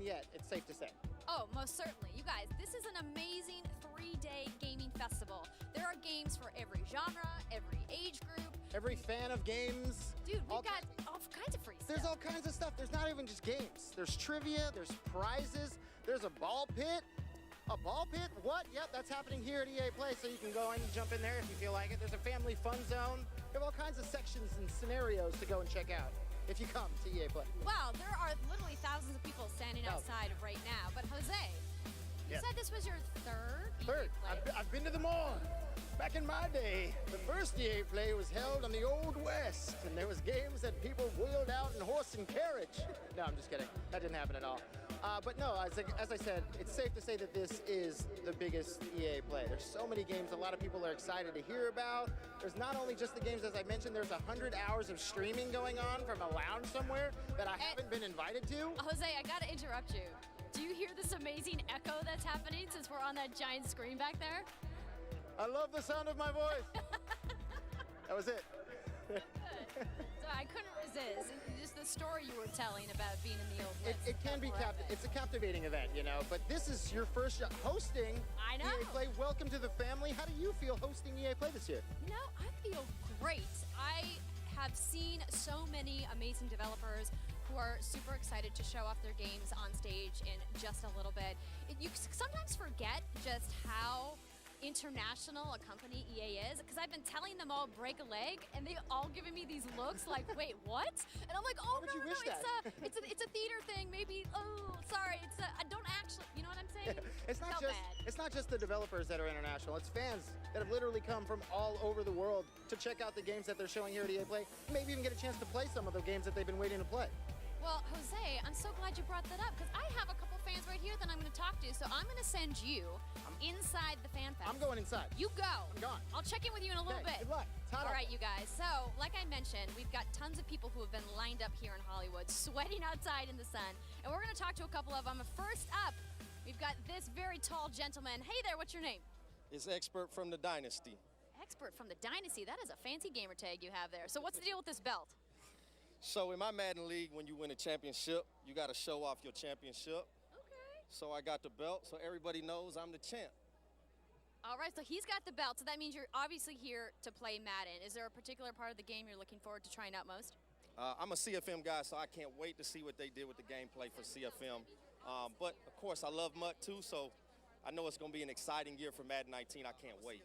yet, it's safe to say. Oh, most certainly. You guys, this is an amazing 3-day gaming festival. There are games for every genre, every age group. Every fan of games. Dude, we've got all kinds of free stuff. There's all kinds of stuff. There's not even just games. There's trivia, there's prizes, there's a ball pit. A ball pit? What? Yep, that's happening here at EA Play, so you can go in and jump in there if you feel like it. There's a family fun zone. We have all kinds of sections and scenarios to go and check out if you come to EA Play. Wow, there are literally thousands of people standing outside right now. But Jose, you said this was your third EA Play. I've been to them all. Back in my day, the first EA Play was held on the Old West, and there was games that people wheeled out in horse and carriage. No, I'm just kidding. That didn't happen at all. But no, as I said, it's safe to say that this is the biggest EA Play. There's so many games a lot of people are excited to hear about. There's not only just the games, as I mentioned, there's 100 hours of streaming going on from a lounge somewhere that I haven't been invited to. Jose, I gotta interrupt you. Do you hear this amazing echo that's happening since we're on that giant screen back there? I love the sound of my voice. That was it. So I couldn't resist. Just the story you were telling about being in the Old West. It can be it's a captivating event, you know. But this is your first hosting. I know. EA Play. Welcome to the family. How do you feel hosting EA Play this year? You know, I feel great. I have seen so many amazing developers who are super excited to show off their games on stage in just a little bit. You sometimes forget just how international a company EA is, because I've been telling them all break a leg and they all giving me these looks like, wait, what? And I'm like, oh no, it's a theater thing, maybe. Oh, sorry, I don't actually, you know what I'm saying? It's not just the developers that are international. It's fans that have literally come from all over the world to check out the games that they're showing here at EA Play. Maybe even get a chance to play some of the games that they've been waiting to play. Well, Jose, I'm so glad you brought that up, because I have a couple fans right here that I'm going to talk to, so I'm going to send you inside the fan fest. I'm going inside. You go. I'm gone. I'll check in with you in a little bit. Good luck. It's hot All out right, there. you guys. So, like I mentioned, we've got tons of people who have been lined up here in Hollywood, sweating outside in the sun, and we're going to talk to a couple of them. First up, we've got this very tall gentleman. Hey there, what's your name? It's Expert from the Dynasty. Expert from the Dynasty. That is a fancy gamer tag you have there. So what's the deal with this belt? So in my Madden League, when you win a championship, you got to show off your championship. Okay. So I got the belt, so everybody knows I'm the champ. All right, so he's got the belt, so that means you're obviously here to play Madden. Is there a particular part of the game you're looking forward to trying out most? I'm a CFM guy, so I can't wait to see what they did with the gameplay for CFM. But, of course, I love MUT, too, so I know it's going to be an exciting year for Madden 19. I can't wait.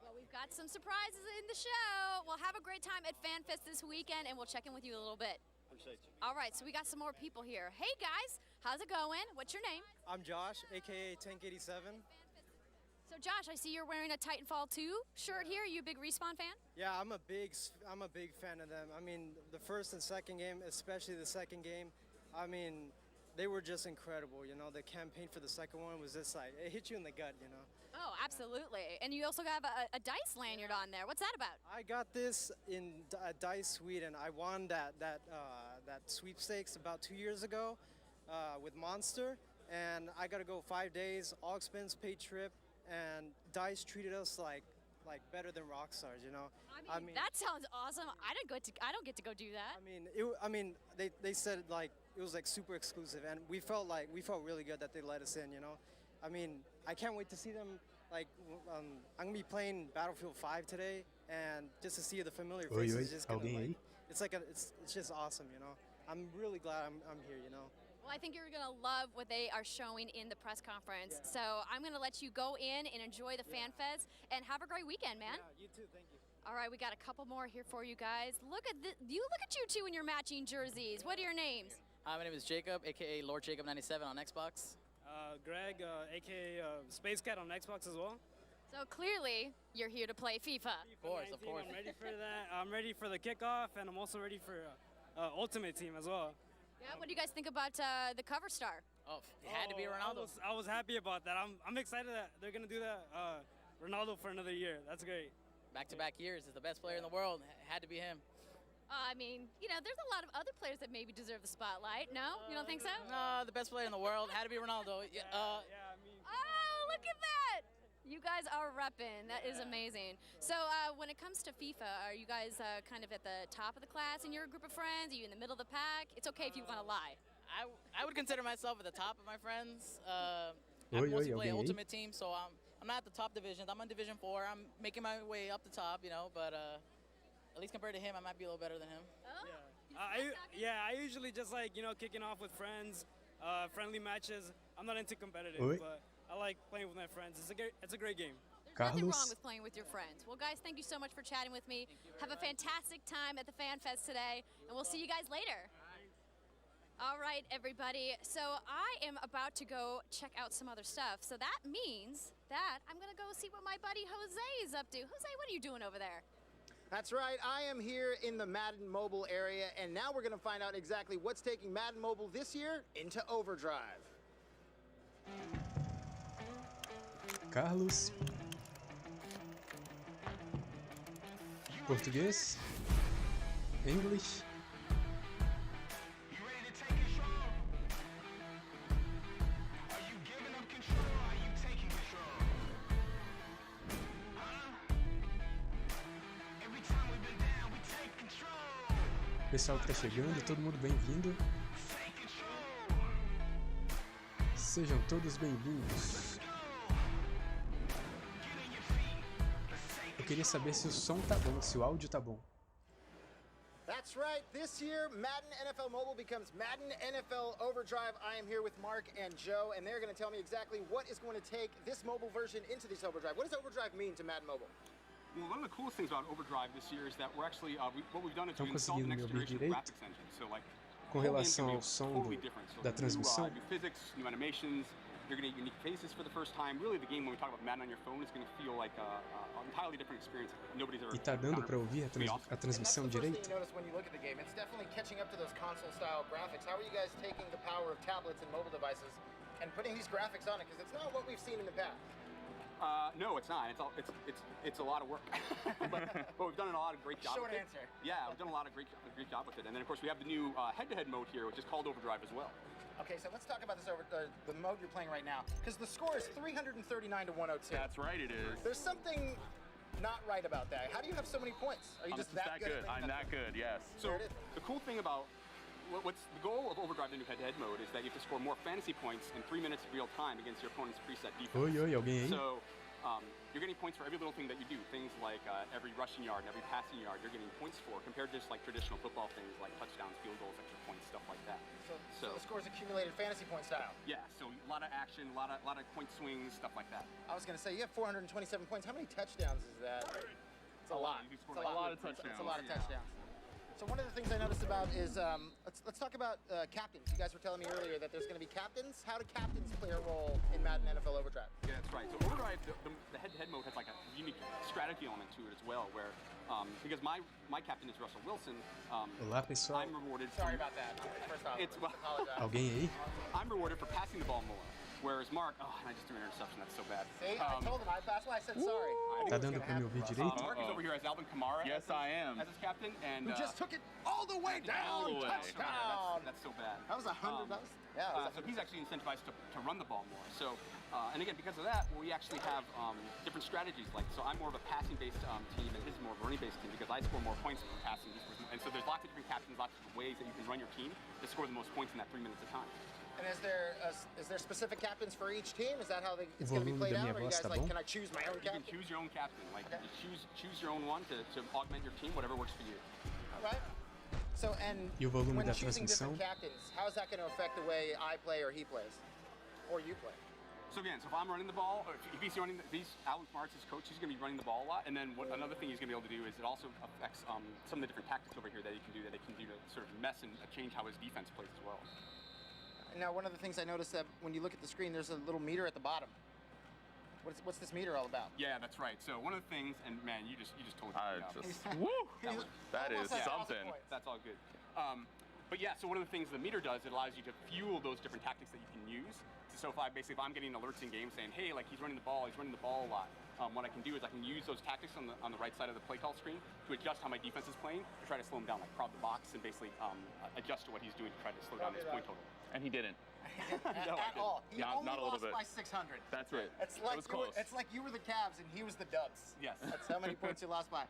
Well, we've got some surprises in the show. We'll have a great time at FanFest this weekend, and we'll check in with you a little bit. Appreciate you. All right, so we got some more people here. Hey, guys, how's it going? What's your name? I'm Josh, a.k.a. Tank87. So, Josh, I see you're wearing a Titanfall 2 shirt here. Are you a big Respawn fan? Yeah, I'm a big fan of them. I mean, the first and second game, especially the second game, I mean, they were just incredible, you know. The campaign for the second one was just like, it hit you in the gut, you know. Oh, absolutely. And you also have a dice lanyard on there. What's that about? I got this in DICE Sweden. I won that sweepstakes about 2 years ago with Monster, and I got to go 5 days, all expense paid trip, and DICE treated us like better than rock stars, you know. I mean that sounds awesome. I don't get to go do that. I mean, they said like it was like super exclusive, and we felt really good that they let us in, you know. I mean, I can't wait to see them. Like, I'm gonna be playing Battlefield 5 today, and just to see the familiar faces is just gonna it's just awesome, you know. I'm really glad I'm here, you know. Well, I think you're going to love what they are showing in the press conference. Yeah. So I'm going to let you go in and enjoy the Fan Fest, and have a great weekend, man. Yeah, you too. Thank you. All right, we got a couple more here for you guys. Look at you two in your matching jerseys. What are your names? Hi, my name is Jacob, a.k.a. Lord Jacob 97 on Xbox. Greg, a.k.a. Space Cat on Xbox as well. So clearly, you're here to play FIFA. Of course, of course. I'm ready for that. I'm ready for the kickoff, and I'm also ready for Ultimate Team as well. Yeah, what do you guys think about the cover star? Oh, it had to be Ronaldo. I was happy about that. I'm excited that they're going to do that Ronaldo for another year. That's great. Back-to-back years is the best player in the world. It had to be him. I mean, you know, there's a lot of other players that maybe deserve the spotlight. No? You don't think so? No, the best player in the world had to be Ronaldo. Oh, look at that! You guys are repping. That is amazing. So when it comes to FIFA, are you guys kind of at the top of the class in your group of friends? Are you in the middle of the pack? It's okay if you want to lie. I would consider myself at the top of my friends. I Oi, mostly oi, play alguém aí? Ultimate Team, so I'm not at the top divisions. I'm on Division 4. I'm making my way up the top, you know, but at least compared to him, I might be a little better than him. I usually just like, you know, kicking off with friends, friendly matches. I'm not into competitive, Oi. but I like playing with my friends. It's a great game. There's nothing Carlos. wrong with playing with your friends. Well, guys, thank you so much for chatting with me. Have a fantastic time at the Fan Fest today, and we'll see you guys later. All right, everybody. So I am about to go check out some other stuff. So that means that I'm going to go see what my buddy Jose is up to. Jose, what are you doing over there? That's right, I am here in the Madden Mobile area, and now we're going to find out exactly what's taking Madden Mobile this year into overdrive. Carlos. Português. English. Pessoal que tá chegando, todo mundo bem-vindo. Sejam todos bem-vindos. Eu queria saber se o som tá bom, se o áudio tá bom. That's right, this year Madden NFL Mobile becomes Madden NFL Overdrive. I am here with Mark and Joe, and they're going to tell me exactly what is going to take this mobile version into this Overdrive. What does Overdrive mean to Madden Mobile? Well, one of the coolest things about Overdrive this year is that we're actually, what we've done is Estão we've installed the conseguindo next me ouvir generation of direito? graphics engine. So like, Com the whole relação game's ao som gonna be totally different. So da transmissão? New physics, new animations, you're going to get unique faces for the first time. Really, the game, when we talk about Madden on your phone, is going to feel like an entirely different experience nobody's ever E tá dando encountered pra ouvir before. a It's gonna be awesome. transmissão And that's the first direito? thing you notice when you look at the game. It's definitely catching up to those console-style graphics. How are you guys taking the power of tablets and mobile devices and putting these graphics on it? Because it's not what we've seen in the past. No, it's not. It's a lot of work, but we've done a lot of great job. Short with it. answer. Yeah, we've done a lot of great job with it. And then of course we have the new head-to-head mode here, which is called Overdrive as well. Okay, so let's talk about this the mode you're playing right now, because the score is 339 to 102. That's right, it is. There's something not right about that. How do you have so many points? Are you just that good? I'm that good, yes. So There it is. the cool thing about what's the goal of Overdrive, the new head-to-head mode, is that you have to score more fantasy points in 3 minutes real time against your opponent's preset defense. Oi, oi, alguém aí? So you're getting points for every little thing that you do. Things like every rushing yard and every passing yard, you're getting points for, compared to just like traditional football things like touchdowns, field goals, extra points, stuff like that. So the score's accumulated fantasy point style. Yeah, so a lot of action, a lot of point swings, stuff like that. I was going to say, you have 427 points. How many touchdowns is that? It's a lot. You It's scored a a lot. lot of touchdowns. It's a lot of touchdowns. So one of the things I noticed about is, let's talk about captains. You guys were telling me earlier that there's going to be captains. How do captains play a role in Madden NFL Overdrive? Yeah, that's right. So Overdrive, the head-to-head mode has like a unique strategy element to it as well, where because my captain is Russell Wilson, Olá, pessoal. I'm rewarded. Sorry about that. First off, It's- apologize. Alguém aí? I'm rewarded for passing the ball more, whereas Mark, and I just threw an interception. That's so bad. See, I told him. That's why I said sorry. I knew Tá it was dando gonna pra me happen. ouvir direito? Mark is over here as Alvin Kamara. Yes, I am. As his captain, and Who just took it all the way all down. the way. Touchdown. That's so bad. That was 100. That was, yeah. That was So he's actually incentivized to run the ball more. So, and again, because of that, we actually have different strategies. Like, so I'm more of a passing-based team, and his is more of a running-based team because I score more points from passing. And so there's lots of different captains, lots of different ways that you can run your team to score the most points in that 3 minutes of time. And is there specific captains for each team? Is that how it's O going to be volume played da out? minha Or are you voz guys tá like, bom? can I choose my own You can captain? choose your own captain. Like, Okay. you choose your own one to augment your team, whatever works for you. All right. So, and E o volume when da choosing transmissão? different captains, how is that going to affect the way I play or he plays? Or you play? So again, so if I'm running the ball, or if he's running, if he's Alan Smart's his coach, he's going to be running the ball a lot. And then another thing he's going to be able to do is it also affects some of the different tactics over here that he can do to sort of mess and change how his defense plays as well. Now, one of the things I noticed that when you look at the screen, there's a little meter at the bottom. What's this meter all about? Yeah, that's right. So one of the things, and man, you just totally screwed up. Woo! He's That is almost at 1,000 something. points. That's all good. But yeah, so one of the things the meter does, it allows you to fuel those different tactics that you can use. So if I'm getting alerts in game saying, hey, like he's running the ball a lot. What I can do is I can use those tactics on the right side of the play call screen to adjust how my defense is playing to try to slow him down, like prod the box and basically adjust to what he's doing to try to slow down his point total. And he didn't. No, I At all. He Yeah, only not a little lost bit. by 600. That's right. It's like it was close. it's like you were the Cavs and he was the Dubs. Yes. That's how many points you lost by.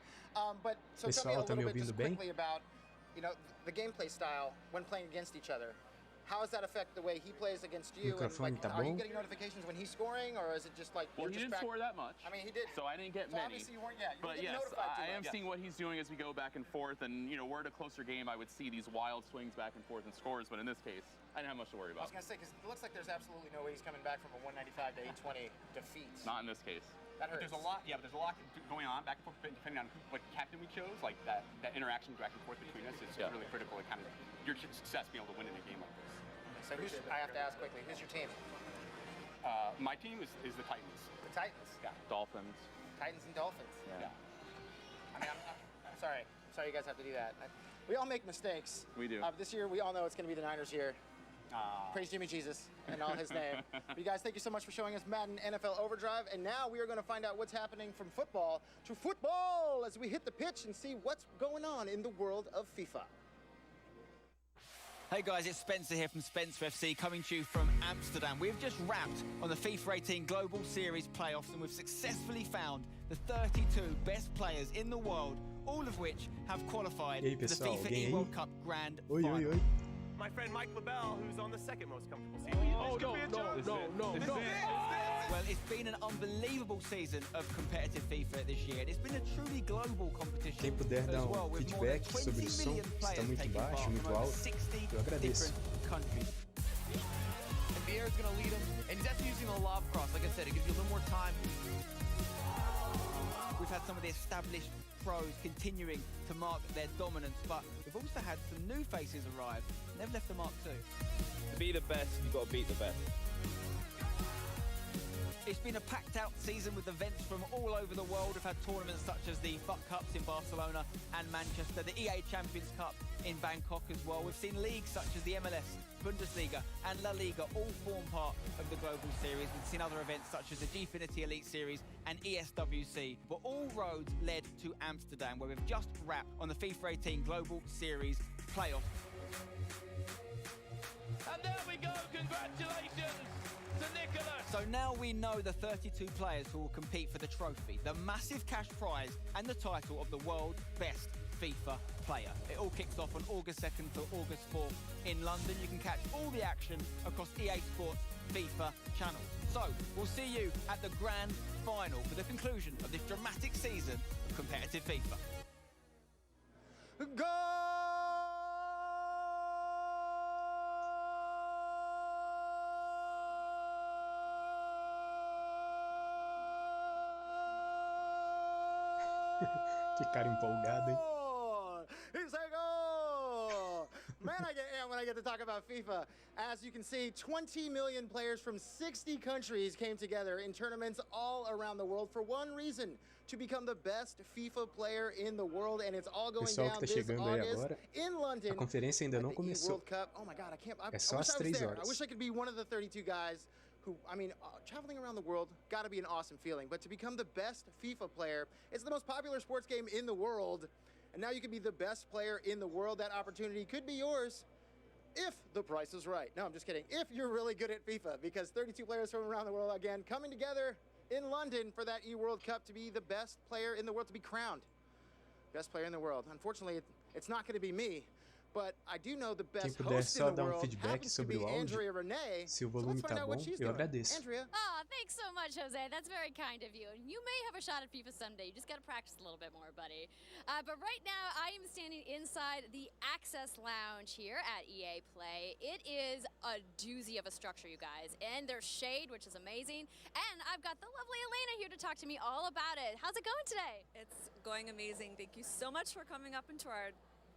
But so tell me Pessoal, a tá me little bit ouvindo just bem? quickly about the gameplay style when playing against each other. how does that affect the way he plays against you? And, Microfone tá are you bom? getting notifications when he's scoring, or is it just like Well, you're he just didn't score that much. I mean, he did. So I didn't get So many. obviously you weren't. Yeah, you But weren't getting yes, notified too I am much. seeing what he's doing as we go back and forth, and we're at a closer game. I would see these wild swings back and forth in scores, but in this case, I didn't have much to worry I was about. gonna say because it looks like there's absolutely no way he's coming back from a 195 to 820 defeat. Not in this case. That But hurts. there's a lot. Yeah, but there's a lot going on back and forth depending on what captain we chose. Like that interaction back and forth between us is really critical. It kind of your success being able to win in a game like this. So I have to ask quickly, who's your team? My team is the Titans. The Titans. Yeah, Dolphins. Titans and Dolphins. Yeah. I mean, I'm sorry. I'm sorry you guys have to do that. We all make mistakes. We do. This year, we all know it's going to be the Niners' year. Praise Jimmy Jesus and all his name. But you guys, thank you so much for showing us Madden NFL Overdrive. And now we are going to find out what's happening from football to football as we hit the pitch and see what's going on in the world of FIFA. Hey guys, it's Spencer here from Spencer FC, coming to you from Amsterdam. We've just wrapped on the FIFA 18 Global Series playoffs, and we've successfully found the 32 best players in the world, all of which have qualified E aí, for the pessoal, FIFA alguém aí? World Cup Grand Oi, Final. oi, oi. My friend Mike LaBelle, who's on the second most comfortable seat. Well, it's been an unbelievable season of competitive FIFA this year, and it's been a truly global competition Quem puder as dar well, with more feedback than 20 sobre o som, million se está players muito taking baixo, part muito from over alto, 60 eu agradeço. different countries. And Vieira's going to lead him, and he's actually using a lob cross. Like I said, it gives you a little more time. We've had some of the established pros continuing to mark their dominance, but we've also had some new faces arrive, and they've left a mark too. To be the best, you've got to beat the best. It's been a packed-out season with events from all over the world. We've had tournaments such as the FUT Cups in Barcelona and Manchester, the EA Champions Cup in Bangkok as well. We've seen leagues such as the MLS, Bundesliga and La Liga all form part of the Global Series. We've seen other events such as the Gfinity Elite Series and ESWC, but all roads led to Amsterdam, where we've just wrapped on the FIFA 18 Global Series playoff. And there we go, congratulations to Nicholas. So now we know the 32 players who will compete for the trophy, the massive cash prize and the title of the world's best FIFA player. It all kicks off on August 2nd to August 4th in London. You can catch all the action across EA Sports FIFA channels. So we'll see you at the grand final for the conclusion of this dramatic season of competitive FIFA. Que cara empolgado, hein? He's like, oh! Man, I get amped when I get to talk about FIFA. As you can see, 20 million players from 60 countries came together in tournaments all around the world for one reason, to become the best FIFA player in the world, and it's all going Pessoal down que tá this chegando aí August agora, in London. a conferência ainda não at the começou. World Cup. Oh my God, I can't. É só I wish às I was 3 there. horas. I wish I could be one of the 32 guys who, I mean, traveling around the world, gotta be an awesome feeling. But to become the best FIFA player, it's the most popular sports game in the world. And now you can be the best player in the world. That opportunity could be yours if the price is right. No, I'm just kidding. If you're really good at FIFA, because 32 players from around the world, again, coming together in London for that E-World Cup to be the best player in the world, to be crowned best player in the world. Unfortunately, it's not going to be me. But I do know the best puder host só in the dar world feedback happens to sobre be o áudio, Andrea Renee. se o So volume let's find tá out bom, what she's eu doing. agradeço. Andrea. Oh, thanks so much, Jose. That's very kind of you. And you may have a shot at FIFA someday. You just got to practice a little bit more, buddy. But right now, I am standing inside the Access Lounge here at EA Play. It is a doozy of a structure, you guys. And there's shade, which is amazing. And I've got the lovely Elena here to talk to me all about it. How's it going today? It's going amazing. Thank you so much for coming up into our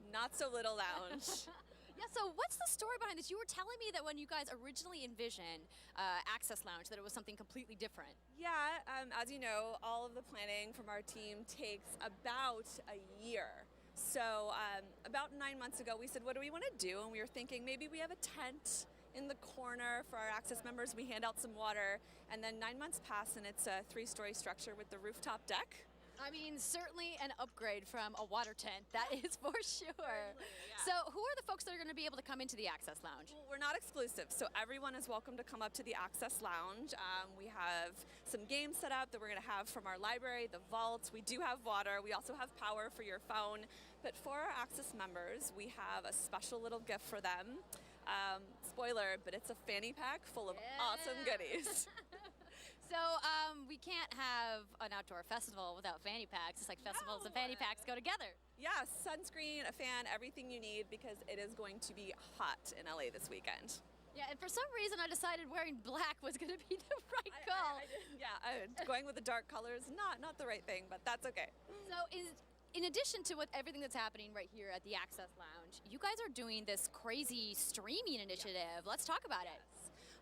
not-so-little lounge. Yeah, so what's the story behind this? You were telling me that when you guys originally envisioned Access Lounge, that it was something completely different. Yeah, as you know, all of the planning from our team takes about a year. So about 9 months ago, we said, what do we want to do? And we were thinking maybe we have a tent in the corner for our Access members. We hand out some water. And then 9 months pass, and it's a 3-story structure with the rooftop deck. I mean, certainly an upgrade from a water tent, that is for sure. Yeah. So who are the folks that are going to be able to come into the Access Lounge? Well, we're not exclusive, so everyone is welcome to come up to the Access Lounge. We have some games set up that we're going to have from our library, the vaults. We do have water. We also have power for your phone. But for our Access members, we have a special little gift for them. spoiler, but it's a fanny pack full of awesome goodies. So we can't have an outdoor festival without fanny packs. It's like festivals and fanny packs go together. Yeah, sunscreen, a fan, everything you need, because it is going to be hot in LA this weekend. Yeah, and for some reason I decided wearing black was going to be the right call. Going with the dark colors, not the right thing, but that's okay. So in addition to everything that's happening right here at the Access Lounge, you guys are doing this crazy streaming initiative. Let's talk about it.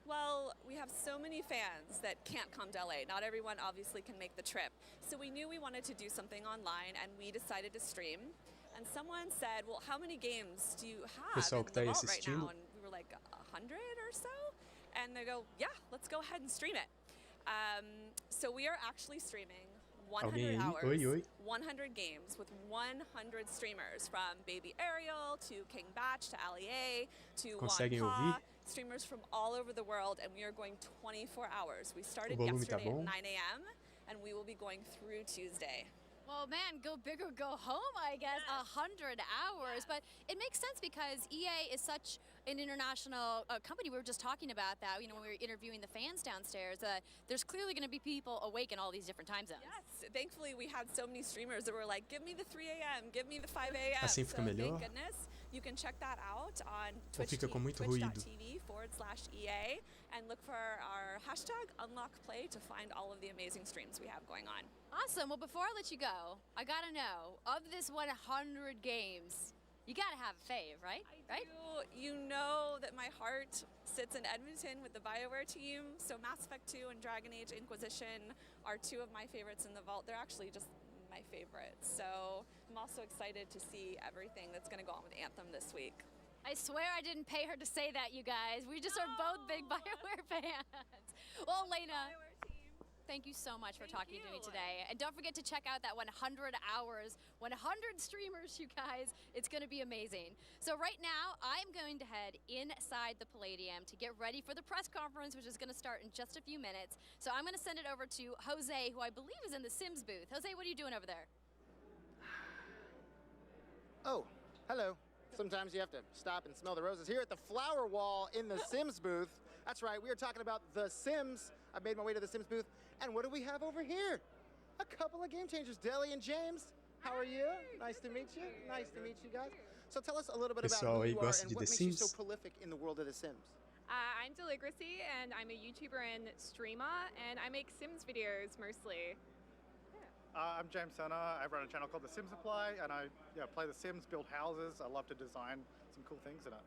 Well, we have so many fans that can't come to LA. Not everyone obviously can make the trip. So we knew we wanted to do something online, and we decided to stream. And someone said, well, how many games do you have Pessoal que tá aí in the vault right assistindo. now? And we were like, 100 or so? And they go, yeah, let's go ahead and stream it. So we are actually streaming 100 hours, 100 games with 100 streamers, from Baby Ariel to King Batch to Ali-A to Conseguem Juan ouvir? Pa, streamers from all over the world, and we are going 24 hours. We started O volume tá yesterday bom? at 9 a.m. and we will be going through Tuesday. Well, man, go big or go home, I guess. 100 hours. But it makes sense because EA is such an international company. We were just talking about that, when we were interviewing the fans downstairs. There's clearly going to be people awake in all these different time zones. Yes, thankfully we had so many streamers that were like, give me the 3 a.m., give me the 5 a.m. Assim fica melhor. Thank goodness. You can check that out on Ou fica com muito ruído? twitch.tv/EA and look for our hashtag UnlockPlay to find all of the amazing streams we have going on. Awesome. Well, before I let you go, I got to know, of this 100 games, you got to have a fave, right? You know that my heart sits in Edmonton with the BioWare team, so Mass Effect 2 and Dragon Age Inquisition are two of my favorites in the vault. They're actually just my favorites. So I'm also excited to see everything that's going to go on with Anthem this week. I swear I didn't pay her to say that, you guys. We just are both big BioWare fans. Well, Elena, thank you so much for talking to me today. And don't forget to check out that 100 hours, 100 streamers, you guys. It's going to be amazing. So right now, I'm going to head inside the Palladium to get ready for the press conference, which is going to start in just a few minutes. So I'm going to send it over to Jose, who I believe is in the Sims booth. Jose, what are you doing over there? Oh, hello. Sometimes you have to stop and smell the roses. Here at the flower wall in the Sims booth. That's right, we are talking about The Sims. I've made my way to the Sims booth. And what do we have over here? A couple of game changers, Deli and James. How are you? Nice to meet you. Nice to meet you guys. So tell us a little bit about Pessoal who aí you are gosta and de what The makes you Sims? so prolific in the world of The Sims. I'm Deligracy, and I'm a YouTuber and streamer, and I make Sims videos mostly. I'm James Turner. I run a channel called The Sims Supply, and I play The Sims, build houses. I love to design some cool things in it.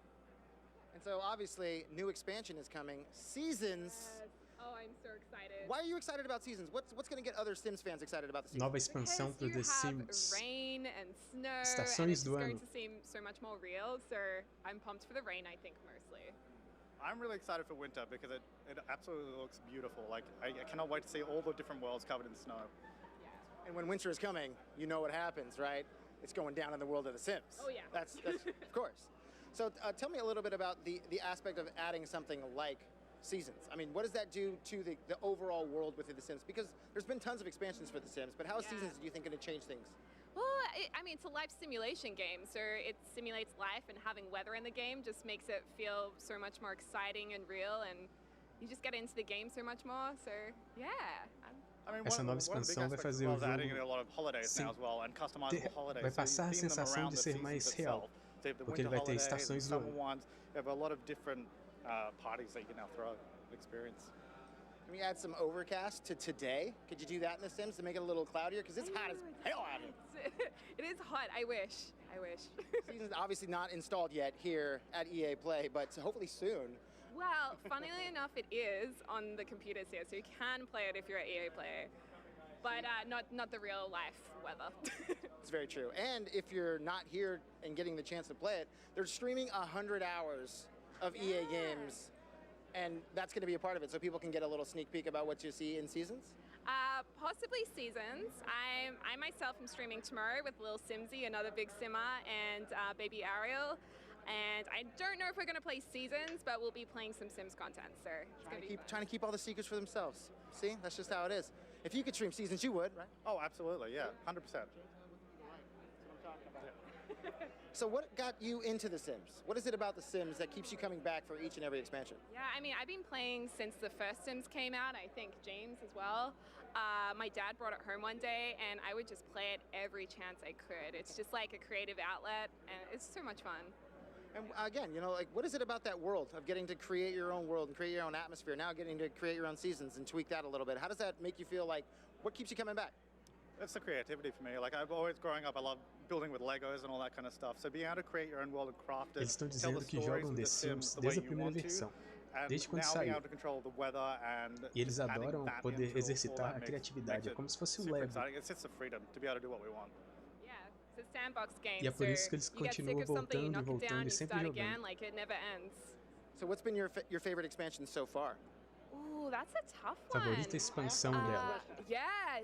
And so obviously, new expansion is coming. Seasons. Yes. Oh, I'm so excited. Why are you excited about Seasons? What's going to get other Sims fans excited about the season? Nova expansão pro The Sims. Rain and snow, and Estações it's do going ano. to seem so much more real. So I'm pumped for the rain, I think, mostly. I'm really excited for winter because it absolutely looks beautiful. Like I cannot wait to see all the different worlds covered in snow. And when winter is coming, you know what happens, right? It's going down in the world of The Sims. Oh, yeah. That's of course. So tell me a little bit about the aspect of adding something like Seasons. I mean, what does that do to the overall world within The Sims? Because there's been tons of expansions for The Sims, but how is Seasons, do you think, going to change things? Well, I mean, it's a life simulation game, so it simulates life, and having weather in the game just makes it feel so much more exciting and real, and you just get into the game so much more. So, yeah. I mean, Essa nova expansão vai fazer o adding a jogo lot of holidays now as well, and customizable holidays. vai passar a So you theme them sensação around de the ser seasons mais real, itself. So you have the porque ele winter vai ter holidays, estações do summer ano. ones. You have a lot of different parties that you can now throw and experience. Can we add some overcast to today? Could you do that in The Sims to make it a little cloudier? Because it's hot as hell out here. It is hot. I wish. Seasons obviously not installed yet here at EA Play, but hopefully soon. Well, funnily enough, it is on the computers here, so you can play it if you're an EA player, but not the real life weather. It's very true. And if you're not here and getting the chance to play it, they're streaming 100 hours of EA games, and that's going to be a part of it, so people can get a little sneak peek about what you see in Seasons? Possibly Seasons. I myself am streaming tomorrow with Lil Simsy, another big simmer, and Baby Ariel. And I don't know if we're going to play Seasons, but we'll be playing some Sims content, so it's going to be trying to keep all the secrets for themselves. See, that's just how it is. If you could stream Seasons, you would, right? Oh, absolutely, yeah, 100%. So what got you into The Sims? What is it about The Sims that keeps you coming back for each and every expansion? Yeah, I mean, I've been playing since the first Sims came out. I think James as well. My dad brought it home one day, and I would just play it every chance I could. It's just like a creative outlet, and it's so much fun. And again, you know, like, what is it about that world of getting to create your own world and create your own atmosphere, now getting to create your own seasons and tweak that a little bit? How does that make you feel? Like, what keeps you coming back? It's the creativity for me. Like, I've always, growing up, I love building with Legos and all that kind of stuff. So being able to create your own world and craft it, Eles estão tell dizendo the que stories jogam of The the Sims Sims the way desde a you primeira want to, versão, and desde quando now being saiu. able to control the weather and E eles adding adoram that poder into all exercitar that a criatividade, é it como se fosse o super Lego. exciting. It's just the freedom to be able to do what we want. Yeah, it's a sandbox game. E é por so isso que eles you get sick continuam of something, you voltando e knock it down, voltando e you sempre start jogando. again, like it never ends. So what's been your favorite expansion so far? Ooh, that's a tough one. Favorita expansão dela. Yeah,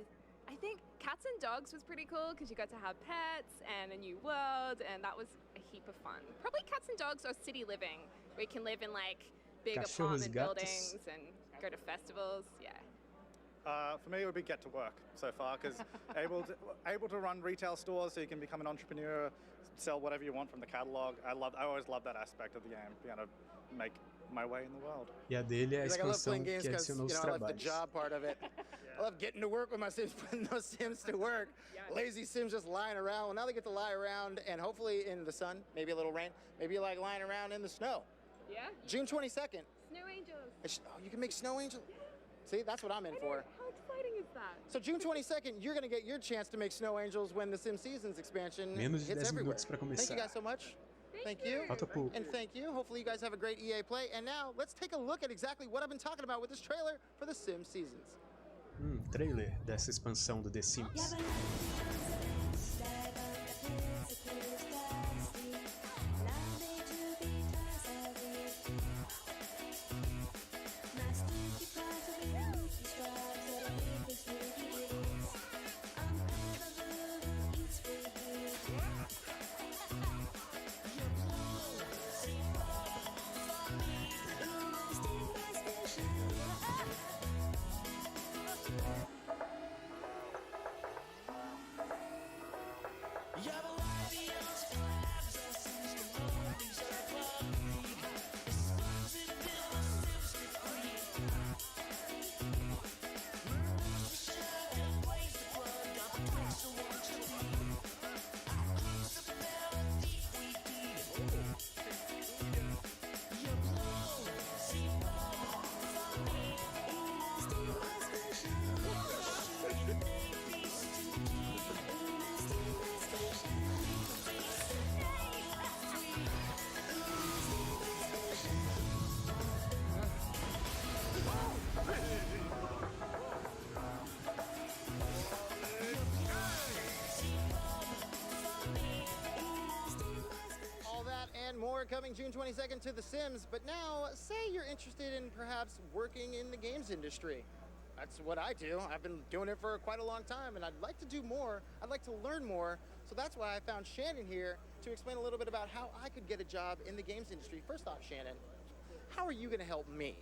I think Cats and Dogs was pretty cool because you got to have pets and a new world, and that was a heap of fun. Probably Cats and Dogs or City Living, where you can live in like big Cachorros e apartment gatos. buildings and go to festivals. Yeah. For me, it would be get to work so far, because able to run retail stores, so you can become an entrepreneur, sell whatever you want from the catalog. I always love that aspect of the game, being able to make my way in the world. E a dele é a He's like, I love expansão playing games que because, adicionou os I love the trabalhos. job part of it. I love getting to work with my Sims, putting those Sims to work. Lazy Sims just lying around. Well, now they get to lie around, and hopefully in the sun, maybe a little rain, maybe like lying around in the snow. Yeah. June 22nd. Snow angels. Oh, you can make snow angels? See, that's what I'm in for. How exciting is that? So June 22nd, you're going to get your chance to make snow angels when the Sim Seasons expansion Menos de hits 10 everywhere. minutos para Thank you começar. guys so much. Thank you. Falta pouco. And thank you. Hopefully you guys have a great EA play. And now let's take a look at exactly what I've been talking about with this trailer for the Sim Seasons. Trailer dessa expansão do The Sims. More coming June 22nd to The Sims, but now say you're interested in perhaps working in the games industry. That's what I do. I've been doing it for quite a long time, and I'd like to do more. I'd like to learn more. So that's why I found Shannon here to explain a little bit about how I could get a job in the games industry. First off, Shannon, how are you going to help me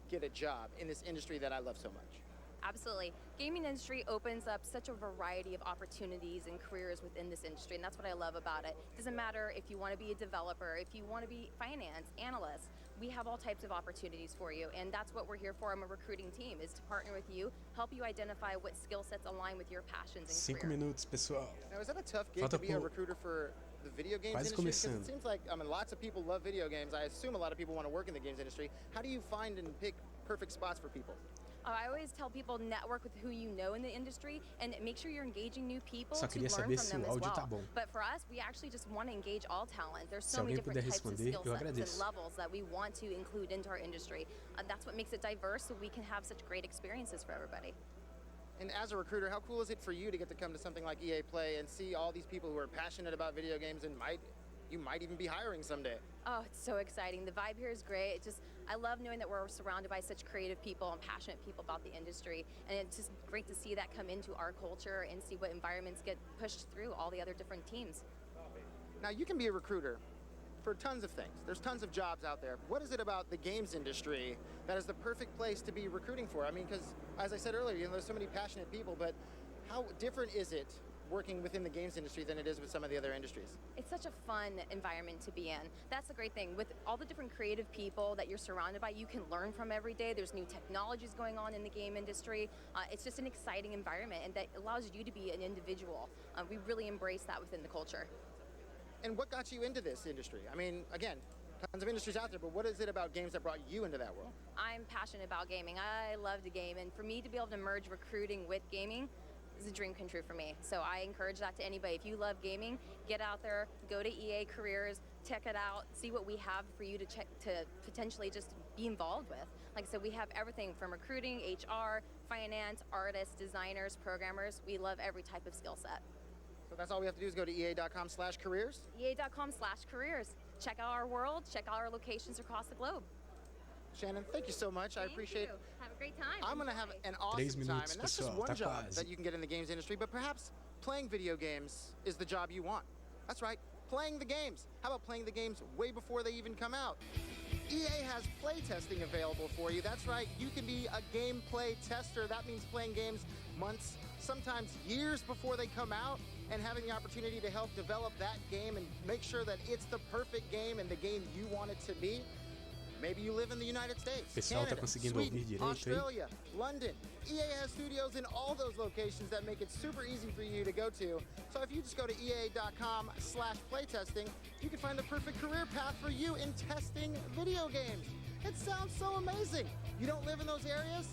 get a job in this industry that I love so much? Absolutely. Gaming industry opens up such a variety of opportunities and careers within this industry, and that's what I love about it. It doesn't matter if you want to be a developer, if you want to be finance, analyst, we have all types of opportunities for you, and that's what we're here for. I'm a recruiting team, is to partner with you, help you identify what skill sets align with your passions and 5 career. minutos, pessoal. Now, is that a tough gig Falta to be a pouco. recruiter for the video games Quase industry? Because começando. it seems like, lots of people love video games. I assume a lot of people want to work in the games industry. How do you find and pick perfect spots for people? I always tell people network with who you know in the industry and make sure you're engaging new people Só to queria learn saber from se them o as áudio well. tá bom. But for us, we actually just want to engage all talent. There's Se so many alguém puder different types of responder, skill eu sets and agradeço. levels that we want to include into our industry. That's what makes it diverse, so we can have such great experiences for everybody. And as a recruiter, how cool is it for you to get to come to something like EA Play and see all these people who are passionate about video games and you might even be hiring someday? Oh, it's so exciting. The vibe here is great. I love knowing that we're surrounded by such creative people and passionate people about the industry. And it's just great to see that come into our culture and see what environments get pushed through all the other different teams. Now, you can be a recruiter for tons of things. There's tons of jobs out there. What is it about the games industry that is the perfect place to be recruiting for? I mean, because as I said earlier, there's so many passionate people, but how different is it working within the games industry than it is with some of the other industries? It's such a fun environment to be in. That's the great thing. With all the different creative people that you're surrounded by, you can learn from every day. There's new technologies going on in the game industry. It's just an exciting environment, and that allows you to be an individual. We really embrace that within the culture. And what got you into this industry? I mean, again, tons of industries out there, but what is it about games that brought you into that world? I'm passionate about gaming. I love to game, and for me to be able to merge recruiting with gaming is a dream come true for me. So I encourage that to anybody. If you love gaming, get out there, go to EA Careers, check it out, see what we have for you to check to potentially just be involved with. Like I said, we have everything from recruiting, HR, finance, artists, designers, programmers. We love every type of skill set. So that's all we have to do is go to ea.com/careers? ea.com/careers. Check out our world, check out our locations across the globe. Shannon, thank you so much. I appreciate it. Have a great time. I'm going to have an awesome time. And that's just one job that you can get in the games industry, but perhaps playing video games is the job you want. That's right, playing the games. How about playing the games way before they even come out? EA has play testing available for you. That's right, you can be a gameplay tester. That means playing games months, sometimes years before they come out, and having the opportunity to help develop that game and make sure that it's the perfect game and the game you want it to be. Maybe you live in the United States, Pessoal, Canada, tá conseguindo Sweden, ouvir direito, Australia, London. EA has studios in all those locations that make it super easy for you to go to. So if you just go to ea.com/playtesting, you can find the perfect career path for you in testing video games. It sounds so amazing. You don't live in those areas?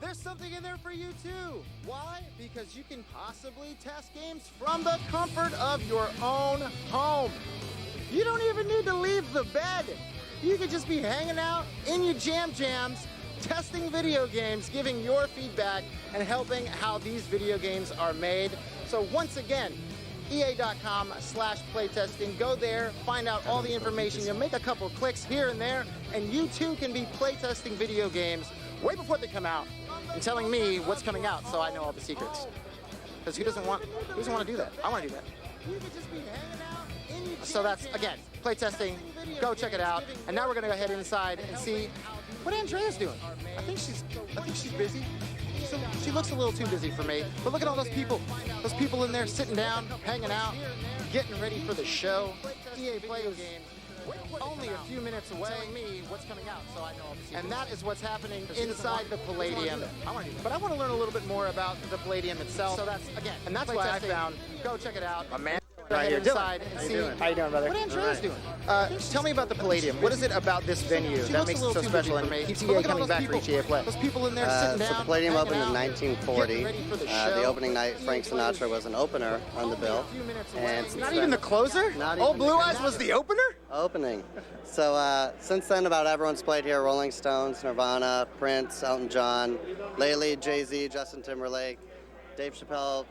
There's something in there for you too. Why? Because you can possibly test games from the comfort of your own home. You don't even need to leave the bed. You could just be hanging out in your jams, testing video games, giving your feedback, and helping how these video games are made. So once again, ea.com/playtesting. Go there, find out all the information. You'll make a couple clicks here and there, and you too can be playtesting video games way before they come out and telling me what's coming out so I know all the secrets. Because who doesn't want to do that? I want to do that. So that's, again, playtesting. Go check it out. And now we're going to go head inside and see what Andrea's doing. I think she's busy. She looks a little too busy for me. But look at all those people in there sitting down, hanging out, getting ready for the show. EA Play Games. Only a few minutes away. Telling me what's coming out, so I know. And that is what's happening inside the Palladium. But I want to learn a little bit more about the Palladium itself. So that's, again, and that's why I found. Go check it out. A man. Right here, inside and see how you doing, brother? What Andrea's doing. Tell me about the Palladium. What is it about this venue that makes it so special and keeps EA coming back for each EA Play? Those people in there sitting down. So the Palladium opened in 1940. The opening night, Frank Sinatra was an opener on the bill. And not even the closer? Old Blue Eyes was the opener? Opening. So since then, about everyone's played here. Rolling Stones, Nirvana, Prince, Elton John, lately Jay-Z, Justin Timberlake, Dave Chappelle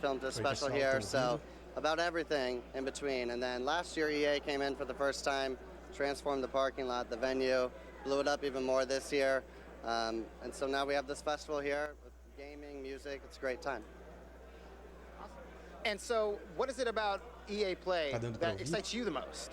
filmed a special here. So about everything in between. And then last year EA came in for the first time, transformed the parking lot, the venue, blew it up even more this year. And so now we have this festival here with gaming, music. It's a great time. Awesome. And so what is it about EA Play that excites you the most?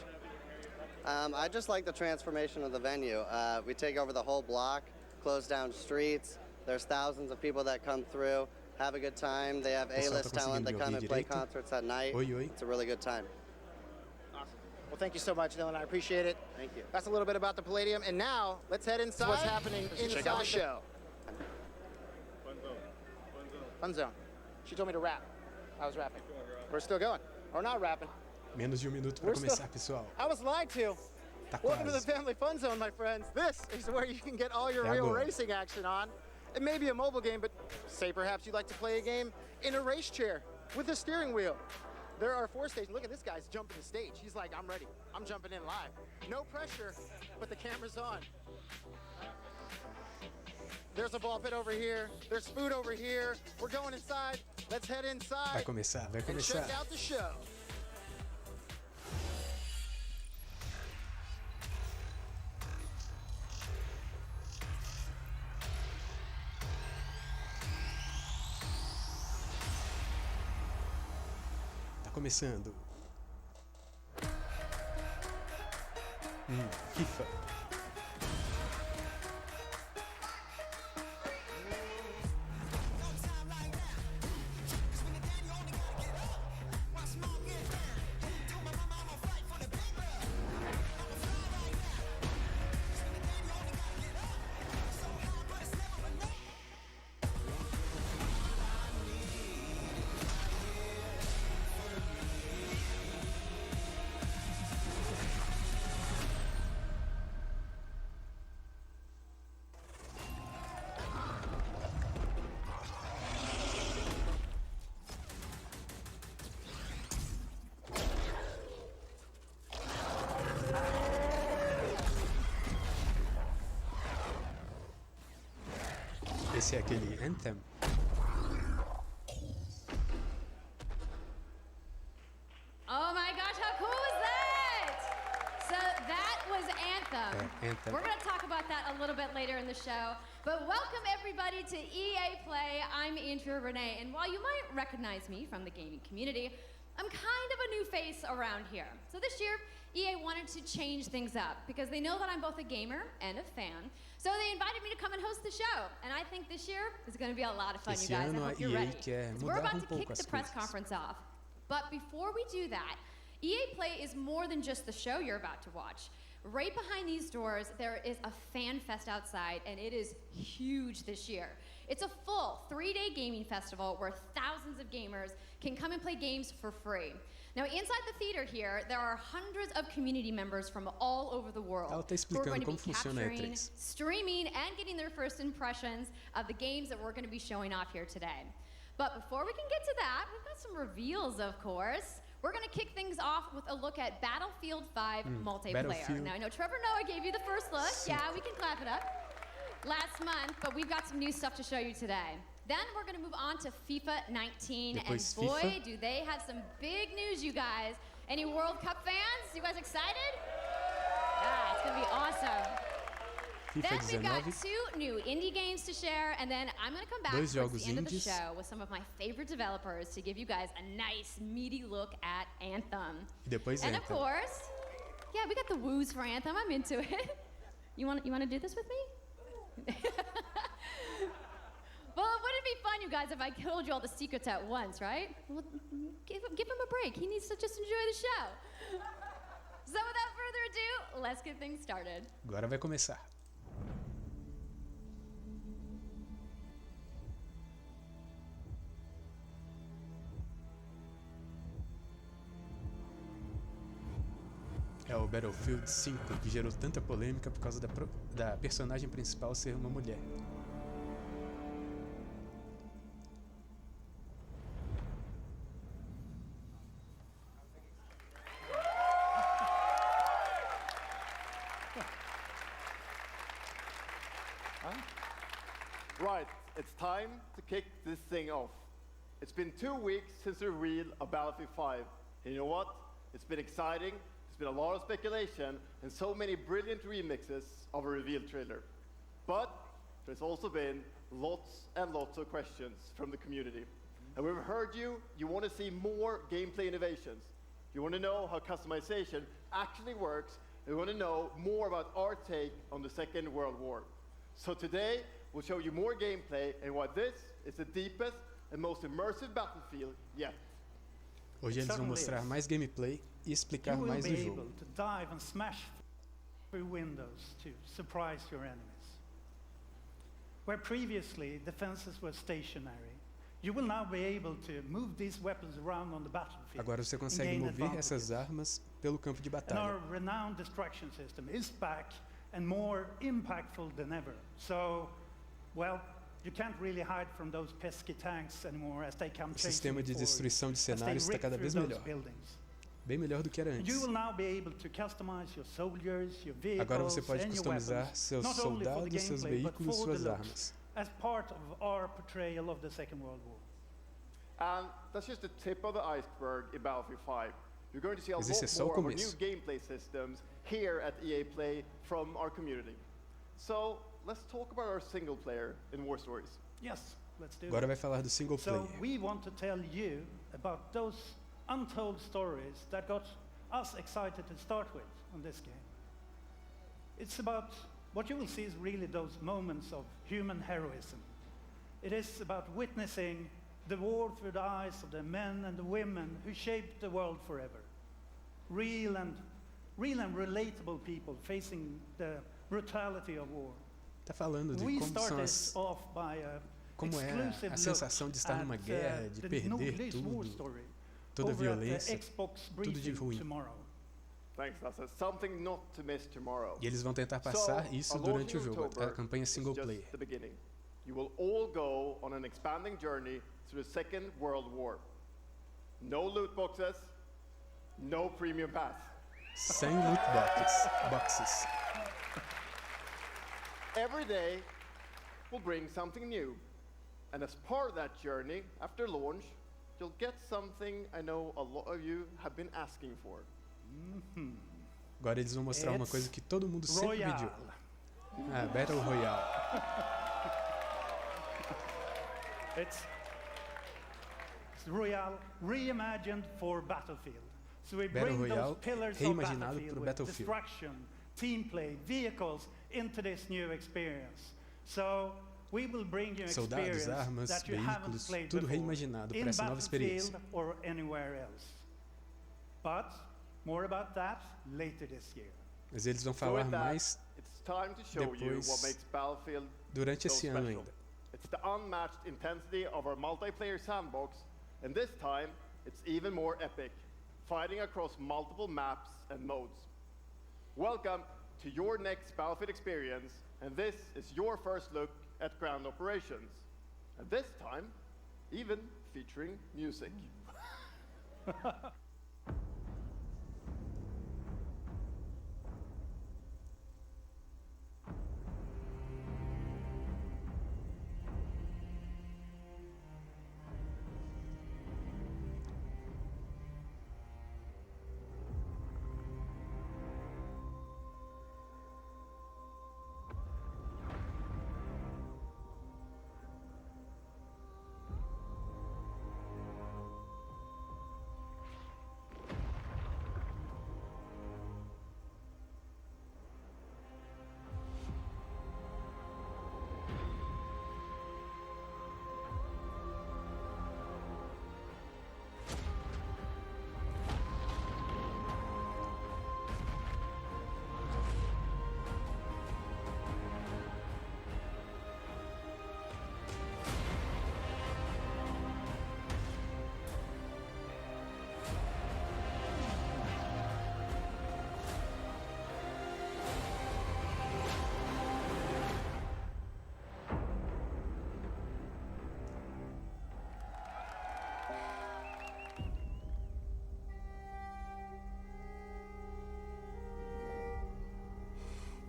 I just like the transformation of the venue. We take over the whole block, close down streets. There's thousands of people that come through, have a good time. They have A-list talent that come and play concerts at night. It's a really good time. Awesome. Well, thank you so much, Dylan. I appreciate it. Thank you. That's a little bit about the Palladium. And now, let's head inside. What's happening inside the show? Fun zone. She told me to rap. I was rapping. We're still going. We're not rapping. Menos de minuto para começar, pessoal. I was lied to. Tá Welcome to quase. the Family Fun Zone, my friends. This is where you can get all your real racing action on. It may be a mobile game, but say perhaps you'd like to play a game in a race chair with a steering wheel. There are 4 stations. Look at this guy's jumping the stage. He's like, I'm ready. I'm jumping in live. No pressure, but the camera's on. There's a ball pit over here. There's food over here. We're going inside. Let's head inside. Vai começar, vai And começar. check out the show. Tá começando. FIFA. Esse é aquele Anthem. Oh my gosh, how cool is that? So that was Anthem. Anthem. We're going to talk about that a little bit later in the show. But welcome everybody to EA Play. I'm Andrea Renee, and while you might recognize me from the gaming community, I'm kind of a new face around here. So this year, EA wanted to change things up because they know that I'm both a gamer and a fan. So they invited me to come and host the show. And I think this year is going to be a lot of fun, you guys. I hope you're ready. We're about to kick the press conference off. But before we do that, EA Play is more than just the show you're about to watch. Right behind these doors, there is a fan fest outside, and it is huge this year. It's a full 3-day gaming festival where thousands of gamers can come and play games for free. Now, inside the theater here, there are hundreds of community members from all over the world who are going to be capturing, streaming, and getting their first impressions of the games that we're going to be showing off here today. But before we can get to that, we've got some reveals, of course. We're going to kick things off with a look at Battlefield 5 multiplayer. Now, I know Trevor Noah gave you the first look. Yeah, we can clap it up. Last month, but we've got some new stuff to show you today. Then we're going to move on to FIFA 19, and boy, do they have some big news, you guys. Any World Cup fans? You guys excited? Yeah, it's going to be awesome. Then we've got 2 new indie games to share, and then I'm going to come back towards the end of the show with some of my favorite developers to give you guys a nice, meaty look at Anthem. And of course, yeah, we got the woos for Anthem. I'm into it. You want to do this with me? Well, wouldn't it be fun, you guys, if I told you all the secrets at once, right? Well, give him a break. He needs to just enjoy the show. So without further ado, let's get things started. Agora vai começar. É o Battlefield 5 que gerou tanta polêmica por causa da personagem principal ser uma mulher. Right, it's time to kick this thing off. It's been 2 weeks since the reveal of Battlefield 5. And you know what? It's been exciting. There's been a lot of speculation and so many brilliant remixes of a reveal trailer. But there's also been lots and lots of questions from the community. And we've heard you want to see more gameplay innovations. You want to know how customization actually works. And you want to know more about our take on the Second World War. So today, we'll show you more gameplay and why this is the deepest and most immersive battlefield yet. Hoje eles vão mostrar mais gameplay e explicar mais do jogo. You will be able to dive and smash through windows to surprise your enemies. Where previously defenses were stationary, you will now be able to move these weapons around on the battlefield. Agora você consegue mover essas armas pelo campo de batalha. And our renowned destruction system is back and more impactful than ever. So, well, you can't really hide from those pesky tanks anymore as they come O sistema de destruição de cenários está cada vez melhor. Bem melhor do que era antes. You will now be able to customize your soldiers, your vehicles, Agora você pode customizar seus soldados, seus veículos e suas armas. As part of our portrayal of the Second World War. And that's just the tip of the iceberg in Battlefield 5. You're going to see a Mas esse é só lot o more of our new começo. gameplay systems here at EA Play from our community. So, let's talk about our single player in War Stories. Yes, let's do Agora that. vai falar do single player. So we want to tell you about those untold stories that got us excited to start with on this game. It's about what you will see is really those moments of human heroism. It is about witnessing the war through the eyes of the men and the women who shaped the world forever. Real and relatable people facing the brutality of war. Tá falando de We como são started as off by a como é exclusive a sensação de estar numa look guerra, at de the perder Nordlicht war tudo, story toda a over at the violência, Xbox tudo de briefing ruim. tomorrow. Thanks, that's something not to miss tomorrow. E eles vão tentar passar isso durante o jogo, a campanha single player. The beginning. You will all go on an expanding journey through the Second World War. No loot boxes, no premium pass. Sem loot boxes. Every day, will bring something new. And as part of that journey, after launch, you'll get something I know a lot of you have been asking for. Agora eles vão mostrar uma coisa que todo mundo sempre pediu. Battle Royale. It's Royale reimagined for Battlefield. So we Battle bring Royale those pillars of reimaginado Battlefield pro with Battlefield. destruction, team play, vehicles into this new experience. So we will bring you an Soldados, experience armas, that you haven't veículos, played tudo before reimaginado in para essa nova experiência. Battlefield or anywhere else. But more about that later this year. Mas eles vão So falar with that, mais it's time to show you what depois, makes Battlefield durante so esse ano special. ainda. It's the unmatched intensity of our multiplayer sandbox, and this time it's even more epic, fighting across multiple maps and modes. Welcome to your next Battlefield experience, and this is your first look at ground operations. And this time, even featuring music.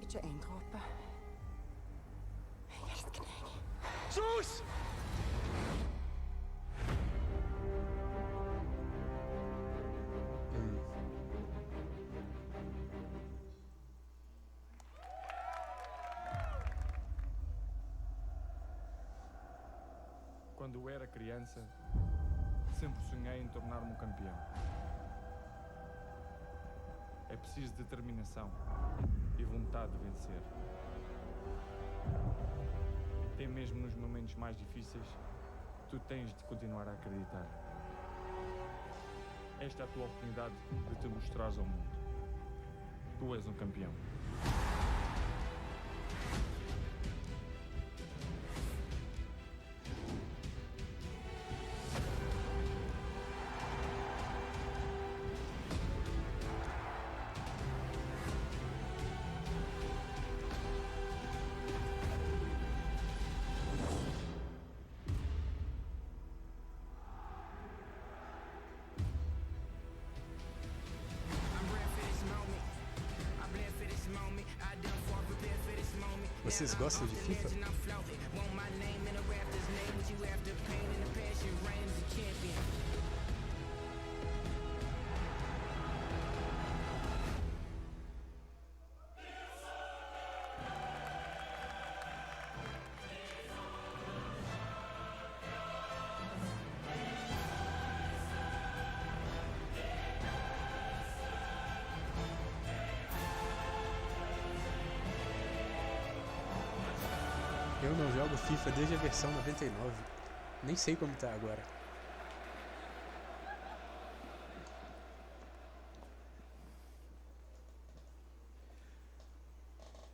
Ikke en dråpe. Jeg elsker deg. Sus! Quando eu era criança, sempre sonhei em tornar-me um campeão. É preciso determinação e vontade de vencer. Até mesmo nos momentos mais difíceis, tu tens de continuar a acreditar. Esta é a tua oportunidade de te mostrares ao mundo. Tu és um campeão. Vocês gostam de FIFA? Eu não jogo FIFA desde a versão 99. Nem sei como tá agora.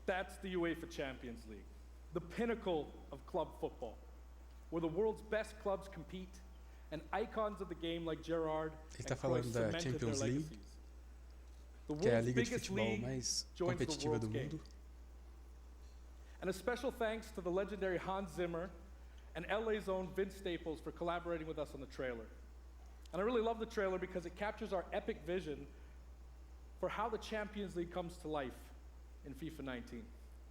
That's the UEFA Champions League, the pinnacle of club football, where the world's best clubs compete and icons of the game like Gerrard Ele tá and Cruyff falando da cemented their Champions League, legacies. The que é a world's liga de biggest futebol league mais joins the competitiva do world's game. mundo. And a special thanks to the legendary Hans Zimmer and LA's own Vince Staples for collaborating with us on the trailer. And I really love the trailer because it captures our epic vision for how the Champions League comes to life in FIFA 19.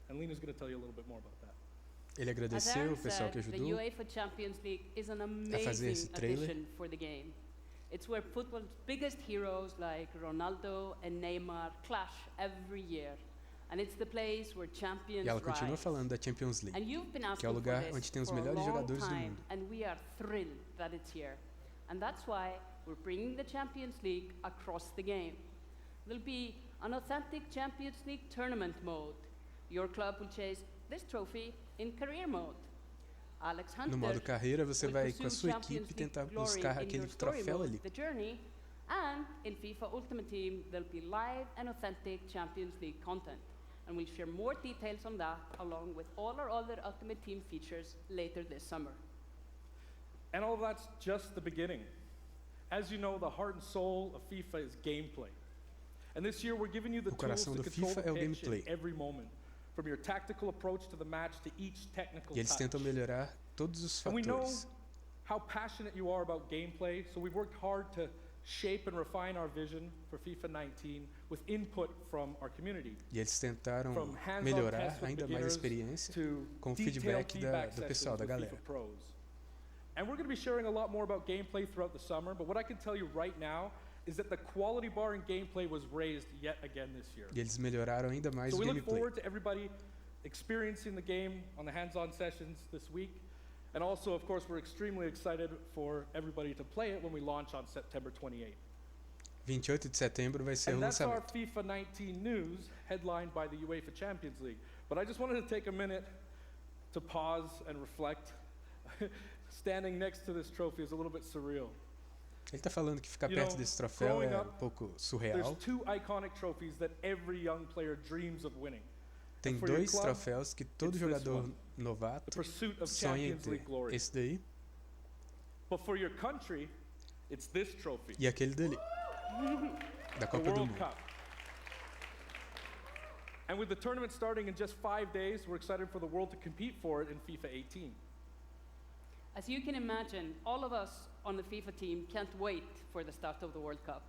And Lena's going to tell you a little bit more about that. Ele agradeceu o pessoal que ajudou the UEFA Champions League is an a fazer esse amazing trailer. addition for the game. It's where football's biggest heroes like Ronaldo and Neymar clash every year. And it's the place where champions E ela continua rise. falando da Champions League, And you've been que é o asking for lugar this onde tem os for a melhores long jogadores do time, mundo. and we are thrilled that it's here. And that's why we're bringing the Champions League across the game. There'll be an authentic Champions League tournament mode. Your club will chase this trophy in career mode. Alex No Hunter modo carreira, você will vai com a pursue sua Champions equipe League tentar glory buscar in aquele your story troféu mode, ali. The journey, and in FIFA Ultimate Team, there'll be live and authentic Champions League content. And we'll share more details on that along with all our other Ultimate Team features later this summer. And all that's just the beginning. As you know, the heart and soul of FIFA is gameplay. And this year we're giving you the O tools coração to do control FIFA the é o pitch gameplay. in every moment, from your tactical approach to the match to each technical E eles touch. tentam melhorar todos os And we know fatores. how passionate you are about gameplay, so we've worked hard to shape and refine our vision for FIFA 19 with input from our community. E eles tentaram From hands-on melhorar tests with ainda mais a beginners experiência to com o detailed feedback do sessions pessoal, da with galera. FIFA pros. And we're going to be sharing a lot more about gameplay throughout the summer, but what I can tell you right now is that the quality bar in gameplay was raised yet again this year. E eles melhoraram ainda mais So o we look gameplay. forward to everybody experiencing the game on the hands-on sessions this week. And also, of course, we're extremely excited for everybody to play it when we launch on September 28th. 28 de setembro vai ser o And that's our lançamento. FIFA 19 news, headlined by the UEFA Champions League. But I just wanted to take a minute to pause and reflect. Standing next to this trophy is a little bit surreal. Ele está falando que ficar You perto know, desse troféu growing é up, pouco There's surreal. two iconic trophies that every young player dreams of winning. Tem And for your dois club, troféus que todo it's this jogador one, novato the pursuit of sonha em Champions ter. League glory. Esse daí But for your country, it's this trophy. e aquele dali, da The Copa do World Mundo. Cup. And with the tournament starting in just 5 days, we're excited for the world to compete for it in FIFA 18. As you can imagine, all of us on the FIFA team can't wait for the start of the World Cup.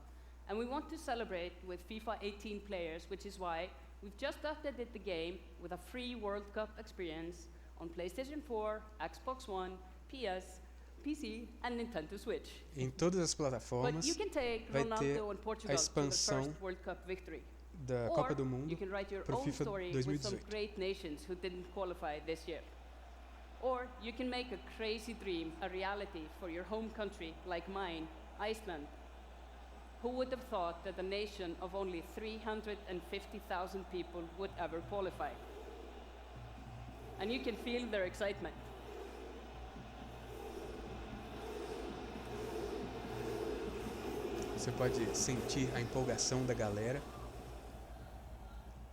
And we want to celebrate with FIFA 18 players, which is why we've just updated the game with a free World Cup experience on PlayStation 4, Xbox One, PS, PC, and Nintendo Switch. Em todas as But plataformas you can take vai ter Ronaldo and a Portugal to the expansão first World Cup victory. da Or Copa do Mundo you can write your para o own FIFA story with some 2018. great nations who didn't qualify this year. Or you can make a crazy dream a reality for your home country like mine, Iceland. Who would have thought that a nation of only 350,000 people would ever qualify? And you can feel their excitement. Você pode sentir a empolgação da galera.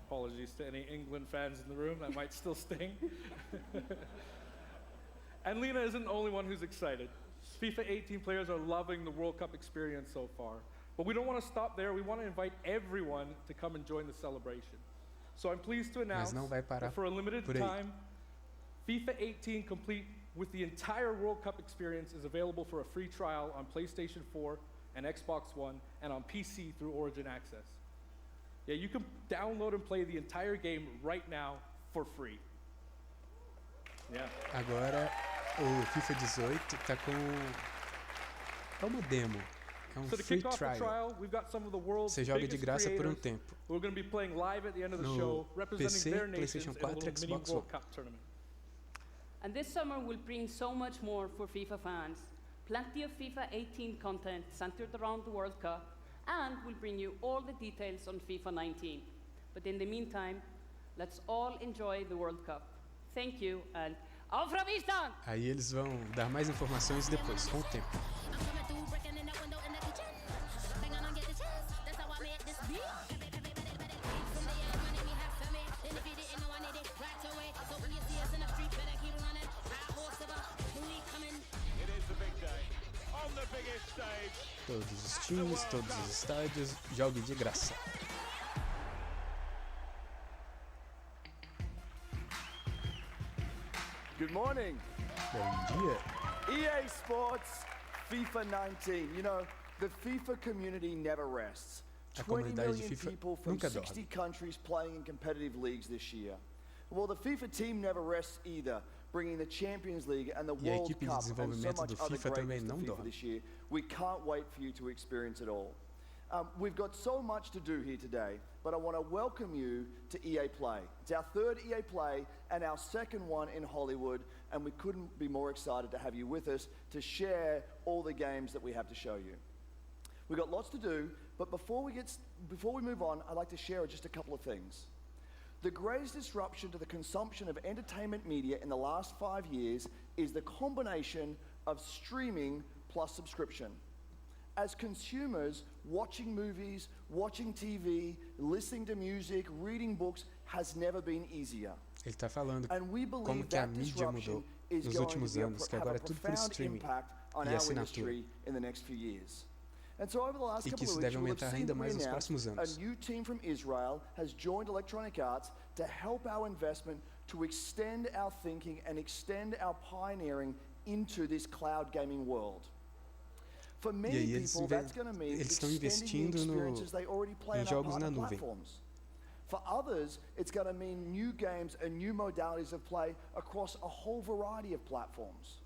Apologies to any England fans in the room, that might still sting. And Lena isn't the only one who's excited. FIFA 18 players are loving the World Cup experience so far. But we don't want to stop there. We want to invite everyone to come and join the celebration. So I'm pleased to announce não vai parar that for a limited por aí. time, FIFA 18 complete with the entire World Cup experience is available for a free trial on PlayStation 4 and Xbox One and on PC through Origin Access. Yeah, you can download and play the entire game right now for free. Yeah. Agora o FIFA 18 está com é uma demo, é um So to free kick off the trial. trial, we've got some of the world's Você joga de biggest graça por creators tempo. who are going to be playing live at the end of the No show, representing PC, their nations PlayStation in a 4, little mini Xbox World One. Cup tournament. And this summer will bring so much more for FIFA fans. Plenty of FIFA 18 content centered around the World Cup, and we'll bring you all the details on FIFA 19. But in the meantime, let's all enjoy the World Cup. Thank you, and auf Ravistan! Aí eles vão dar mais informações depois, com o tempo. Todos os times, todos os estádios, jogue de graça. Good morning. Bom dia. EA Sports, FIFA 19. You know, the FIFA community never rests. A 20 comunidade de million FIFA people from nunca 60 dorme. countries playing in competitive leagues this year. Well, the FIFA team never rests either, bringing the Champions League and the E a World equipe de Cup and so desenvolvimento much do other FIFA também greatness to não FIFA dorme. this year. We can't wait for you to experience it all. We've got so much to do here today, but I want to welcome you to EA Play. It's our third EA Play and our second one in Hollywood, and we couldn't be more excited to have you with us to share all the games that we have to show you. We've got lots to do, but before we move on, I'd like to share just a couple of things. The greatest disruption to the consumption of entertainment media in the last 5 years is the combination of streaming plus subscription. As consumers, watching movies, watching TV, listening to music, reading books has never been easier. Ele está falando And we como believe que a that mídia disruption mudou is nos going últimos to anos, que have agora a é tudo por profound streaming impact on e our assinatura. industry in the next few years. And so over the last E que couple isso of deve weeks, you will have aumentar seen ainda that we mais nos announced próximos anos. a new team from Israel has joined Electronic Arts to help our investment to extend our thinking and extend our pioneering into this cloud gaming world. For E many aí eles people, that's going to mean eles estão extending the investindo experiences they already play em on our jogos na partner nuvem. platforms. For others, it's going to mean new games and new modalities of play across a whole variety of platforms.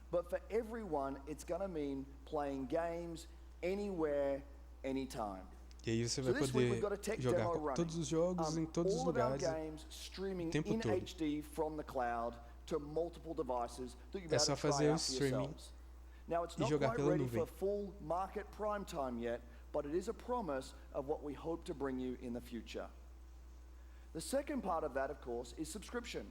But for everyone, it's going to mean playing games anywhere, anytime. E aí você So vai this week we've poder got a tech jogar demo com running. todos os jogos em todos os All of our lugares. games streaming tempo in todo. HD from the cloud to multiple devices that you'll be É able só to try fazer o out for streaming yourselves. Now, it's e not jogar quite pela ready nuvem. for full market prime time yet, but it is a promise of what we hope to bring you in the future. The second part of that, of course, is subscription.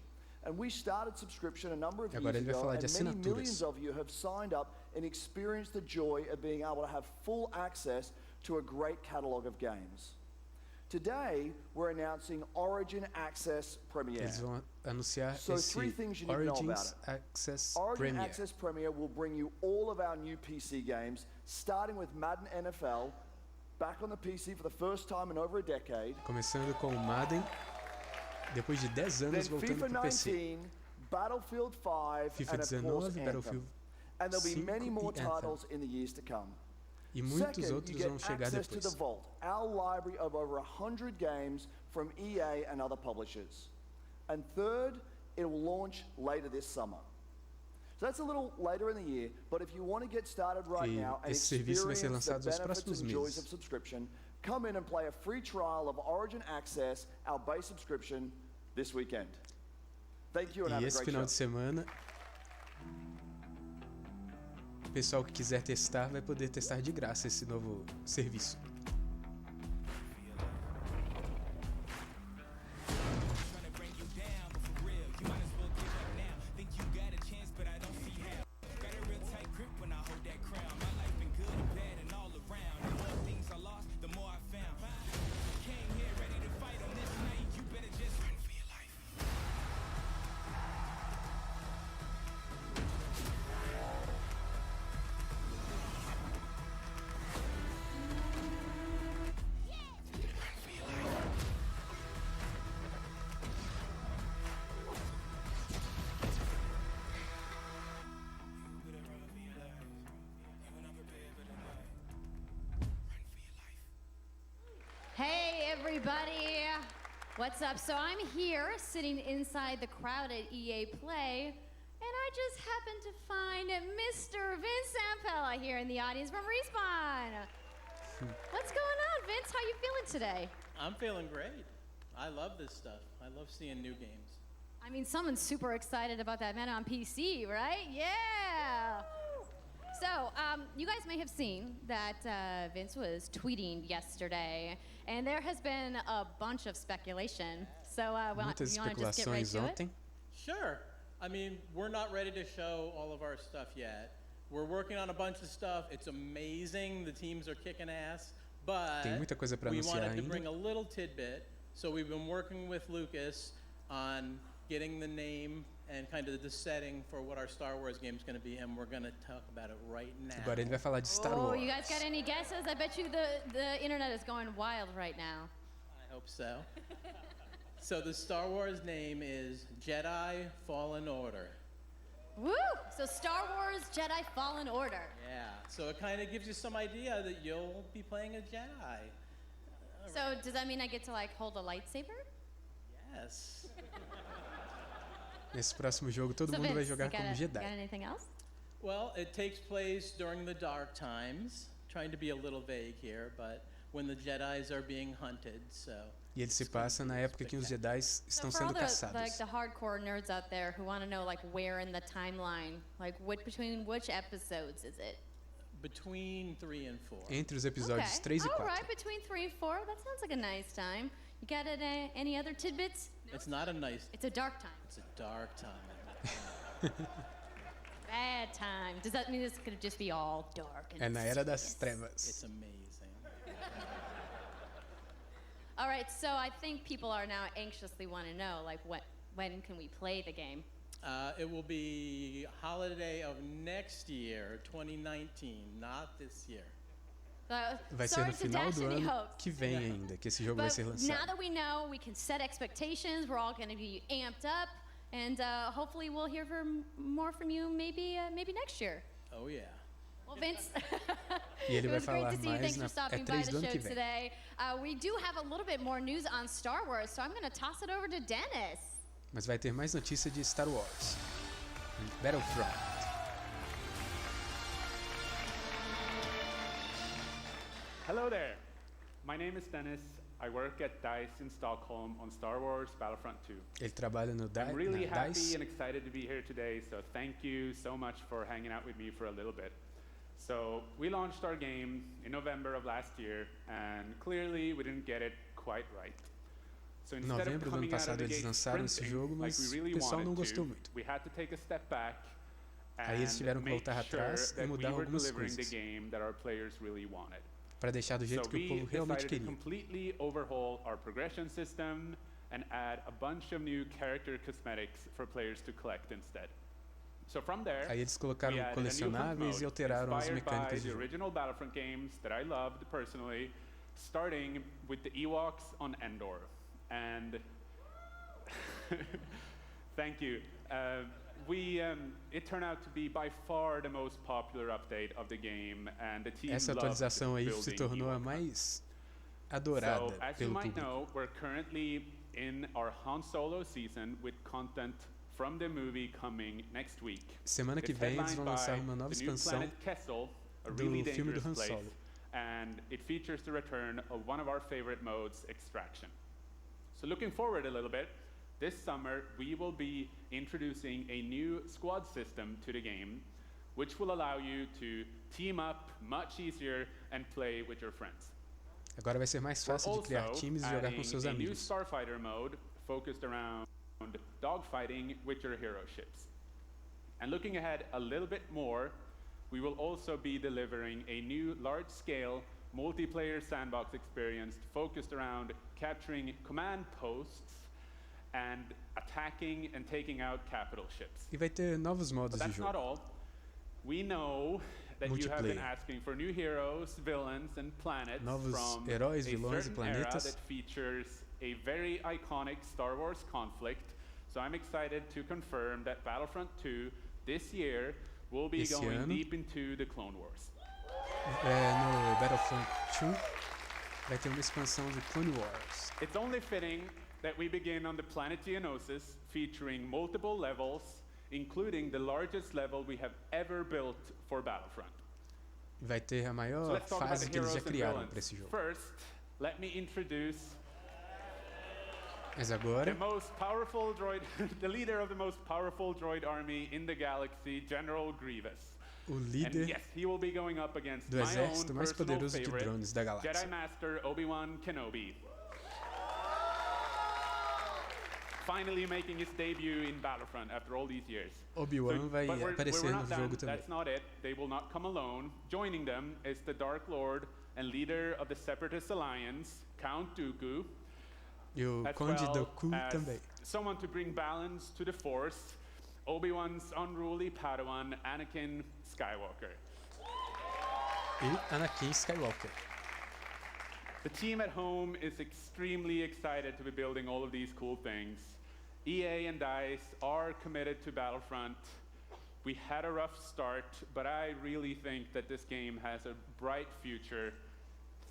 And we started subscription a number of years Agora ele vai ago, falar de and many millions assinaturas. of you have signed up and experienced the joy of being able to have full access to a great catalog of games. Today, we're announcing Origin Access Premier. Eles vão anunciar So three esse things you need to know about Origins it. Access Origin Premier. Access Premier will bring you all of our new PC games, starting with Madden NFL, back on the PC for the first time in over a decade. Começando com o Madden, depois de 10 Then anos voltando FIFA para o PC. 19, Battlefield 5, FIFA and of course 19, Anthem. Battlefield And there'll be 5 many more e Anthem. titles in the years to come. E muitos Second, you outros get vão chegar access to the depois. Vault, our library of over 100 games from EA and other publishers. And third, it will launch later this summer. So that's a little later in the year, but if you want to get started right E now and esse serviço vai ser experience the lançado nos benefits próximos and joys meses. of subscription, come in and play a free trial of Origin Access, our base subscription, this weekend. Thank you and have E a esse great final show. de semana, o pessoal que quiser testar vai poder testar de graça esse novo serviço. Hey, everybody. What's up? So I'm here sitting inside the crowd at EA Play, and I just happened to find Mr. Vince Zampella here in the audience from Respawn. What's going on, Vince? How you feeling today? I'm feeling great. I love this stuff. I love seeing new games. I mean, someone's super excited about that man on PC, right? Yeah. So, you guys may have seen that Vince was tweeting yesterday, and there has been a bunch of speculation. So, Muitas you want to just get right especulações to it? ontem. Sure. I mean, we're not ready to show all of our stuff yet. We're working on a bunch of stuff. It's amazing. The teams are kicking ass. But Tem muita coisa para we anunciar wanted to ainda. bring a little tidbit. So we've been working with Lucas on getting the name and kind of the setting for what our Star Wars game is going to be, and we're going to talk about it right now. Agora ele vai falar de Star Oh, Wars. you guys got any guesses? I bet you the internet is going wild right now. I hope so. So the Star Wars name is Jedi Fallen Order. Woo! So Star Wars Jedi Fallen Order. Yeah, so it kind of gives you some idea that you'll be playing a Jedi. So does that mean I get to like hold a lightsaber? Yes. Nesse próximo jogo, todo So mundo vai Vince, jogar you como got Jedi. anything else? Well, it takes place during the dark times. Trying to be a little vague here, but when the Jedis are being hunted, so. E ele se passa na época que os Jedi estão So for all sendo the caçados. the hardcore nerds out there who want to know where in the timeline, between which episodes is it? Between 3 and 4. Entre os episódios Okay. 3 e 4. All right, between 3 and 4. That sounds like a nice time. You got any other tidbits? It's not a nice. It's a dark time. It's a dark time. Bad time. Does that mean it's going to just be all dark and É na Era das It's Trevas. amazing. All right, so I think people are now anxiously want to know, when can we play the game? It will be holiday of next year, 2019, not this year. Vai ser no Sorry to final dash do any ano hopes. que vem ainda, que esse jogo vai But ser now lançado. that we know, we can set expectations. We're all going to be amped up, and hopefully we'll hear more from you maybe next year. Oh yeah. Well, Vince, E ele it vai was great falar to see you. mais Thanks for na stopping by E3 the do ano show que vem. today. We do have a little bit more news on Star Wars, so I'm going to toss it over to Dennis. Mas vai ter mais notícia de Star Wars. Battlefront. Hello there. My name is Dennis. I work at DICE in Stockholm on Star Wars Battlefront 2. Ele trabalha no I'm really na happy DICE. and excited to be here today, so thank you so much for hanging out with me for a little bit. So we launched our game in November of last year, and clearly we didn't get it quite right. So Em instead of novembro do ano coming out of passado the eles gate lançaram esse sprinting jogo, like mas we really o pessoal não wanted gostou to, muito. we had to take a step back Aí eles tiveram que and make voltar atrás sure e that mudar we were algumas delivering the coisas game that our players really wanted. para deixar do jeito So que o we povo realmente decided to queria. completely overhaul our progression system and add a bunch of new character cosmetics for players to collect instead. So from there, Aí eles colocaram we added a new hunt colecionáveis mode e alteraram as inspired by mecânicas the do jogo. original Battlefront games that I loved personally, starting with the Ewoks on Endor. And thank you. It turned out to be by far the most popular update of the game, and the team Essa loved atualização aí se building tornou a Ewok mais adorada so, as you pelo might público. know, we're currently in our Han Solo season with content from the movie coming next week. Semana que It's vem eles headlined vão lançar by uma nova the new expansão planet Kessel, a do really filme do dangerous Han place, Solo. and it features the return of one of our favorite modes, extraction. So looking forward a little bit, this summer we will be introducing a new squad system to the game, which will allow you to team up much easier and play with your friends. Agora vai ser mais We're fácil de criar also times e jogar com adding seus a new amigos. Starfighter mode focused around dogfighting with your hero ships. And looking ahead a little bit more, we will also be delivering a new large-scale multiplayer sandbox experience focused around capturing command posts and attacking and taking out capital ships. E vai ter novos modos But de that's not jogo. all. We know that you have been Multiplayer. asking for new heroes, villains, and planets Novos from heróis, a vilões e certain era planetas. that features a very iconic Star Wars conflict. So I'm excited to confirm that Battlefront 2 this year will be Esse going ano. deep into the Clone Wars. No Battlefront 2 vai ter uma expansão de Clone Wars. It's only fitting that we begin on the planet Geonosis, featuring multiple levels, including the largest level we have ever built for Battlefront. Vai ter a So maior let's talk about fase the que eles heroes já and criaram villains. para esse jogo. First, let me introduce Mas agora, the most powerful droid, the leader of the most powerful droid army in the galaxy, General Grievous. o And líder yes, he will be going up against do my exército own mais personal poderoso de favorite, drones da galáxia. Jedi Master Obi-Wan Kenobi. Finally making his debut in Battlefront after all these years. Obi-Wan vai But aparecer we're no not done. jogo também. That's not it. They will not come alone. Joining them is the Dark Lord and leader of the Separatist Alliance, Count Dooku. E o as Conde well Dooku as também. someone to bring balance to the Force, Obi-Wan's unruly Padawan, Anakin Skywalker. E Anakin Skywalker. The team at home is extremely excited to be building all of these cool things. EA and DICE are committed to Battlefront. We had a rough start, but I really think that this game has a bright future.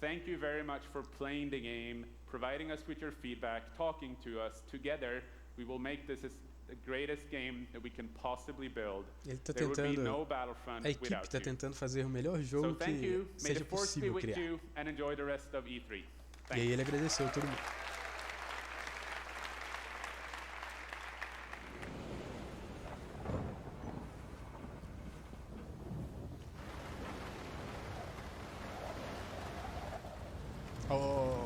Thank you very much for playing the game, providing us with your feedback, talking to us. Together, we will make this the greatest game that we can possibly build. Ele tá There would be tentando, no Battlefront a equipe without está you. tentando fazer o melhor So jogo thank que you. May seja the force be possível with criar. you and enjoy the rest of E3. E Thanks. aí ele agradeceu a todo mundo. Oh,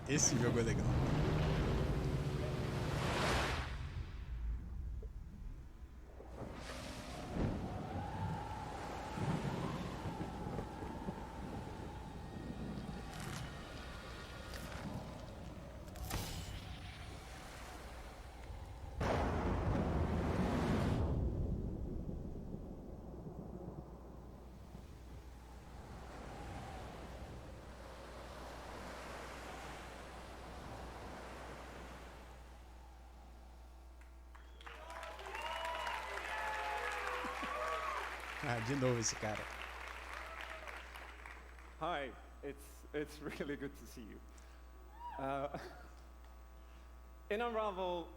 esse jogo é legal. Ah, de novo esse cara. Hi, it's really good to see you. In Unravel,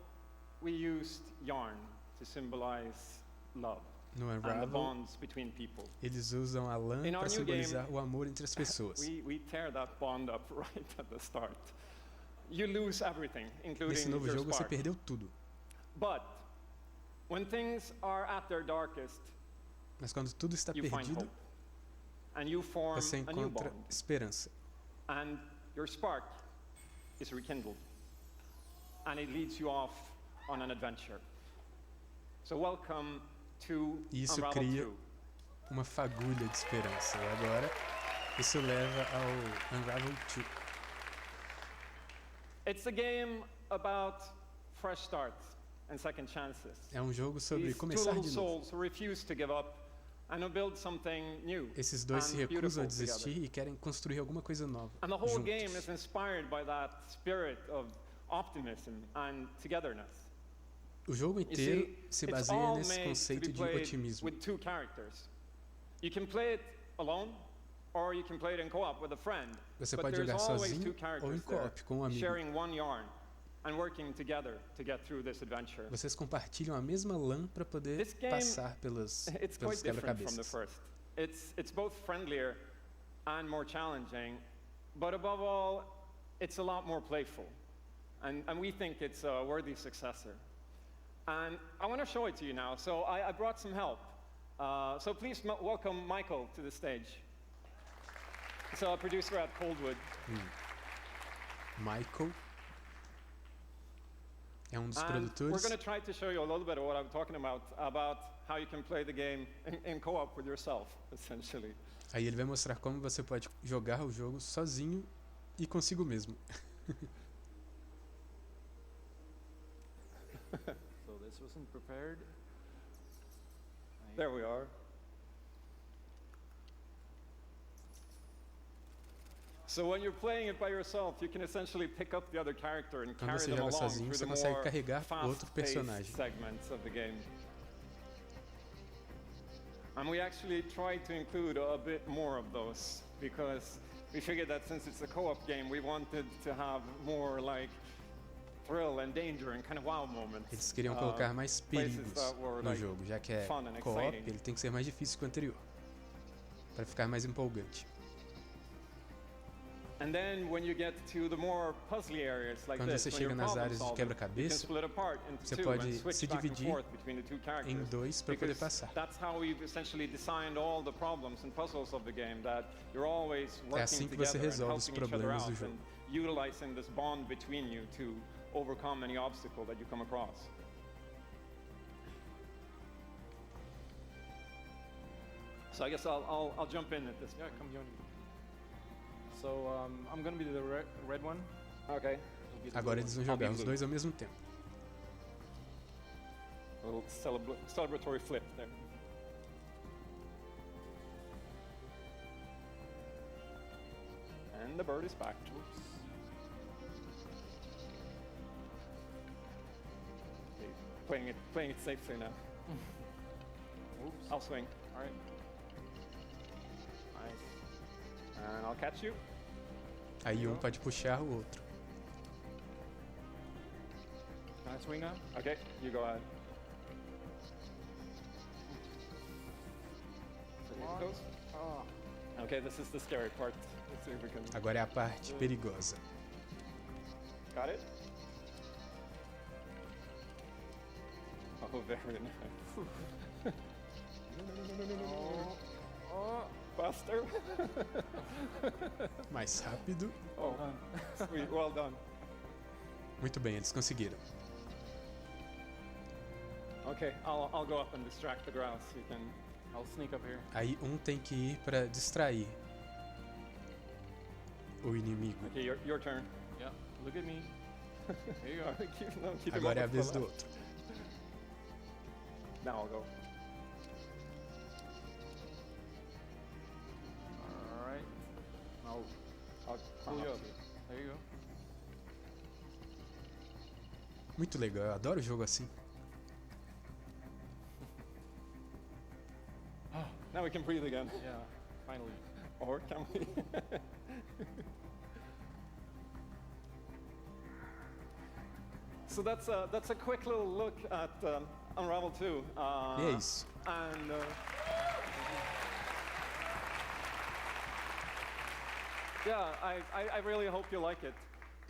we used yarn to symbolize love No and the Unravel, bonds between people. eles usam a lã In our para new game, simbolizar o amor entre as pessoas. We tear that bond up right at the start. You lose everything, including Nesse novo your jogo você spark. perdeu tudo. But when things are at their darkest, Mas quando tudo está you find perdido, hope. And you form você a new encontra bond. esperança. And your spark is rekindled. And it leads you off on an adventure. So welcome to E isso Unravel cria 2. uma fagulha de esperança. E agora, isso leva ao Unravel 2. It's a game about fresh starts and second chances. É um jogo sobre These two começar little de novo. souls who refuse to give up and who build something new Esses dois se and recusam a beautiful desistir together. e querem construir alguma coisa nova And the whole game juntos. is inspired by that spirit of optimism and togetherness. O jogo You inteiro see, se it's baseia all nesse made to conceito be de played otimismo. with two characters. You can play it alone, or you can play it in co-op with a friend. Você But pode there's jogar always sozinho two ou em characters there, co-op com um amigo. sharing one yarn and working together to get through this adventure. Vocês compartilham a mesma lã para poder This game, passar pelos it's pelos quite different from the quebra-cabeças. first. It's both friendlier and more challenging, but above all, it's a lot more playful. And we think it's a worthy successor. And I want to show it to you now. So I brought some help. So please welcome Michael to the stage. He's a producer at Coldwood. Michael é um dos And we're produtores. going to try to show you a little bit of what I'm talking about how you can play the game in co-op with yourself, essentially. Aí ele vai mostrar como você pode jogar o jogo sozinho e consigo mesmo. So this wasn't prepared. There we are. So when you're playing it by yourself, you can essentially pick up the other character and Quando carry você them joga along sozinho, through você the consegue more carregar outro fast-paced personagem. segments of the game. And we actually tried to include a bit more of those because we figured that since it's a co-op game, we wanted to have more like thrill and danger and kind of wow moments. Eles queriam colocar mais places perigos that were, no like, jogo, já que é fun and co-op, exciting. ele tem que ser mais difícil que o anterior, para ficar mais empolgante. And then when you get to the more puzzly areas like Quando this, você when chega you're nas problem áreas de solving, you can quebra-cabeça, split apart into você two pode and switch se back and dividir forth between the two characters. em dois para poder Because passar. that's how we've essentially designed all the problems and puzzles of the game, that you're always É assim working que você together and resolve os helping each other problemas out do jogo. and utilizing this bond between you to overcome any obstacle that you come across. So I guess I'll jump in at this point. Yeah, come join me. So I'm gonna be the red one. Okay. Agora eles vão jogar os dois ao mesmo tempo. A little celebratory flip there. And the bird is back. Oops. Okay, playing it safely now. Oops. I'll swing. All right. Nice. And I'll catch you. Aí um pode puxar o outro. Can I swing now? Okay, you go ahead. Okay, this is the scary part. Let's see if we can... Agora é a parte perigosa. Got it? Oh, very nice. Oh, faster. Mais rápido. Oh, sweet, well done. Muito bem, eles conseguiram. Okay, I'll go up and distract the grouse. You can... I'll sneak up here. Aí um tem que ir para distrair o inimigo. Okay, your turn. Yeah, look at me. Here you are. Keep Agora é a vez do outro. Now I'll go. All right. I'll pull you up. There you go. Muito legal, eu adoro jogo assim. Now we can breathe again. Yeah, finally. Or can we? So that's a quick little look at Unravel 2. E é isso. And yeah, I really hope you like it.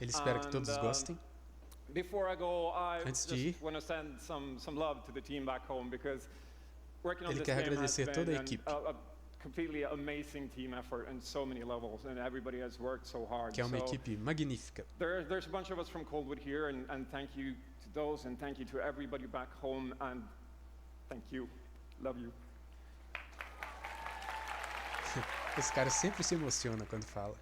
Ele espera que todos gostem. Before I go, I Antes de just ir, want to send some love to the team back home because working on ele this quer game has agradecer toda a been equipe, a completely amazing team effort in so many levels, and everybody has worked so hard. que é uma So equipe magnífica. there's a bunch of us from Coldwood here, and thank you to those, and thank you to everybody back home, and thank you. Love you. Esse cara sempre se emociona quando fala.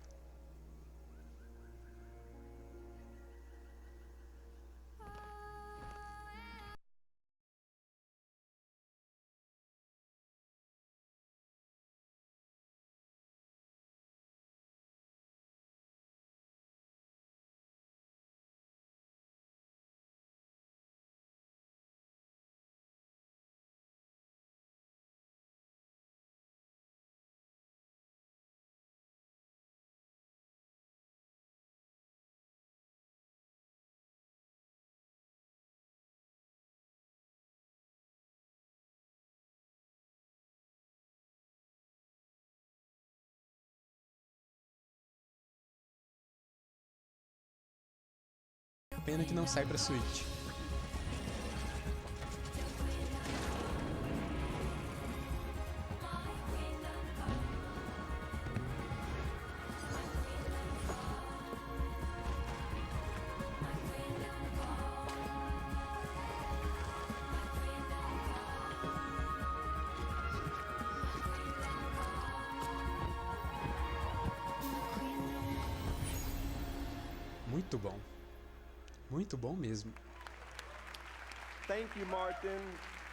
Pena que não sai pra Switch. Muito bom. Muito bom mesmo. Thank you, Martin,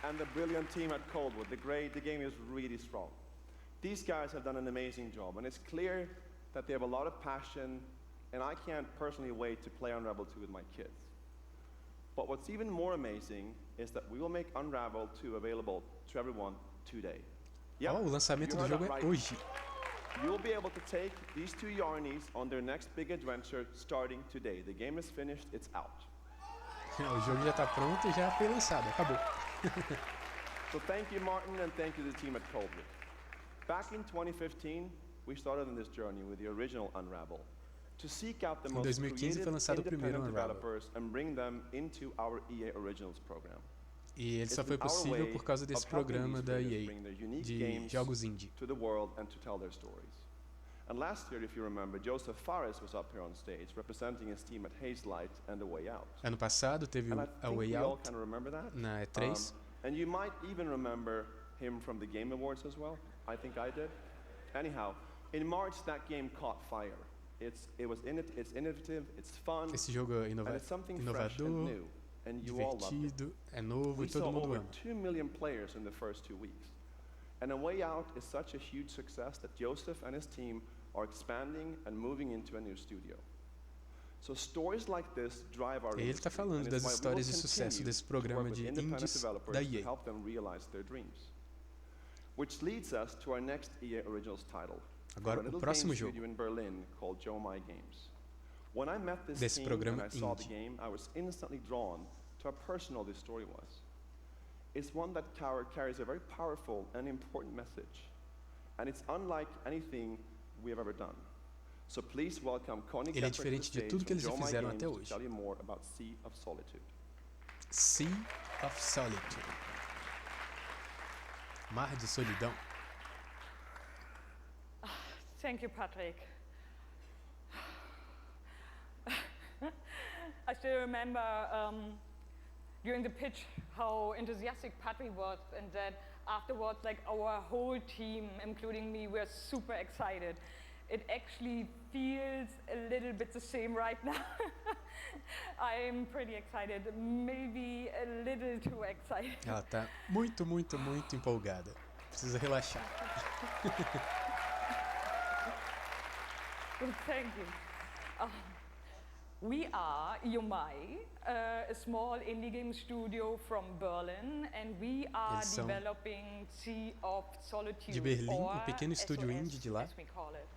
and the brilliant team at Coldwood. The game is really strong. These guys have done an amazing job, and it's clear that they have a lot of passion, and I can't personally wait to play Unravel 2 with my kids. But what's even more amazing is that we will make Unravel 2 available to everyone today. Yep, O lançamento you do heard jogo that é right. hoje. You'll be able to take these two Yarnies on their next big adventure starting today. The game is finished, it's out. O jogo já tá pronto e já foi lançado, acabou. So thank you, Martin, and thank you to the team at Coldwood. Back in 2015, we started on this journey with the original Unravel to seek out the Em most 2015 foi creative, lançado o primeiro independent Unravel. developers and bring them into our EA Originals program. E ele só foi possível por causa desse programa da EA, de jogos indie. To the world and to tell their stories. And last year, if you remember, Joseph Fares was up here on stage representing his team at Hazelight and The Way Out. Ano passado teve And I a think Way we all Out can remember that. na E3. And you might even remember him from the Game Awards as well. I think I did. Anyhow, in March that game caught fire. It's innovative, it's fun, Esse jogo é and it's something fresh and inovador, new. And you all loved it. divertido, é novo We e todo saw mundo over ama. 2 million players in the first 2 weeks. And A Way Out is such a huge success that Joseph and his team are expanding and moving into a new studio. So stories like this drive our Ele está falando and das it's why we will histórias de sucesso continue desse to work programa with de independent indies developers da to EA. help them realize their dreams. Which leads us to our next EA Originals title. Agora, from a little o próximo game jogo. studio in Berlin called Joe My Games. When I met this Desse team and programa I saw the indie. game, I was instantly drawn to how personal this story was. It's one that carries a very powerful and important message, and it's unlike anything we have ever done. So please welcome Connie Ele é Kepler to the diferente de stage tudo que from eles já Joe My fizeram Games até to hoje. tell you more about Sea of Solitude. Sea of Solitude. Mar de solidão. Thank you, Patrick. I still remember during the pitch how enthusiastic Patrick was, and that afterwards, like, our whole team, including me, were super excited. It actually feels a little bit the same right now. I'm pretty excited, maybe a little too excited. Ela tá muito, muito, muito empolgada. Precisa relaxar. Thank you. We are Yomai, a small indie game studio from Berlin, and we are Eles são developing Sea of Solitude, de Berlim, or pequeno estúdio SOS, indie de lá. as we call it.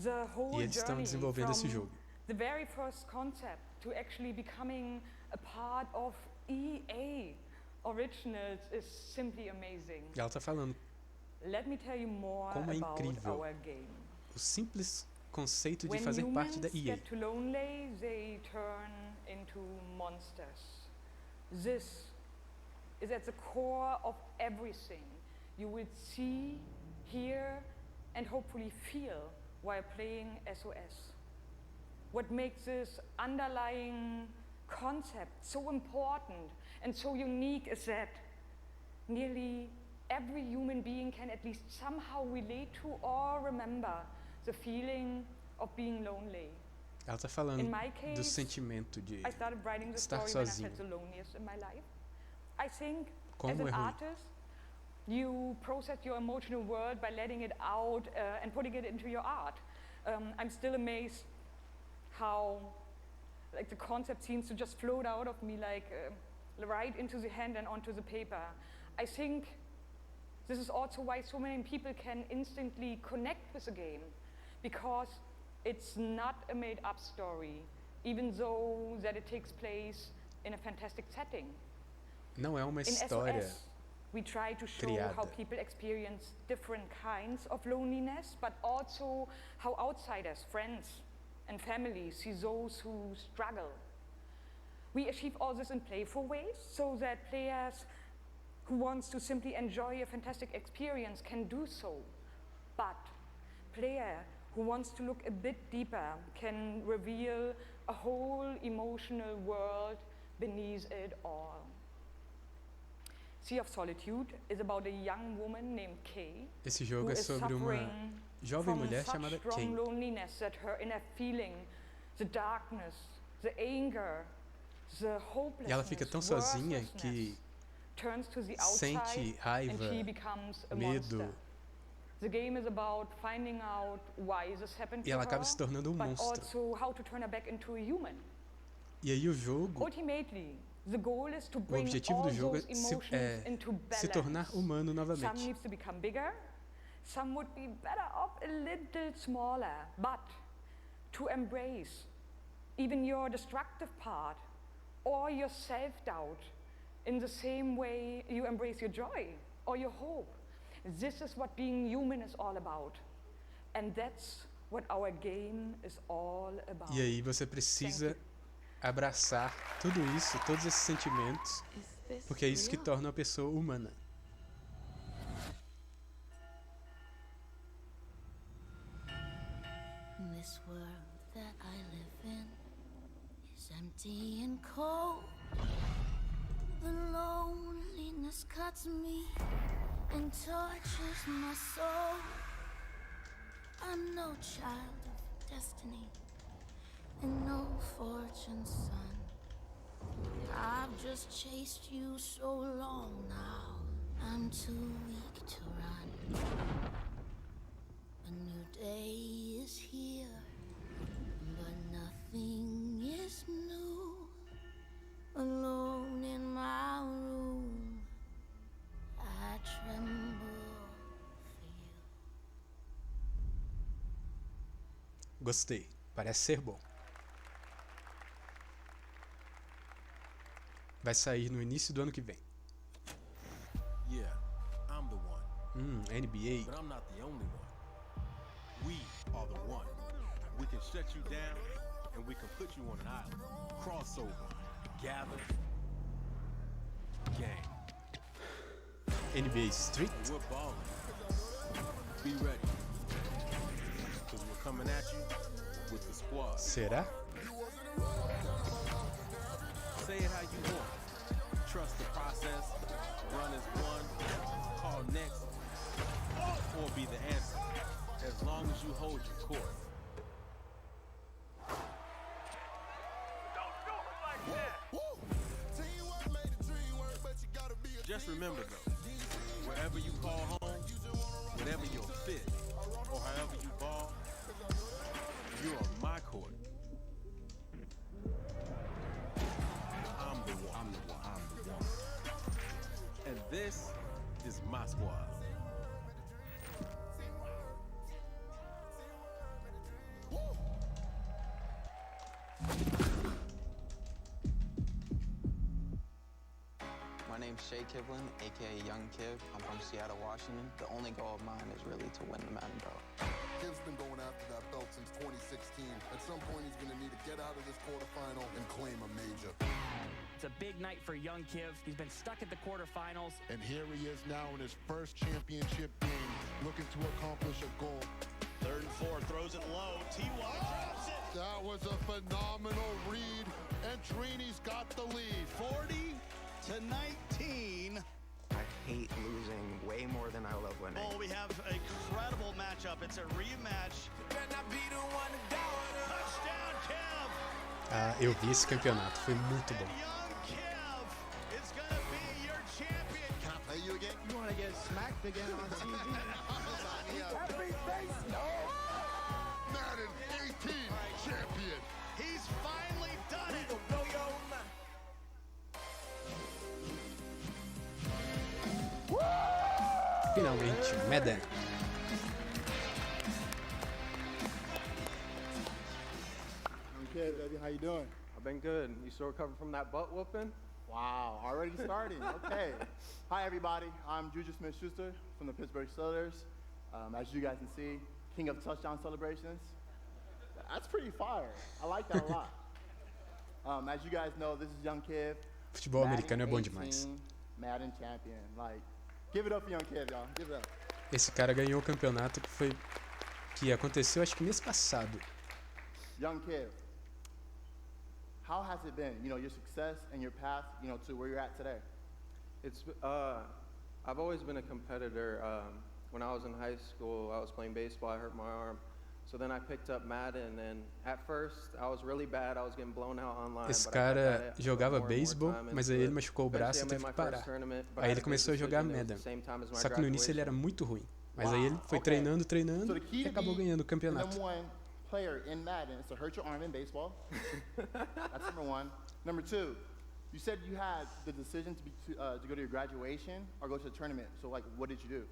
The whole E eles estão journey desenvolvendo esse from jogo. the very first concept to actually becoming a part of EA Originals is simply amazing. E ela tá falando Let me tell you more como é about incrível our game. o simples conceito de When fazer parte da humans EA. get too lonely, they turn into monsters. This is at the core of everything you will see, hear, and hopefully feel while playing SOS. What makes this underlying concept so important and so unique is that nearly every human being can at least somehow relate to or remember the feeling of being lonely. Ela tá falando In my do case, sentimento de I started writing the estar story when I sozinho. felt the loneliest in my life. I think Como as é an ruim. artist, you process your emotional world by letting it out and putting it into your art. I'm still amazed how, like, the concept seems to just float out of me, like, right into the hand and onto the paper. I think this is also why so many people can instantly connect with the game, because it's not a made-up story, even though that it takes place in a fantastic setting. Não é uma In história SOS, we try to show criada. how people experience different kinds of loneliness, but also how outsiders, friends, and family see those who struggle. We achieve all this in playful ways so that players who wants to simply enjoy a fantastic experience can do so. But player who wants to look a bit deeper can reveal a whole emotional world beneath it all. Sea of Solitude is about a young woman named Kay, Esse who jogo é is sobre uma suffering jovem from mulher such chamada strong Kay. loneliness that her inner feeling, the darkness, the anger, the E ela fica tão hopelessness, sozinha worthlessness, que turns to the sente outside raiva, and she becomes a medo, monster. The game is about finding out why this happened e to ela her, acaba se tornando but monstro. also how to turn her back into a human. E aí o jogo, Ultimately, the goal is to o bring objetivo all do jogo those é se, emotions into balance. se tornar humano Some novamente. needs to become bigger, some would be better off a little smaller, but to embrace even your destructive part or your self-doubt in the same way you embrace your joy or your hope. This is what being human is all about. And that's what our game is all about. E aí você precisa abraçar tudo isso, todos esses sentimentos, porque é isso que torna a pessoa humana. This world that I live in is empty and cold. The loneliness cuts me and touches my soul. I'm no child of destiny and no fortune's son. I've just chased you so long now, I'm too weak to run. A new day is here, but nothing is new. Alone in my room, I tremble for you. Gostei, parece ser bom. Vai sair no início do ano que vem. Yeah, I'm the one. NBA. But I'm not the only one. We are the one. We can shut you down, and we can put you on an island. Crossover. Gather. Gang. NBA Street? And we're balling. Be ready. Because we're coming at you with the squad. Será? Say it how you want. Trust the process. Run as one. Call next. Or be the answer. As long as you hold your course. Just remember though, wherever you call home, whatever your fit, or however you ball, you're on my court. I'm the one. I'm the one. I'm the one. And this is my squad. My name's Shay Kivlin, aka Young Kiv. I'm from Seattle, Washington. The only goal of mine is really to win the Madden belt. Kiv's been going after that belt since 2016. At some point, he's going to need to get out of this quarterfinal and claim a major. It's a big night for young Kiv. He's been stuck at the quarterfinals. And here he is now in his first championship game, looking to accomplish a goal. 3rd and 4, throws it low. T.Y. drops it. That was a phenomenal read, and Trini's got the lead. 40-19. I hate losing way more than I love winning. Oh, we have an incredible matchup. It's a rematch. Touchdown, Kev. Ah, eu vi esse campeonato, foi muito bom. Young Kev is going to be your champion. Can I play you again? You want to get smacked again on TV? Happy face, no. Madden 18 champion. He's finally done it. Finalmente, Madden. Okay, baby, how you doing? I've been good. You still recovering from that butt whooping? Wow, already starting. Okay. Hi, everybody. I'm Juju Smith-Schuster from the Pittsburgh Steelers. As you guys can see, king of touchdown celebrations. That's pretty fire. I like that a lot. As you guys know, this is Young Kiv. Futebol americano é bom demais. Madden champion. Like, give it up for Young Kiv, y'all. Give it up. Esse cara ganhou o campeonato que aconteceu acho que mês passado. Young Kiv, how has it been? You know, your success and your path, you know, to where you're at today. It's I've always been a competitor. When I was in high school, I was playing baseball. I hurt my arm. So then I picked up Madden, and at first I was really bad. I was getting blown out online. Esse cara jogava beisebol, mas aí ele machucou o braço e teve que parar. Aí ele começou a jogar Madden. Só que no início ele era muito ruim. Mas aí ele foi treinando e acabou ganhando o campeonato. Player in Madden is to hurt your arm in baseball. That's number one. Number two, you said you had the decision to go to your graduation or go to a tournament. So, like, what did you do?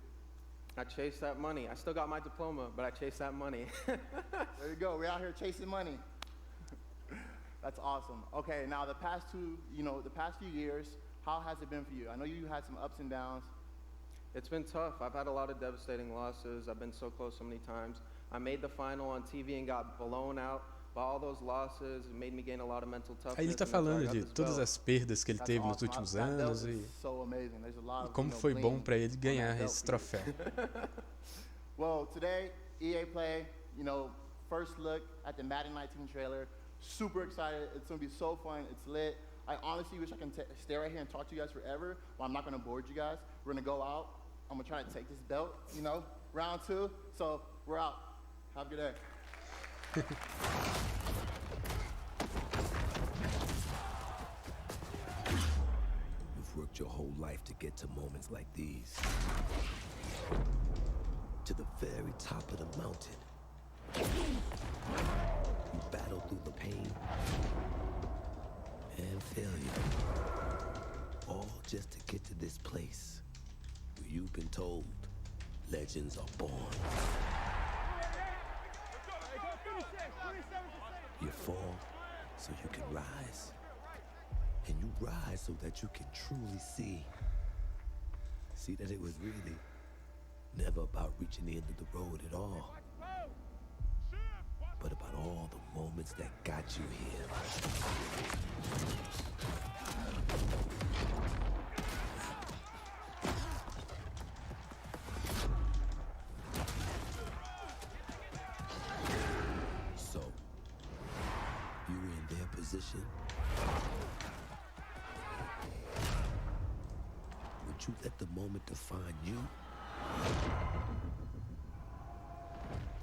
I chased that money. I still got my diploma, but I chased that money. There you go. We're out here chasing money. That's awesome. Okay, now the past few years, how has it been for you? I know you had some ups and downs. It's been tough. I've had a lot of devastating losses. I've been so close so many times. I made the final on TV and got blown out by all those losses. It made me gain a lot of mental toughness. Aí ele tá falando de todas as perdas que ele teve nos últimos anos e como foi bom para ele ganhar esse troféu. Well, today EA Play, you know, first look at the Madden 19 trailer. Super excited. It's going to be so fun. It's lit. I honestly wish I can stay right here and talk to you guys forever, but I'm not going to board you guys. We're going to go out. I'm going to try to take this belt, you know, round 2. So, we're out. Have a good day. You've worked your whole life to get to moments like these. To the very top of the mountain. You battle through the pain and failure. All just to get to this place where you've been told legends are born. You fall so you can rise. And you rise so that you can truly see. See that it was really never about reaching the end of the road at all, but about all the moments that got you here. So, you were in their position. Would you let the moment define you?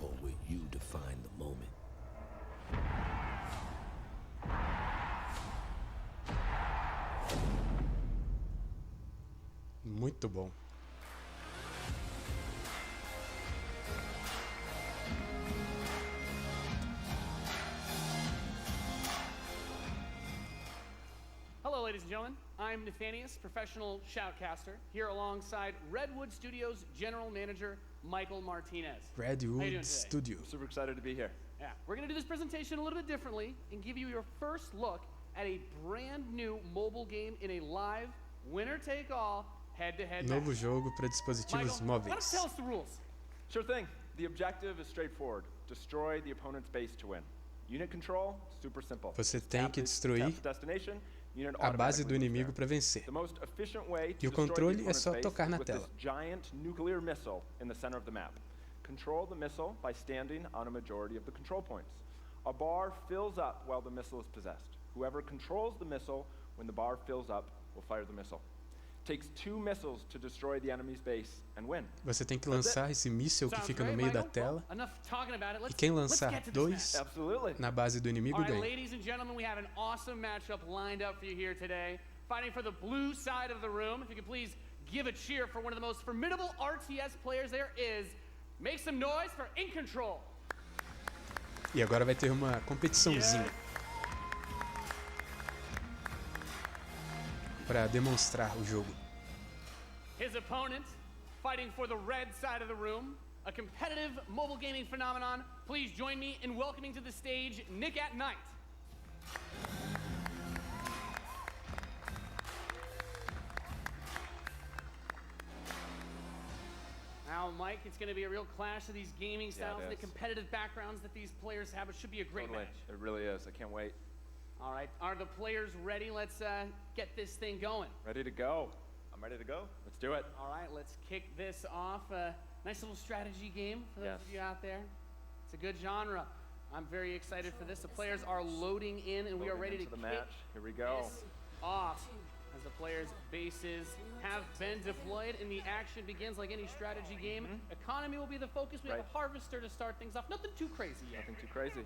Or will you define the moment? Muito bom. Hello, ladies and gentlemen. I'm Nintendemos, professional shoutcaster, here alongside Redwood Studios General Manager Michael Martinez. How you doing Redwood today? Studio. Super excited to be here. Yeah, we're going to do this presentation a little bit differently and give you your first look at a brand new mobile game in a live, winner-take-all, head-to-head match. Novo jogo para dispositivos Michael, why don't you móveis. tell us the rules? Sure thing. The objective is straightforward. Destroy the opponent's base to win. Unit control, super simple. Você tem que destruir Tap the destination, unit a base do automatically moves inimigo there. para vencer. The most efficient way to E o destroy the controle é opponent's só base tocar na is with tela. this giant nuclear missile in the center of the map. Control the missile by standing on a majority of the control points. A bar fills up while the missile is possessed. Whoever controls the missile when the bar fills up will fire the missile. Takes 2 missiles to destroy the enemy's base and win. Você tem que lançar esse míssil que Sounds fica no great, meio da Michael. tela. Well, enough talking about it. E Let's, quem let's lançar get to this 2 match. Absolutely. na base do inimigo All right, ganha. ladies and gentlemen, we have an awesome matchup lined up for you here today. Fighting for the blue side of the room. If you could please give a cheer for one of the most formidable RTS players there is. Make some noise for In Control. E agora vai ter uma competiçãozinha para demonstrar o jogo. His opponent, fighting for the red side of the room, a competitive mobile gaming phenomenon. Please join me in welcoming to the stage Nick at Night. Now, Mike, it's going to be a real clash of these gaming styles and the competitive backgrounds that these players have. It should be a great match. It really is. I can't wait. All right, are the players ready? Let's get this thing going. Ready to go. I'm ready to go. Let's do it. All right, let's kick this off. Nice little strategy game for those of you out there. It's a good genre. I'm very excited for this. The players are loading in, and we are ready to the kick match. Here we go. this off. As the players' bases have been deployed and the action begins like any strategy game. Economy will be the focus. We have a harvester to start things off. Nothing too crazy yet. Nothing too crazy.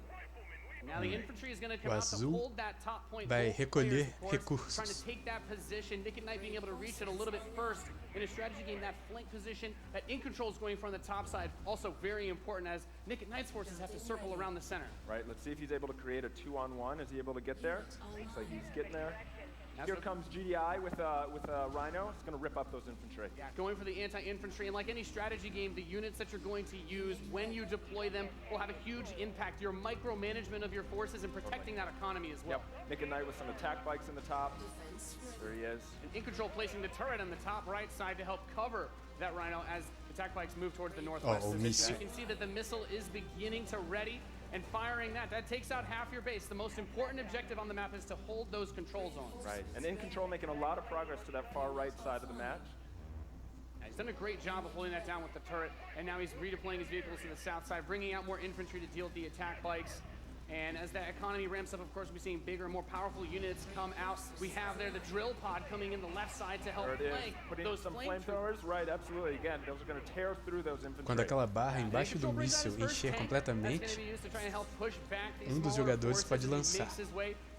Now the infantry is going to come O out to azul hold that top point. vai Both players, recolher of course, trying recursos. to take that position. Nick and Knight being able to reach it a little bit first in a strategy game. That flank position that In Control is going from the top side, also very important as Nick and Knight's forces have to circle around the center. Right, let's see if he's able to create a 2-on-1. Is he able to get there? Looks like he's getting there. Here comes GDI with a Rhino. It's going to rip up those infantry. Yeah, going for the anti-infantry, and like any strategy game, the units that you're going to use when you deploy them will have a huge impact. Your micromanagement of your forces and protecting that economy as well. Yep, Nick and Knight with some attack bikes in the top. There he is. And In Control placing the turret on the top right side to help cover that Rhino as attack bikes move towards the northwest. Oh, position. You can see that the missile is beginning to ready and firing that. That takes out half your base. The most important objective on the map is to hold those control zones. Right, and In Control making a lot of progress to that far right side of the match. Yeah, he's done a great job of holding that down with the turret, and now he's redeploying his vehicles to the south side, bringing out more infantry to deal with the attack bikes. And as that economy ramps up, of course, we're seeing bigger, more powerful units come out. We have there the drill pod coming in the left side to help There it flank is. Putting those some flamethrowers. flamethrowers. Right, absolutely. Again, those are going to tear through those infantry. Quando aquela barra embaixo do míssil encher completamente, dos jogadores pode lançar.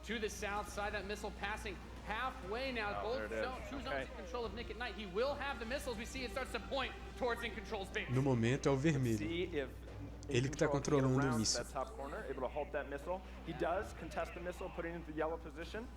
To the south side, that missile passing halfway now. Oh, Both two zones in control of Nick at Night. He will have the missiles. We see it starts to point towards In Control's base. No momento é o vermelho. Ele que está controlando o míssil. That top corner, able to halt that missile. He does contest the missile, putting it into the yellow position.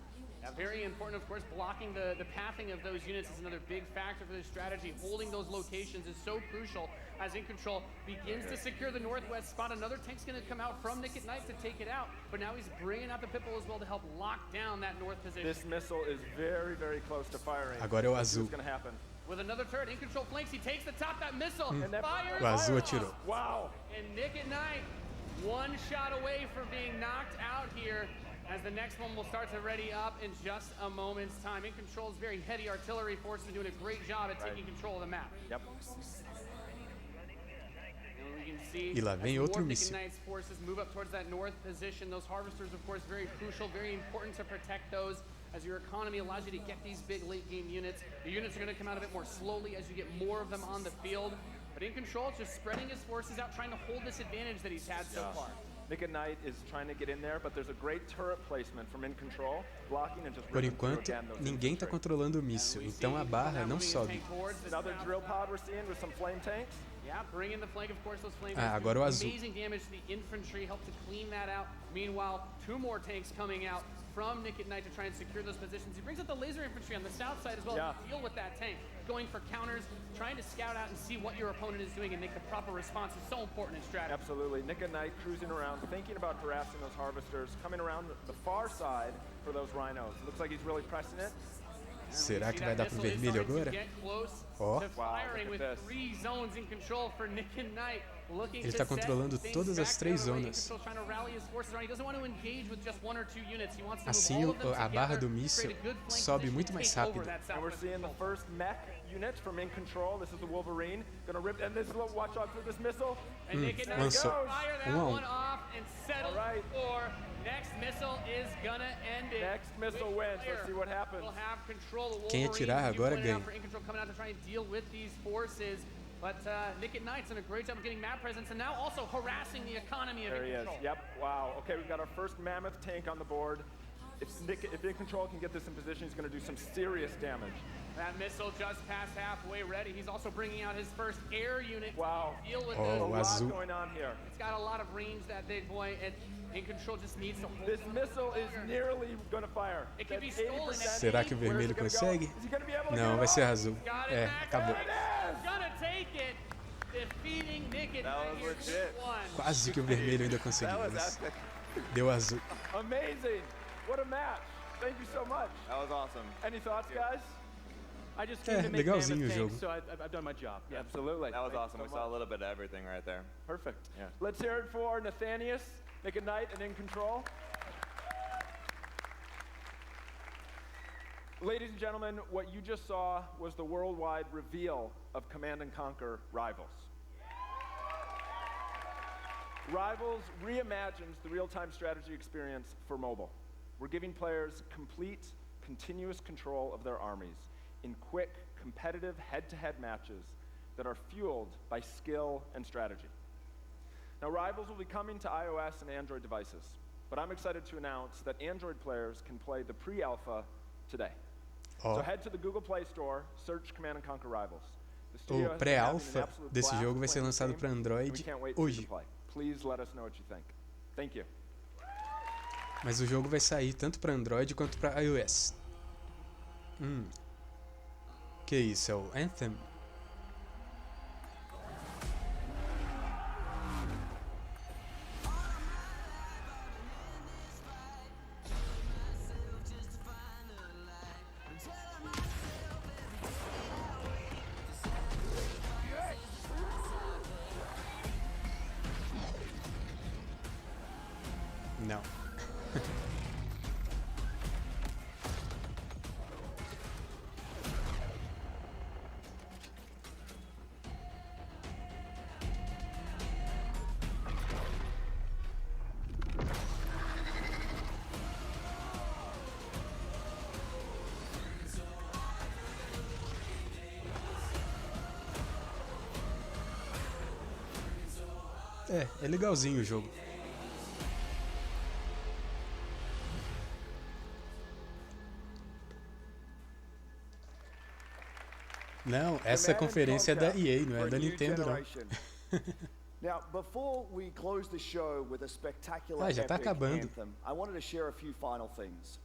Yeah, very important, of course, blocking the pathing of those units is another big factor for this strategy. Holding those locations is so crucial as In Control begins to secure the northwest spot. Another tank's going to come out from Nick at Night to take it out, but now he's bringing out the Pitbull as well to help lock down that north position. This missile is very, very close to firing. Agora é o azul. What's going to happen? With another turret, In Control flanks, he takes the top, that missile, fires. O azul atirou. Wow. And Nick at Night, one shot away from being knocked out here, as the next one will start to ready up in just a moment's time. In Control's very heady artillery force is doing a great job at taking control of the map. Yep. And we can see E lá vem as outro more Nick míssil. and Knight's forces move up towards that north position. Those harvesters, of course, very crucial, very important to protect those, as your economy allows you to get these big late game units. The units are going to come out a bit more slowly as you get more of them on the field. But In Control just spreading his forces out, trying to hold this advantage that he's had so far. Nick at Night is trying to get in there, but there's a great turret placement from In Control, blocking and just Por enquanto, ninguém está controlando o míssil, então a barra não sobe. Another drill pod we're seeing with some flame tanks. Yeah, bring in the flank, of course, those flames. Agora o azul. Amazing damage to the infantry, help to clean that out. Meanwhile, two more tanks coming out from Nick at Night to try and secure those positions. He brings up the laser infantry on the south side as well to deal with that tank. Going for counters, trying to scout out and see what your opponent is doing and make the proper response is so important in strategy. Absolutely. Nick at Night cruising around, thinking about harassing those harvesters, coming around the far side for those rhinos. Looks like he's really pressing it. Será que vai dar pro vermelho agora? Ó. Ele está controlando todas as 3 zonas. Assim, a barra do míssil sobe muito mais rápido. Lançou. 1 a 1. Next missile is gonna end it. Next missile wins. Let's see what happens. Quem atirar agora ganha. But Nick at Night's done a great job of getting map presence and now also harassing the economy of there In Control. He is. Yep. Wow. Okay, we've got our first mammoth tank on the board. If In Control can get this in position, he's going to do some serious damage. That missile just passed halfway ready. He's also bringing out his first air unit to deal with a lot azul. going on here. It's got a lot of range, that big boy, and In Control just needs to hold. This missile is nearly going to fire. It can be stolen. Será que o vermelho consegue? Não, vai ser azul. É, acabou. Gonna take it. Defeating Nick at Night. Quase que o vermelho ainda conseguiu, mas deu azul. Amazing. What a match. Thank you so much. That was awesome. Any thoughts, guys? I just came to make legalzinho o mammoth jogo. tanks, so I've done my job. Yeah, absolutely. That was awesome. We saw a little bit of everything right there. Perfect. Yeah. Let's hear it for Nathanius, Nick at Night, and In Control. Ladies and gentlemen, what you just saw was the worldwide reveal of Command & Conquer Rivals. Rivals reimagines the real-time strategy experience for mobile. We're giving players complete, continuous control of their armies in quick, competitive head-to-head matches that are fueled by skill and strategy. Now, Rivals will be coming to iOS and Android devices, but I'm excited to announce that Android players can play the pre-alpha today. So head to the Google Play Store, search Command & Conquer Rivals. O pré-alpha desse jogo vai ser lançado para Android hoje. Please let us know what you think. Thank you. Mas o jogo vai sair tanto para Android quanto para iOS. Que isso? É o Anthem? Não. É legalzinho o jogo. Não, essa conferência é da EA, não é da Nintendo, não. Now, before we close the show with a spectacular já tá epic acabando. anthem, I wanted to share a few final things.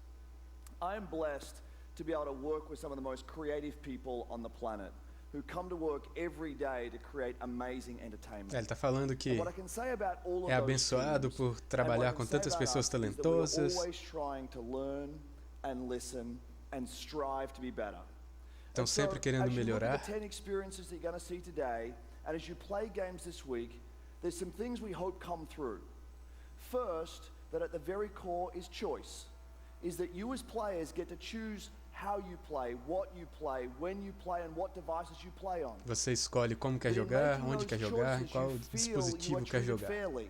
I am blessed to be able to work with some of the most creative people on the planet who come to work every day to create amazing entertainment. Ele está falando que And what I can say about all of é those abençoado teams, por trabalhar com tantas pessoas that we're talentosas. always trying to learn and listen and strive to be better. Estão And sempre so, querendo as you look melhorar. at the 10 experiences that you're going to see today, and as you play games this week, there's some things we hope come through. First, that at the very core is choice, is that you as players get to choose how you play, what you play, when you play, and what devices you play on. Você escolhe como quer jogar, onde quer jogar, em qual dispositivo quer jogar. Fairly,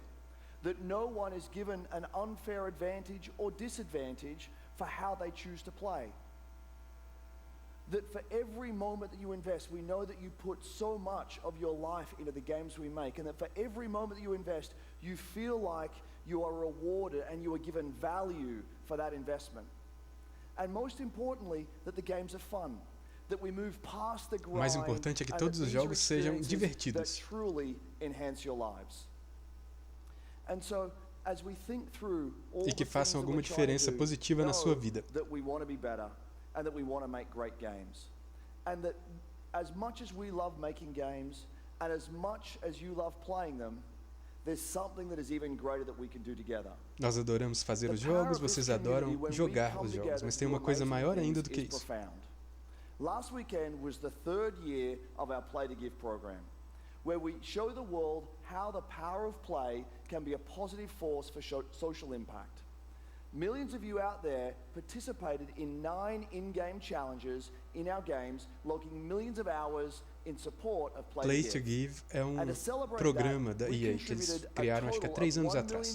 that no one is given an unfair advantage or disadvantage for how they choose to play. That for every moment that you invest, we know that you put so much of your life into the games we make, and that for every moment that you invest, you feel like you are rewarded and you are given value for that investment. And most importantly, that the games are fun, that we move past the grind, O mais importante é que and todos that os these are jogos sejam experiences divertidos. that truly enhance your lives. And so, as we think through all E que the façam things that alguma we're trying to diferença do, positiva na sua know vida. that we want to be better and that we want to make great games. And that as much as we love making games and as much as you love playing them, there's something that is even greater that we can do together. Nós adoramos fazer os jogos, vocês adoram jogar os jogos, mas tem uma coisa maior ainda do que isso. Last weekend was the third year of our Play to Give program, where we show the world how the power of play can be a positive force for social impact. Millions of you out there participated in 9 in-game challenges in our games, logging millions of hours in support of Play to Give é programa da EA que eles criaram acho que há 3 anos atrás.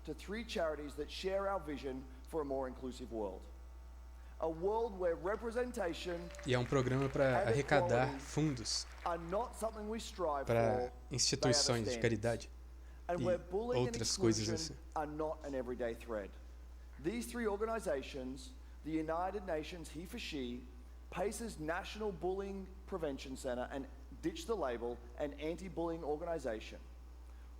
To 3 charities that share our vision for a more inclusive world. A world where representation E é programa para arrecadar fundos para instituições de caridade e outras coisas assim. These 3 organizations, the United Nations He4She, Pace's National Bullying Prevention Center, and Ditch the Label, an anti-bullying organization,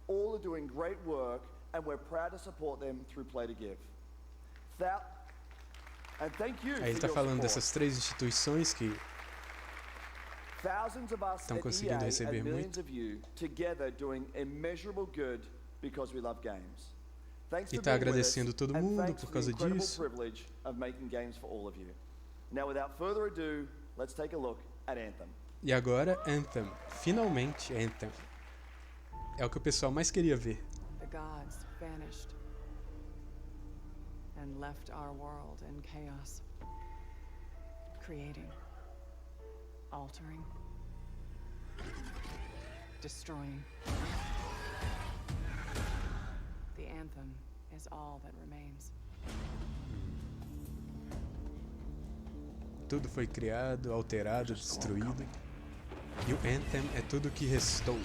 all are doing great work, and we're proud to support them through Play to Give. And thank you. Aí ele está falando dessas 3 instituições que estão conseguindo receber muito. E está agradecendo todo mundo por causa disso. E agora, Anthem. Finalmente, Anthem. É o que o pessoal mais queria ver. The gods vanished and left our world in chaos, creating, altering, destroying. The anthem is all that remains. Tudo foi criado, alterado, destruído. E o Anthem é tudo que restou.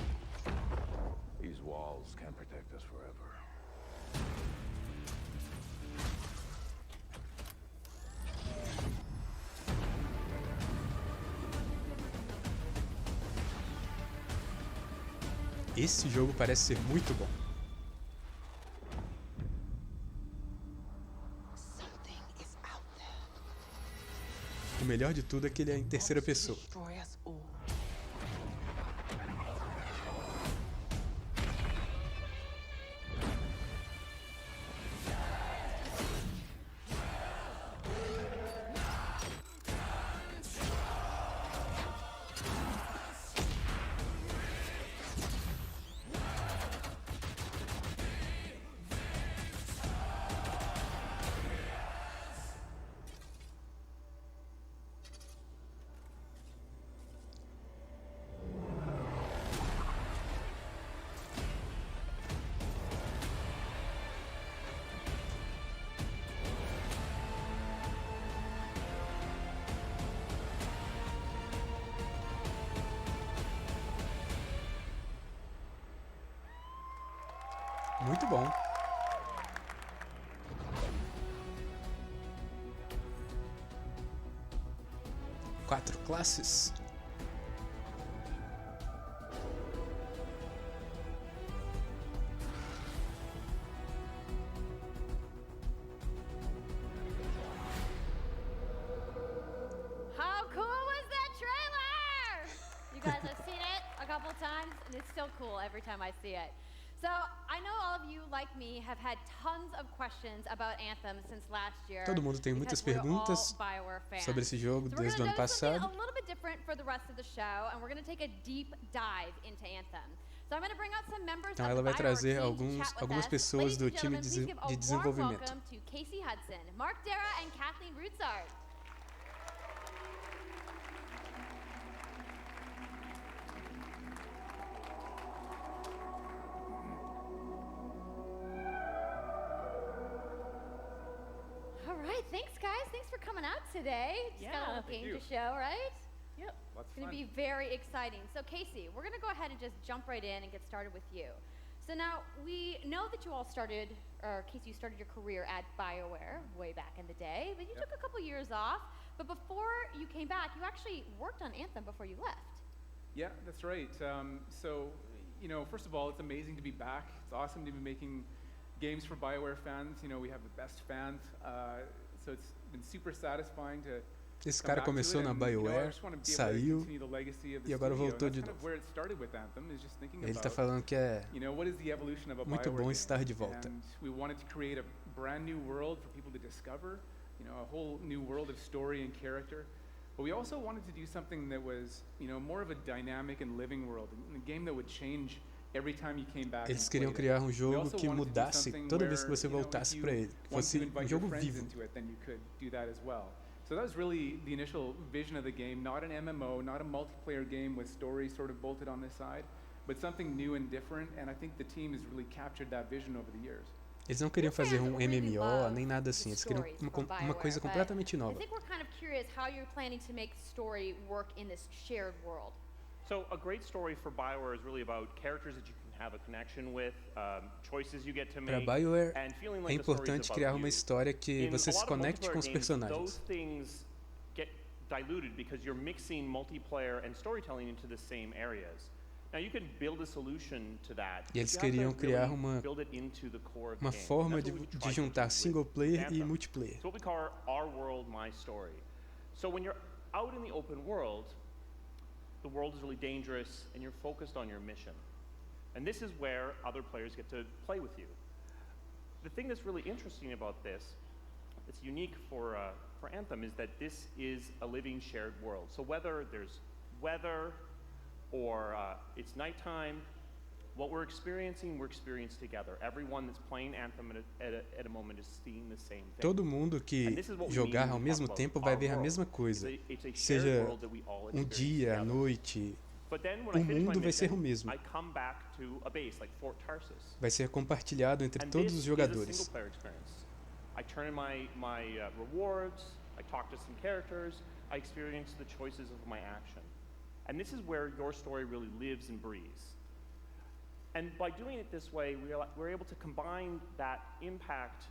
These walls can't protect us forever. Esse jogo parece ser muito bom. O melhor de tudo é que ele é em terceira pessoa. Muito bom. Quatro classes. Guys, I've seen it a couple times, and it's still cool every time I see it. So, I know all of you, like me, have had tons of questions about Anthem since last year. Todo mundo tem muitas perguntas sobre esse jogo desde o ano passado. A little bit different for the rest of the show, and we're going to take a deep dive into Anthem. So I'm going to bring out some members Então ela vai trazer algumas pessoas do time de desenvolvimento. Welcome to Casey Hudson, Mark Dara, and Kathleen Rutzard. All right, thanks guys. Thanks for coming out today. Just got a little game to show, right? Yep. It's going to be very exciting. So Casey, we're going to go ahead and just jump right in and get started with you. So now we know that you all started, or Casey, you started your career at BioWare way back in the day, but you took a couple years off. But before you came back, you actually worked on Anthem before you left. Yeah, that's right. So, you know, first of all, it's amazing to be back. It's awesome to be making games for BioWare fans. You know, we have the best fans. So it's been super satisfying to Esse cara começou na BioWare, saiu e agora voltou de novo. Ele está falando que é muito bom estar de volta. But we also wanted to do something that was, more of a dynamic and living world, a game that would change every time you came back. Eles queriam criar um jogo que mudasse toda vez que você voltasse para ele, fosse um jogo vivo. So that was really the initial vision of the game, not an MMO, not a multiplayer game with stories sort of bolted on the side, but something new and different, and I think the team has really captured that vision over the years. Eles não queriam fazer um MMO nem nada assim, eles queriam uma coisa completamente nova. I think we're kind of curious how you're planning to make story work in this shared world. So a great story for BioWare is really about characters that you can have a connection with, choices you get to make, para BioWare and feeling like é importante criar uma história que você se conecte com os personagens. Those things get diluted because you're mixing multiplayer and storytelling into the same areas. Now you can build a solution to that. E eles queriam criar uma forma de juntar single player e multiplayer. So what we call our world, my story. So when you're out in the open world, the world is really dangerous and you're focused on your mission. And this is where other players get to play with you. The thing that's really interesting about this, that's unique for Anthem, is that this is a living shared world. So whether there's weather or it's nighttime, what we're experiencing together. Everyone that's playing Anthem at a moment is seeing the same thing. Todo mundo que jogar ao mesmo tempo vai ver a mesma coisa. Seja dia, à noite, o mundo vai ser o mesmo. Vai ser compartilhado entre todos os jogadores. I turn in my rewards, I talk to some characters, I experience the choices of my action. And this is where your story really lives and breathes. And by doing it this way, we're able to combine that impact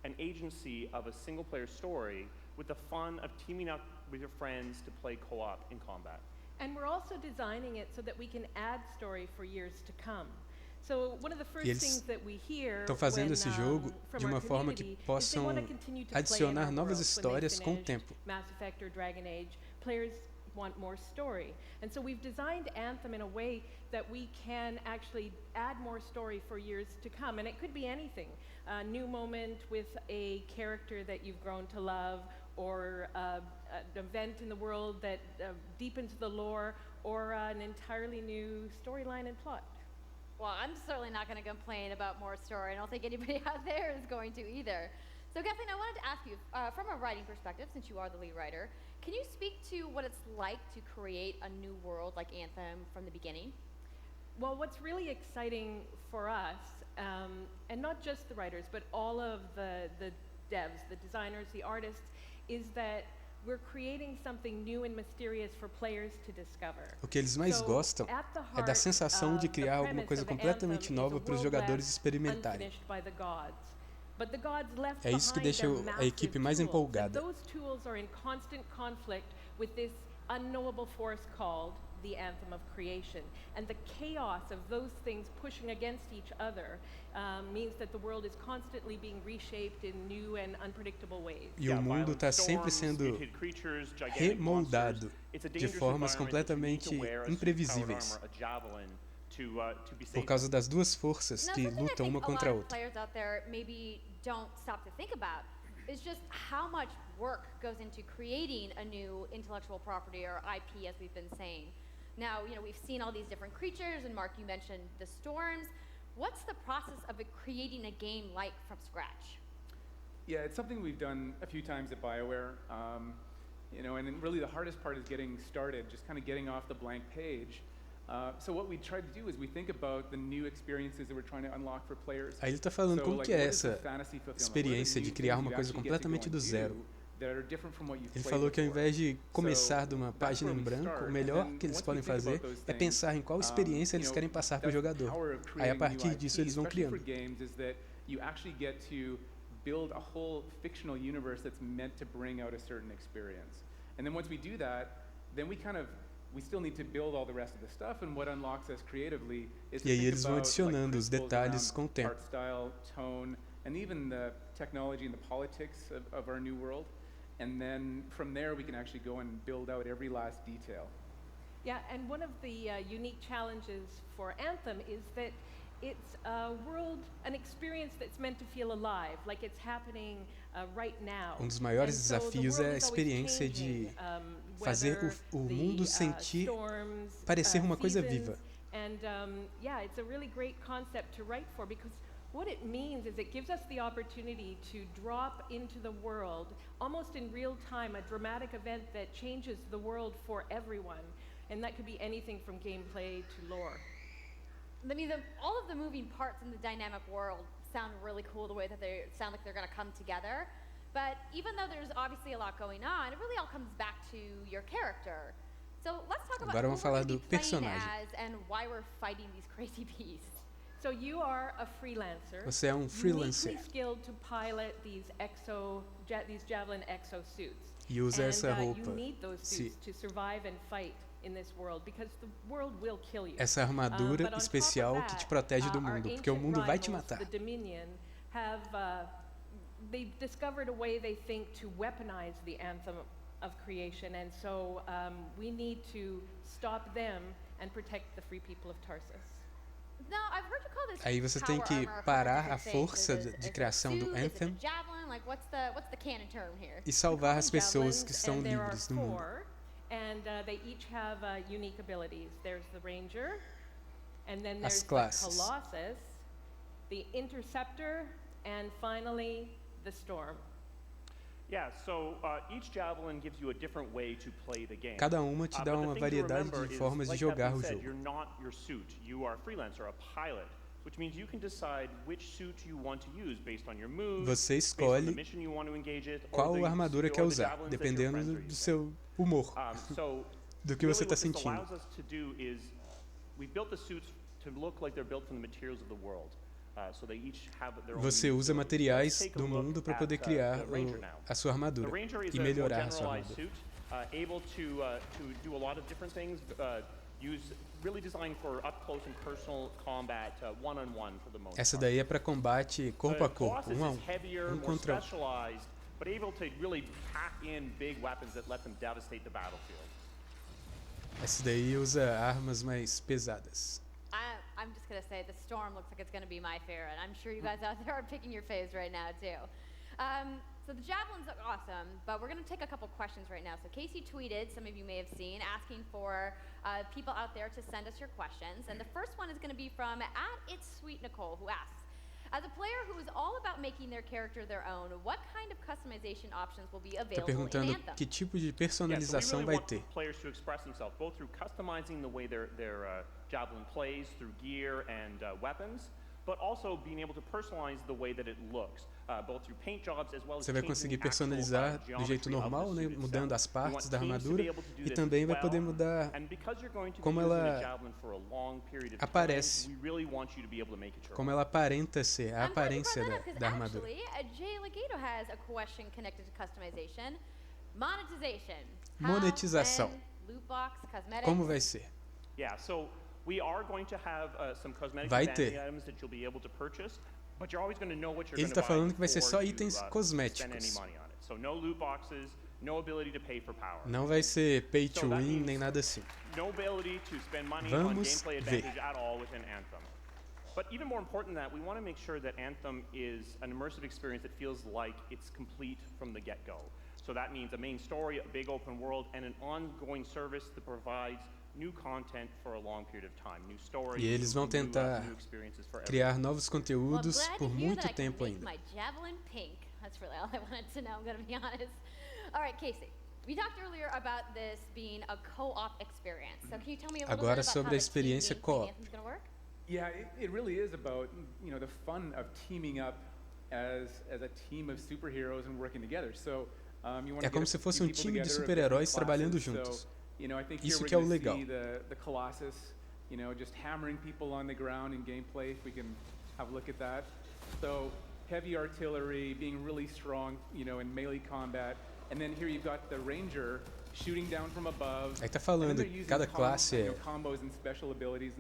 and agency of a single-player story with the fun of teaming up with your friends to play co-op in combat. And we're also designing it so that we can add story for years to come. So one of the first things that we hear estão fazendo esse jogo de uma forma que possam adicionar novas histórias com o tempo. Mass Effect or Dragon Age, players want more story. And so we've designed Anthem in a way that we can actually add more story for years to come. And it could be anything. A new moment with a character that you've grown to love, or an event in the world that deepens the lore, or an entirely new storyline and plot. Well, I'm certainly not going to complain about more story. I don't think anybody out there is going to either. So Kathleen, I wanted to ask you, from a writing perspective, since you are the lead writer, can you speak to what it's like to create a new world like Anthem from the beginning? Well, what's really exciting for us, and not just the writers, but all of the devs, the designers, the artists, is that we're creating something new and mysterious for players to discover. O que eles mais gostam é da sensação de criar alguma coisa completamente nova para os jogadores experimentarem. É isso que deixa a equipe mais empolgada. unknowable force called the anthem of creation. And the chaos of those things pushing against each other means that the world is constantly being reshaped in new and unpredictable ways. E o mundo está sempre sendo remoldado de formas completamente imprevisíveis. Por causa das duas forças que lutam uma contra a outra. Is just how much work goes into creating a new intellectual property or IP, as we've been saying. Now, we've seen all these different creatures, and Mark, you mentioned the storms. What's the process of creating a game like from scratch? Yeah, it's something we've done a few times at BioWare, and then really the hardest part is getting started, just kind of getting off the blank page. So what we try to do is we think about the new experiences that we're trying to unlock for players. Aí ele está falando como que é essa experiência de criar uma coisa completamente do zero. Ele falou que ao invés de começar de uma página em branco, o melhor que eles podem fazer é pensar em qual experiência eles querem passar para o jogador. Aí a partir disso eles vão criando. Build a whole fictional universe that's meant to bring out a certain experience. And then once we do that, then we still need to build all the rest of the stuff, and what unlocks us creatively is to E aí think eles vão about adicionando os detalhes com o tempo. art style, tone, and even the technology and the politics of our new world. And then from there we can actually go and build out every last detail. Yeah, and one of the unique challenges for Anthem is that it's a world, an experience that's meant to feel alive, like it's happening right now. Dos maiores desafios é a experiência de fazer o mundo sentir, parecer uma coisa viva. And yeah, it's a really great concept to write for, because what it means is it gives us the opportunity to drop into the world, almost in real time, a dramatic event that changes the world for everyone. And that could be anything from gameplay to lore. I mean, all of the moving parts in the dynamic world sound really cool, the way that they sound like they're going to come together. But even though there's obviously a lot going on, it really all comes back to your character. So let's talk about Agora vamos falar who do we're playing personagem. as and why we're fighting these crazy beasts. So you are a freelancer. Você é freelancer. Uniquely skilled to pilot these Javelin exosuits. E usa essa roupa. You need those suits to survive and fight in this world, because the world will kill you. Essa armadura especial que te protege do mundo, porque o mundo vai te matar. The Dominion have they discovered a way, they think, to weaponize the anthem of creation, and so we need to stop them and protect the free people of Tarsus. Now, I've heard you call this Aí você tem que parar a força de criação do Anthem e salvar as pessoas que estão livres no mundo. And they each have unique abilities. There's the Ranger, and then As there's the classes. Colossus, the Interceptor, and finally the Storm. Yeah, so each Javelin gives you a different way to play the game. Cada uma te dá uma variedade de formas de jogar o jogo. You're not your suit. You are a freelancer, a pilot, which means you can decide which suit you want to use based on your moves, Você based on the escolhe mission you want to engage it, or qual armadura quer usar, javelins that your dependendo friends are do using. seu humor, So do que você está really what this sentindo. allows us to do is we built the suits to look like they're built from the materials of the world. So they each have their own Você unique usa abilities. materiais Let's take a do look mundo para at, poder criar the Ranger now. a sua armadura The Ranger is e a more melhorar a sua generalized armadura. suit, able to do a lot of different things. Really designed for up close and personal combat, one-on-one for the most Essa part. daí é para combate corpo a corpo, Colossus um a is heavier, um more contra um. specialized, but able to really pack in big weapons that let them devastate the battlefield. Essa daí usa armas mais pesadas. I'm just going to say the Storm looks like it's going to be my favorite. I'm sure you guys out there are picking your faves right now, too. So the Javelins look awesome, but we're going to take a couple questions right now. So Casey tweeted, some of you may have seen, asking for people out there to send us your questions. And the first one is going to be from @It'sSweetNicole, who asks, as a player who is all about making their character their own, what kind of customization options will be Tá available perguntando in Anthem? que tipo de personalização vai ter. Players to express themselves both through customizing the way their javelin plays through gear and weapons, but also being able to personalize the way that it looks, both through paint jobs as well as Você vai conseguir personalizar do jeito normal, né, mudando as partes da armadura, e também vai poder mudar como ela aparece, como ela aparenta ser, a aparência da armadura. Jay Legato has a question connected to customization. Monetization. Monetização. loot box, cosmetics? Como vai ser? Yeah, so we are going to have some cosmetic Vai vanity ter. items that you'll be able to purchase, but you're always going to know what you're Ele going to tá buy falando que vai ser só before itens you, spend any cosméticos. money on it. So no loot boxes, no ability to pay for power. Não vai ser pay So to that win means nem nada assim. No ability to spend money on Vamos gameplay ver. advantage at all within Anthem. But even more important than that, we want to make sure that Anthem is an immersive experience that feels like it's complete from the get-go. So that means a main story, a big open world, and an ongoing service that provides new content for a long period of time. New stories, E eles vão tentar new experiences for criar novos conteúdos Well, I'm glad por to hear muito that I can tempo make ainda. my javelin pink. That's really all I wanted to know, I'm going to be honest. All right, Casey. We talked earlier about this being a co-op experience. So can you tell me a little Agora bit about sobre how a experiência the team co-op. Anthem's going to work? Yeah, it really is about, you know, the fun of teaming up as a team of superheroes and working together. So, you want to É como se fosse um time de super-heróis trabalhando juntos. Isso que é o legal. The Colossus, you know, just hammering people on the ground in gameplay. If we can have a look at that. So, heavy artillery, being really strong, you know, in melee combat. And then here you've got the Ranger shooting down from above. Aí tá falando que cada classe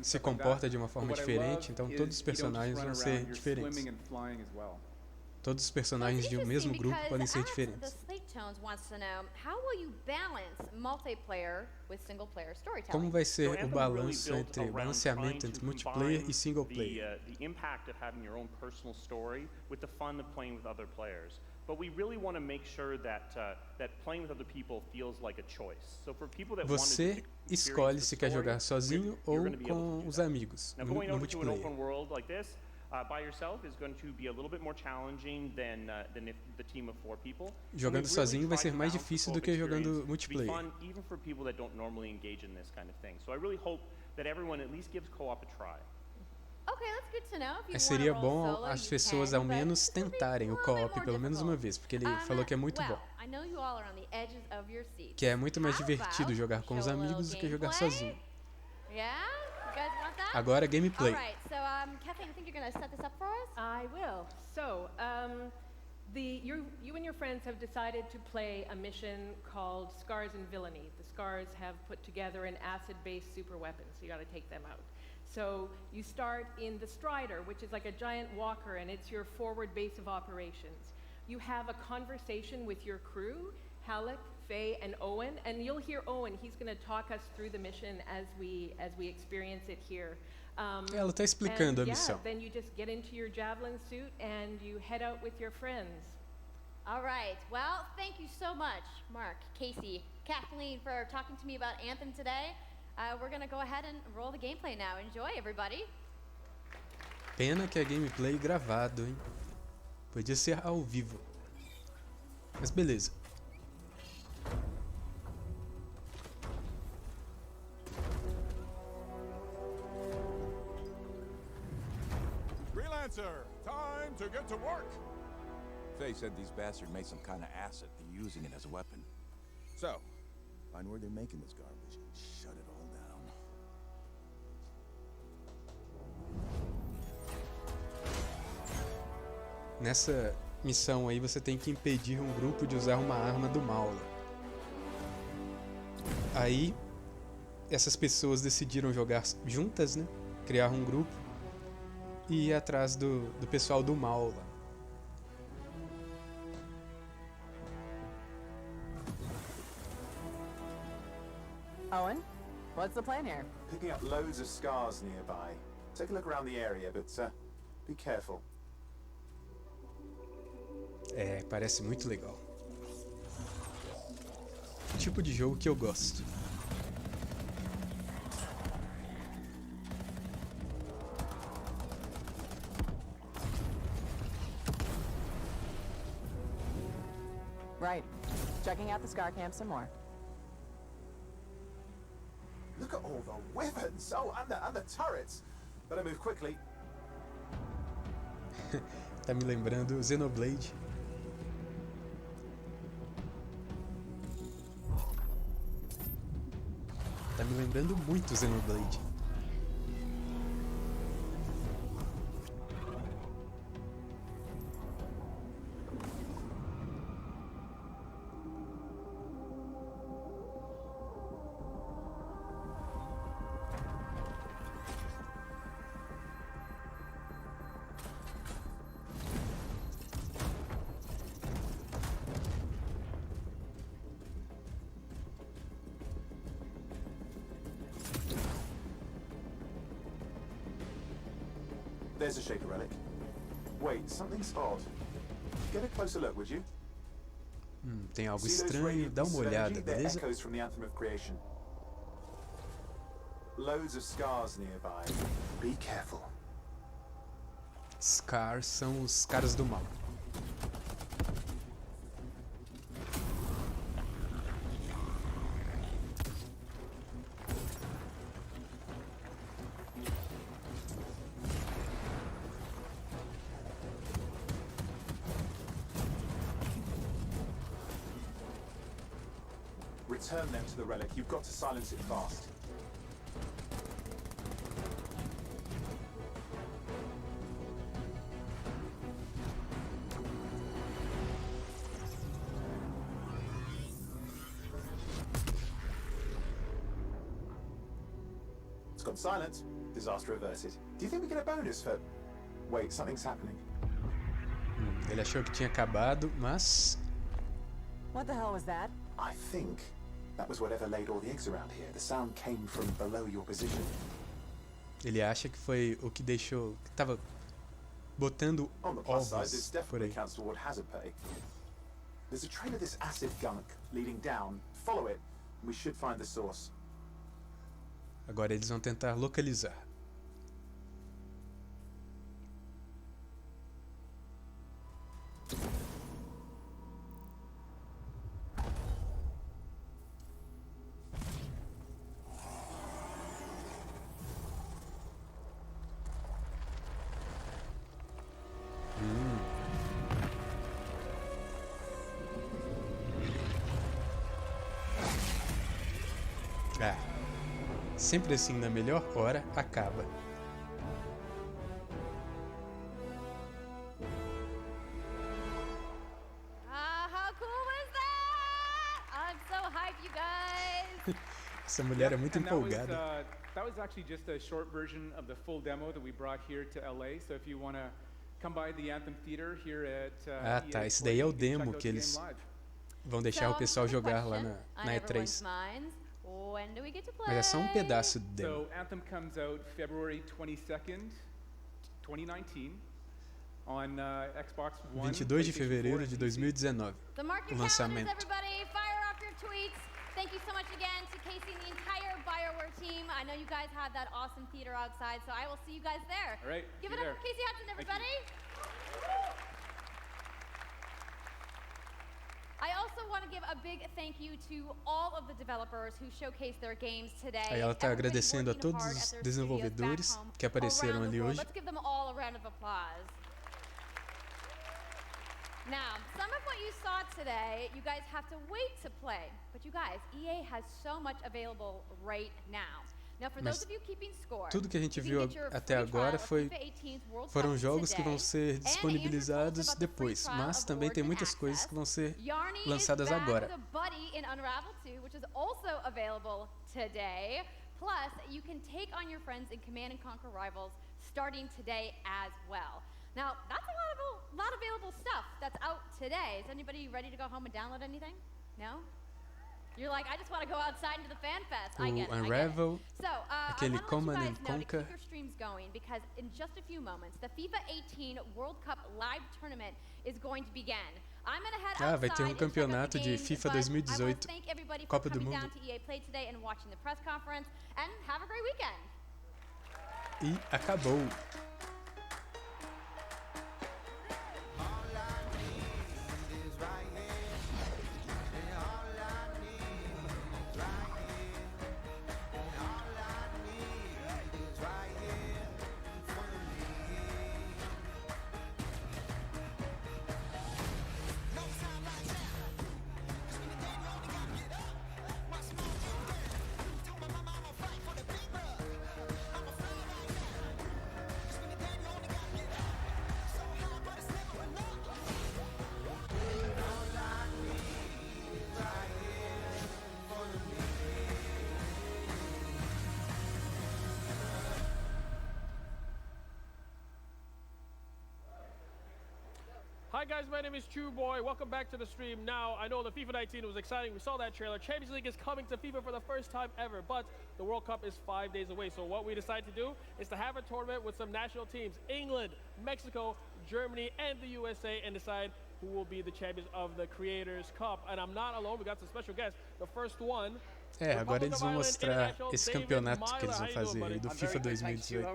se comporta de uma forma diferente, então todos os personagens vão ser diferentes. Todos os personagens de um mesmo grupo podem ser diferentes. Como vai ser o balanço entre balanceamento entre multiplayer e single player? The impact of having your own personal story with the fun of playing with other players. But we really want to make sure that playing with other people feels like a choice. So for people that Você escolhe se quer jogar sozinho ou com os amigos no multiplayer. By yourself is going to be a little bit more challenging than if the team of 4 people. Jogando sozinho vai ser mais difícil do que jogando multiplayer. Fun even for people that don't normally engage in this kind of thing. So I really hope that everyone at least gives co-op a try. Seria bom as pessoas ao menos tentarem o co-op pelo menos uma vez, porque ele falou que é muito bom. Que é muito mais divertido jogar com os amigos do que jogar sozinho. Agora gameplay. Kathleen, I think you're going to set this up for us? I will. So, you and your friends have decided to play a mission called Scars and Villainy. The Scars have put together an acid-based super weapon, so you got to take them out. So you start in the Strider, which is like a giant walker, and it's your forward base of operations. You have a conversation with your crew, Halleck, Faye, and Owen, and you'll hear Owen. He's going to talk us through the mission as we experience it here. Ela está explicando a missão. Then you just get into your javelin suit and you head out with your friends. All right. Well, thank you so much, Mark, Casey, Kathleen, for talking to me about Anthem today. We're going to go ahead and roll the gameplay now. Enjoy, everybody. Pena que é gameplay gravado, hein? Podia ser ao vivo. Mas beleza. Freelancer, time to get to work. Faye said these bastards made some kind of acid. They're using it as a weapon. So, find where they're making this garbage and shut it all down. Nessa missão aí você tem que impedir um grupo de usar uma arma do mal. Aí essas pessoas decidiram jogar juntas, né? Criar um grupo e ir atrás do pessoal do mal lá. Owen, what's the plan here? Picking up loads of scars nearby. Take a look around the area, but be careful. É, parece muito legal. Tipo de jogo que eu gosto. Right. Checking out the scar camp some more. Look at all the weapons! Oh, and the turrets! Better move quickly. Tá me lembrando Xenoblade. Tá me lembrando muito Xenoblade. There's a shaker relic. Wait, something's odd. Get a closer look, would you? Tem algo estranho, dá uma olhada, beleza? Echoes from the anthem of creation. Loads of scars nearby. Be careful. Scars são os caras do mal. Return them to the relic. You've got to silence it fast. It's gone silent. Disaster averted. Do you think we get a bonus for... Wait, something's happening. Ele achou que tinha acabado, mas... What the hell was that? I think that was whatever laid all the eggs around here. The sound came from below your position. Ele acha que foi o que deixou... que tava botando ovos this por aí. definitely counts toward hazard pay. There's a trail of this acid gunk leading down. Follow it, and we should find the source. Agora eles vão tentar localizar. Sempre assim, na melhor hora, acaba. How cool was that? I'm so hyped, you guys. Essa mulher é muito empolgada. That was actually just a short version of the full demo that we brought here to LA. So if you want to come by the Anthem Theater here at tá, esse daí é o demo que eles vão deixar o pessoal jogar lá na E3. When do we get to play? Mas é só um pedaço do demo. So Anthem comes out February 22nd, 2019 on Xbox One. 22 de fevereiro de 2019. O lançamento. Everybody, fire off your tweets. Thank you so much again to Casey and the entire BioWare team. I know you guys have that awesome theater outside, so I will see you guys there. All right. Give it up for Casey Hudson, everybody. I also want to give a big thank you to all of the developers who showcased their games today. Aí ela está agradecendo a todos os desenvolvedores que apareceram ali hoje. Let's give them all a round of applause. Now, some of what you saw today, you guys have to wait to play. But you guys, EA has so much available right now. Now, for those of you keeping score, tudo que a gente viu até agora foram jogos que vão ser disponibilizados depois, mas também tem muitas coisas que vão ser lançadas agora. Plus, you can take on your friends in Command & Conquer Rivals starting today as well. Now, that's a lot of available stuff that's out today. Is anybody ready to go home and download anything? No? You're like, I just want to go outside into the fan fest. I get it. Unravel, so, aquele Command & Conquer. To keep your streams going, because in just a few moments, the FIFA 18 World Cup live tournament is going to begin. I'm going to head outside vai ter campeonato de FIFA 2018, Copa do Mundo. To EA Play today and watching the press conference, and have a great weekend. E acabou. Hi guys, my name is True Boy. Welcome back to the stream. Now, I know the FIFA 19 was exciting. We saw that trailer. Champions League is coming to FIFA for the first time ever, but the World Cup is 5 days away. So what we decided to do is to have a tournament with some national teams, England, Mexico, Germany, and the USA, and decide who will be the champions of the Creators Cup. And I'm not alone. We got some special guests. The first one. Agora eles vão mostrar esse campeonato que eles vão fazer aí do FIFA 2018.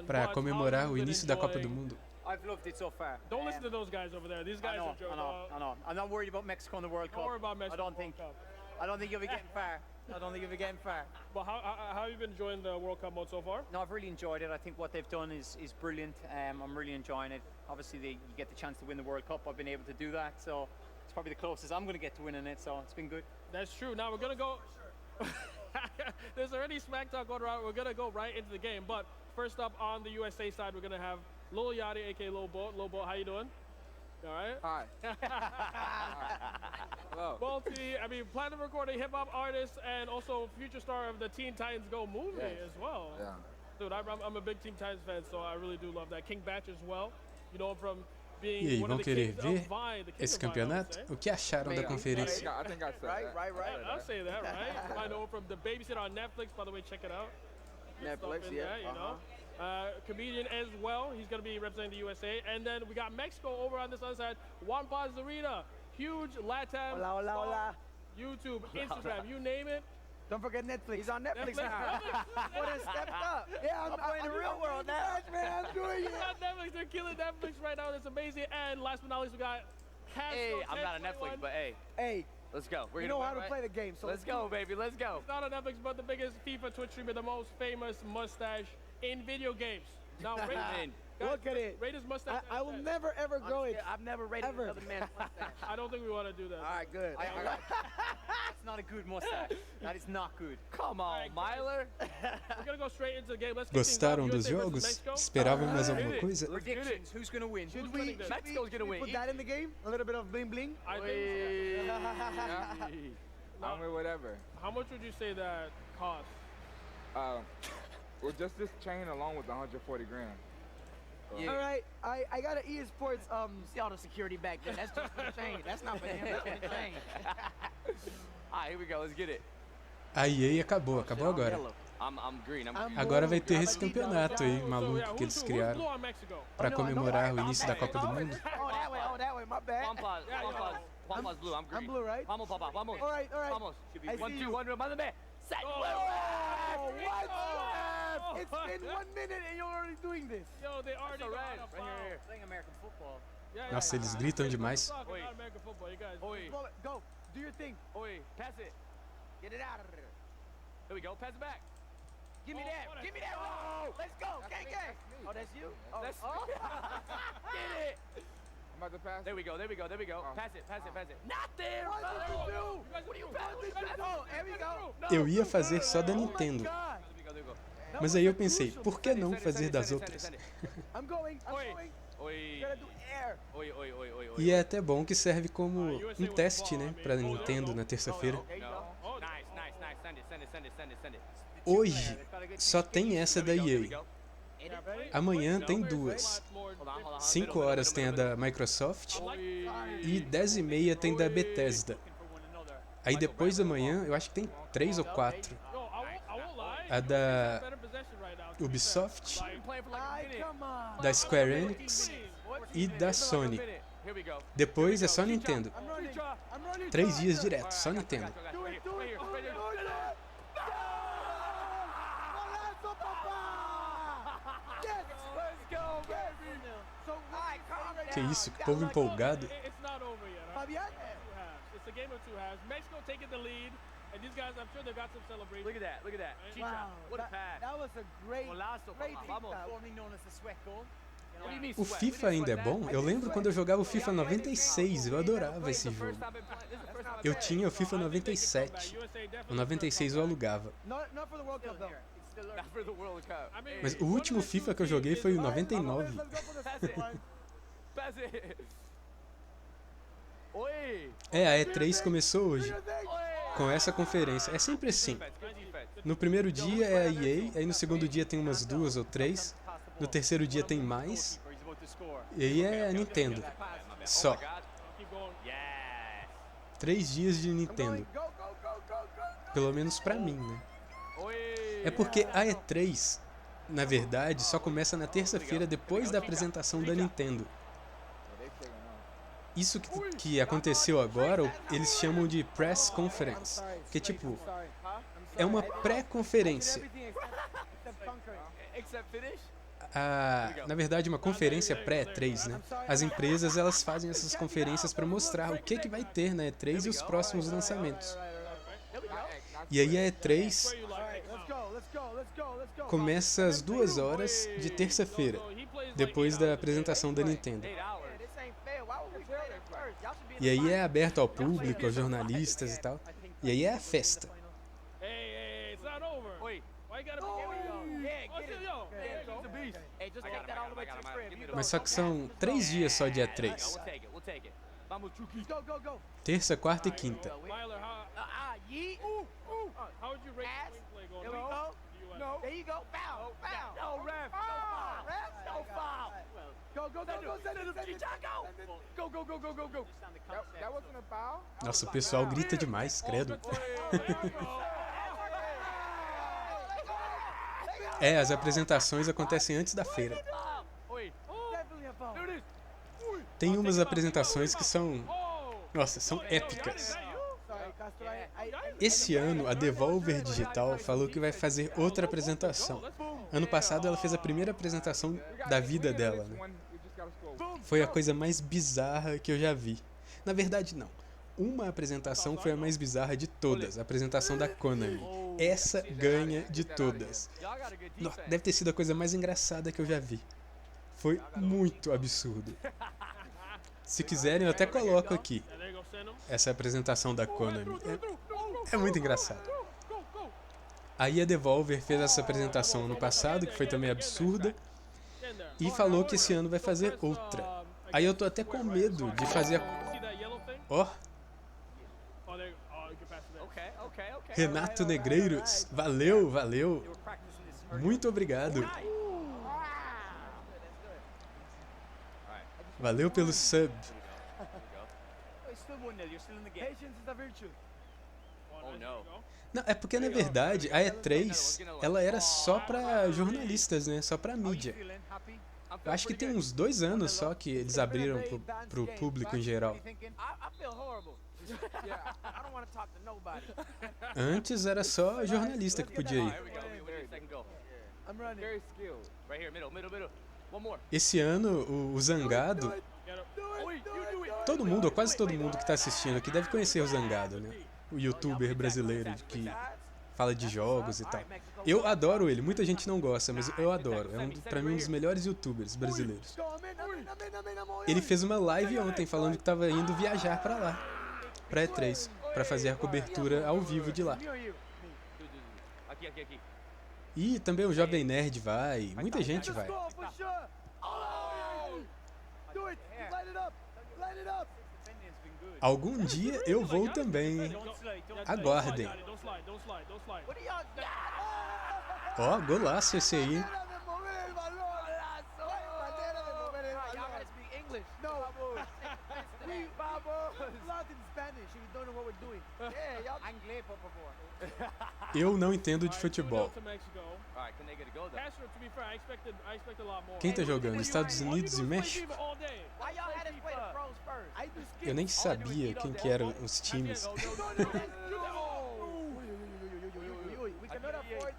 Para comemorar o início da Copa do Mundo. I've loved it so far. Don't listen to those guys over there. These guys are joking. I know. I'm not worried about Mexico in the World Cup. Don't worry about Mexico. I don't think you'll be getting far. I don't think you'll be getting far. But how have you been enjoying the World Cup mode so far? No, I've really enjoyed it. I think what they've done is brilliant. I'm really enjoying it. Obviously, you get the chance to win the World Cup. I've been able to do that, so it's probably the closest I'm going to get to winning it. So it's been good. That's true. Now we're gonna go. There's already smack talk going around. We're gonna go right into the game. But first up on the USA side, we're gonna have Lil Yachty, aka Lil Boat. Lil Boat, how you doing? All right. Hi. Hello. Platinum recording hip hop artist and also future star of the Teen Titans Go movie as well. Yeah. Dude, I'm a big Teen Titans fan, so I really do love that. King Batch as well. You know him from being E aí, one vão of the querer kings ver of Vine, the king esse of Vine, campeonato? O que acharam da conferência? I think I said that. Right. I'll say that, right? I know him from The Babysitter on Netflix. By the way, check it out. Good Netflix, stuff in yeah. there, you know. Comedian as well. He's going to be representing the USA. And then we got Mexico over on this other side. Juan Pazarita, huge Latin Hola. YouTube, Instagram, you name it. Don't forget Netflix. He's on Netflix now. What a step up. Yeah, I'm playing the real world now. Man, I'm doing it. On Netflix, they're killing Netflix right now. It's amazing. And last but not least, we got Hey, I'm not on Netflix, but hey. Let's go. You know how to play the game, so let's go, baby. Let's go. It's not on Netflix, but the biggest FIFA Twitch streamer, the most famous mustache in video games. Now, rate Look at it. Rate his mustache. I will never ever grow it. I've never rated another man's mustache. I don't think we want to do that. All right, good. That's not a good mustache. That is not good. Come on, Myler. We're gonna go straight into the game. Let's get things Gostaram up. dos USA versus jogos? Mexico. Esperavam mais alguma coisa? Predictions. Who's gonna win? Should we? Mexico's gonna win. Put that in the game? A little bit of bling bling. I think. I'm with whatever. How much would you say that costs? Well, just this chain alone was 140 grand. Yeah. All right, I got an EA Sports. See all the security back there. That's just for the chain. That's not for him. That's for the chain. All right, here we go. Let's get it. A EA acabou agora. I'm green. Agora vai ter esse campeonato aí maluco que eles criaram para comemorar o início da Copa do Mundo. Oh, that way. My bad. Juanpa's blue. I'm green. I'm blue, right? Vamos, Papa. Vamos. All right. Vamos. Should be 1, 2, 1, mother man. Set. It's been 1 minute and you're already doing this. Yo, they already got a foul. Right here. Playing American football. Nossa, eles gritam demais. Oi. American football, you guys. Oi. Go. Do your thing. Oi. Pass it. Get it out of there. Here we go. Pass it back. Give me that. Give me that. Oh, let's go. Gang. Oh, that's you? Oh. Get it. I'm about to pass. There we go. Pass it. Not there. What did you do? What are you passing? Oh, there we go. Eu ia fazer só da Nintendo. Mas aí eu pensei, por que não fazer das outras? E é até bom que serve como um teste, né, para Nintendo na terça-feira. Hoje só tem essa da EA. Amanhã tem duas. 5 horas tem a da Microsoft e 10h30 tem da Bethesda. Aí depois da manhã eu acho que tem 3 ou 4. A da Ubisoft, da Square Enix e da Sony. Depois é só Nintendo. 3 dias direto, só Nintendo. Que isso, que povo empolgado. And these guys, I'm sure they've got some celebration. Look at that. Wow, what a pass. That was a great formerly known as the sweat goal. What do you mean O FIFA ainda é bom? Eu lembro quando eu jogava o FIFA 96, eu adorava esse jogo. Eu tinha o FIFA 97. O 96 eu alugava. Mas o último FIFA que eu joguei foi o 99. É, a E3 começou hoje, com essa conferência. É sempre assim. No primeiro dia é a EA, aí no segundo dia tem umas 2 ou 3, no terceiro dia tem mais, E aí é a Nintendo. Só. 3 dias de Nintendo. Pelo menos pra mim, né? É porque a E3, na verdade, só começa na terça-feira depois da apresentação da Nintendo. Isso que aconteceu agora, eles chamam de Press Conference. Que tipo, é uma pré-conferência. Na verdade, uma conferência pré-E3, né? As empresas, elas fazem essas conferências para mostrar o que vai ter na E3 e os próximos lançamentos. E aí a E3 começa às 2 horas de terça-feira, depois da apresentação da Nintendo. E aí é aberto ao público, aos jornalistas e tal. E aí é a festa. Mas só que são 3 dias só de E3. Terça, quarta e quinta. Nossa, o pessoal grita demais, credo. As apresentações acontecem antes da feira. Tem umas apresentações que são... Nossa, são épicas. Esse ano, a Devolver Digital falou que vai fazer outra apresentação. Ano passado, ela fez a primeira apresentação da vida dela, né? Foi a coisa mais bizarra que eu já vi. Na verdade, não. Uma apresentação foi a mais bizarra de todas, a apresentação da Konami. Essa ganha de todas. Deve ter sido a coisa mais engraçada que eu já vi. Foi muito absurdo. Se quiserem, eu até coloco aqui essa apresentação da Konami. É muito engraçado. Aí a Devolver fez essa apresentação ano passado, que foi também absurda, e falou que esse ano vai fazer outra. Aí eu tô até com medo de fazer a... Renato Negreiros, valeu, valeu. Muito obrigado. Valeu pelo sub. Não, é porque na verdade a E3, ela era só pra jornalistas, né? Só pra mídia. Eu acho que tem uns 2 anos só que eles abriram pro público em geral. Antes era só jornalista que podia ir. Esse ano, o Zangado... Todo mundo, ou quase todo mundo que está assistindo aqui deve conhecer o Zangado, né? O youtuber brasileiro que fala de jogos e tal. Eu adoro ele, muita gente não gosta, mas eu adoro. É pra mim um dos melhores youtubers brasileiros. Ele fez uma live ontem falando que estava indo viajar para lá, pra E3, para fazer a cobertura ao vivo de lá. E também o Jovem Nerd vai, muita gente vai. Algum dia eu vou também. Aguardem. Ó, golaço esse aí. Eu não entendo de futebol. Quem tá jogando? Estados Unidos e México? Eu nem sabia quem que eram os times.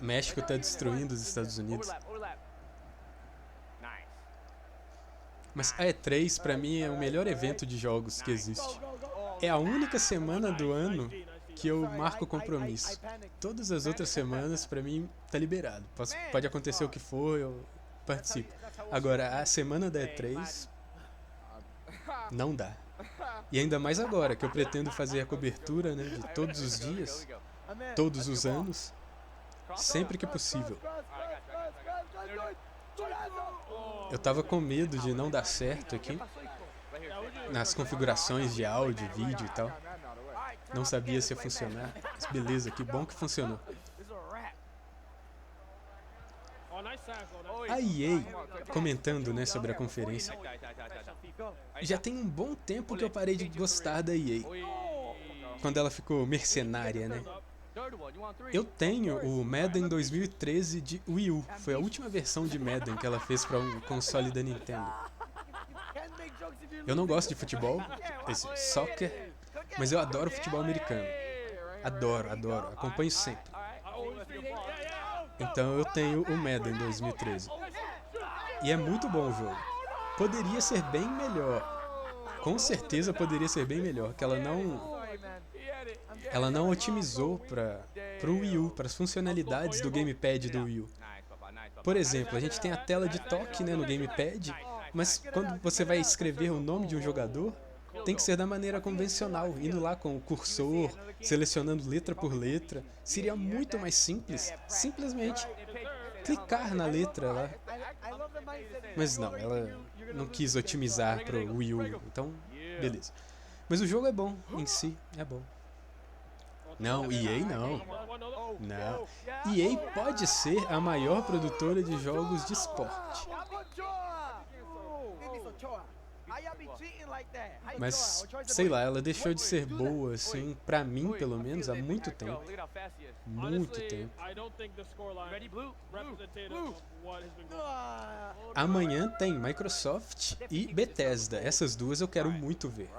México tá destruindo os Estados Unidos. Mas a E3 pra mim é o melhor evento de jogos que existe. É a única semana do ano que eu marco compromisso. Todas as outras semanas, pra mim, tá liberado. Pode acontecer o que for, eu participo. Agora, a semana da E3, não dá. E ainda mais agora, que eu pretendo fazer a cobertura, né, de todos os dias, todos os anos, sempre que possível. Eu tava com medo de não dar certo aqui, nas configurações de áudio, vídeo e tal. Não sabia se ia funcionar, mas beleza, que bom que funcionou. A EA, comentando, né, sobre a conferência, já tem um bom tempo que eu parei de gostar da EA, quando ela ficou mercenária, né? Eu tenho o Madden 2013 de Wii U, foi a última versão de Madden que ela fez para um console da Nintendo. Eu não gosto de futebol, esse soccer, mas eu adoro futebol americano. Adoro, acompanho sempre. Então eu tenho o Madden 2013. E é muito bom o jogo. Poderia ser bem melhor. Com certeza poderia ser bem melhor, que ela não otimizou para o Wii U, para as funcionalidades do gamepad do Wii U. Por exemplo, a gente tem a tela de toque, né, no gamepad, mas quando você vai escrever o nome de um jogador, tem que ser da maneira convencional, indo lá com o cursor, selecionando letra por letra. Seria muito mais simples, simplesmente clicar na letra lá. Mas não, ela não quis otimizar para o Wii U, então beleza. Mas o jogo é bom, em si, é bom. Não, EA não. Não. EA pode ser a maior produtora de jogos de esporte. Mas, sei lá, ela deixou de ser boa, assim, pra mim, pelo menos, há muito tempo. Muito tempo. Amanhã tem Microsoft e Bethesda. Essas duas eu quero muito ver.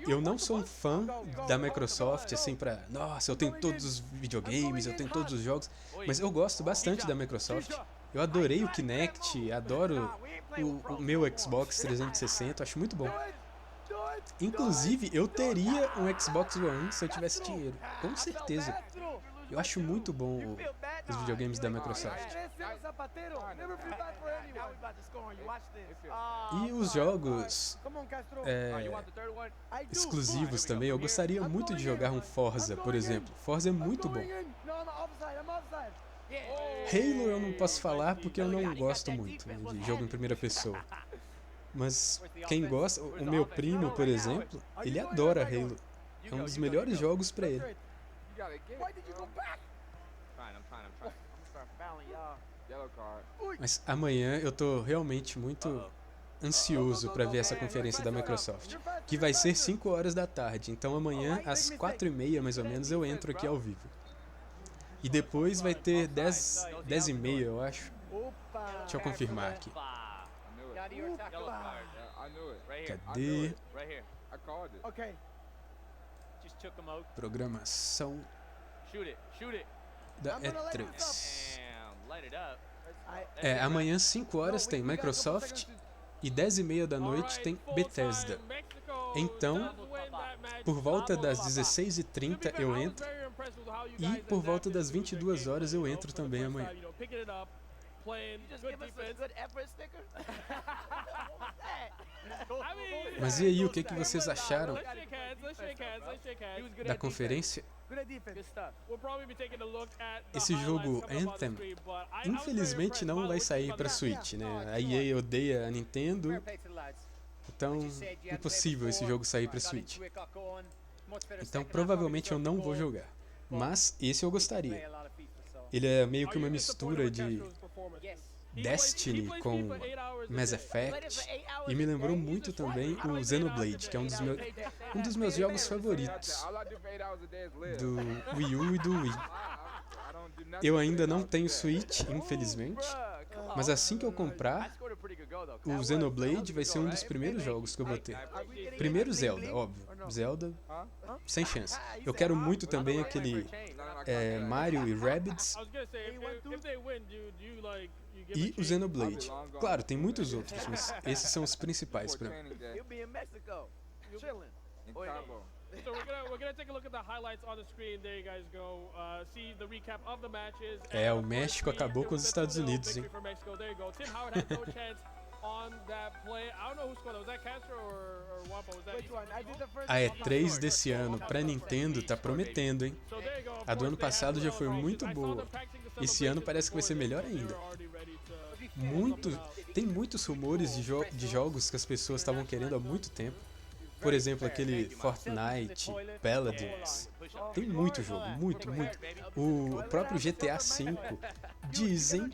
Eu não sou um fã da Microsoft, assim, nossa, eu tenho todos os videogames, eu tenho todos os jogos, mas eu gosto bastante da Microsoft. Eu adorei o Kinect, adoro o meu Xbox 360, acho muito bom. Inclusive, eu teria um Xbox One se eu tivesse dinheiro, com certeza. Eu acho muito bom os videogames da Microsoft. E os jogos exclusivos também, eu gostaria muito de jogar um Forza, por exemplo. Forza é muito bom. Halo eu não posso falar porque eu não gosto muito, né, de jogo em primeira pessoa. Mas quem gosta, o meu primo, por exemplo, ele adora Halo. É um dos melhores jogos pra ele. Mas amanhã eu tô realmente muito ansioso para ver essa conferência da Microsoft, que vai ser 5 horas da tarde. Então amanhã, às 4h30 mais ou menos, eu entro aqui ao vivo. E depois vai ter 10h30, eu acho. Deixa eu confirmar aqui. Cadê? Programação da E3. Amanhã 5 horas tem Microsoft e 10h30 da noite tem Bethesda. Então, por volta das 16h30 eu entro e por volta das 22 horas eu entro também amanhã. Mas e aí, o que vocês acharam da conferência? Esse jogo Anthem, infelizmente não vai sair para Switch, né? A EA odeia a Nintendo, então impossível esse jogo sair para Switch. Então provavelmente eu não vou jogar, mas esse eu gostaria. Ele é meio que uma mistura de Destiny com Mass Effect e me lembrou muito também o Xenoblade, que é um dos meus jogos favoritos do Wii U e do Wii. Eu ainda não tenho Switch, infelizmente, mas assim que eu comprar, o Xenoblade vai ser um dos primeiros jogos que eu vou ter. Primeiro Zelda, óbvio. Zelda, sem chance. Eu quero muito também aquele Mario e Rabbids e o Xenoblade. Claro, tem muitos outros, mas esses são os principais pra mim. So we're gonna take a look at the highlights on the screen. There you guys go. See the recap of the matches. O México acabou com os Estados Unidos, hein? There you go. Tim Howard had no chance on that play. I don't know who scored. Was that Castro or Wampa? Was that? Which one? I did the first. A E3 desse ano pra Nintendo tá prometendo, hein? A do ano passado já foi muito boa. Esse ano parece que vai ser melhor ainda. Tem muitos rumores de jogos que as pessoas estavam querendo há muito tempo. Por exemplo, aquele Fortnite, Paladins. Tem muito jogo, muito. O próprio GTA V dizem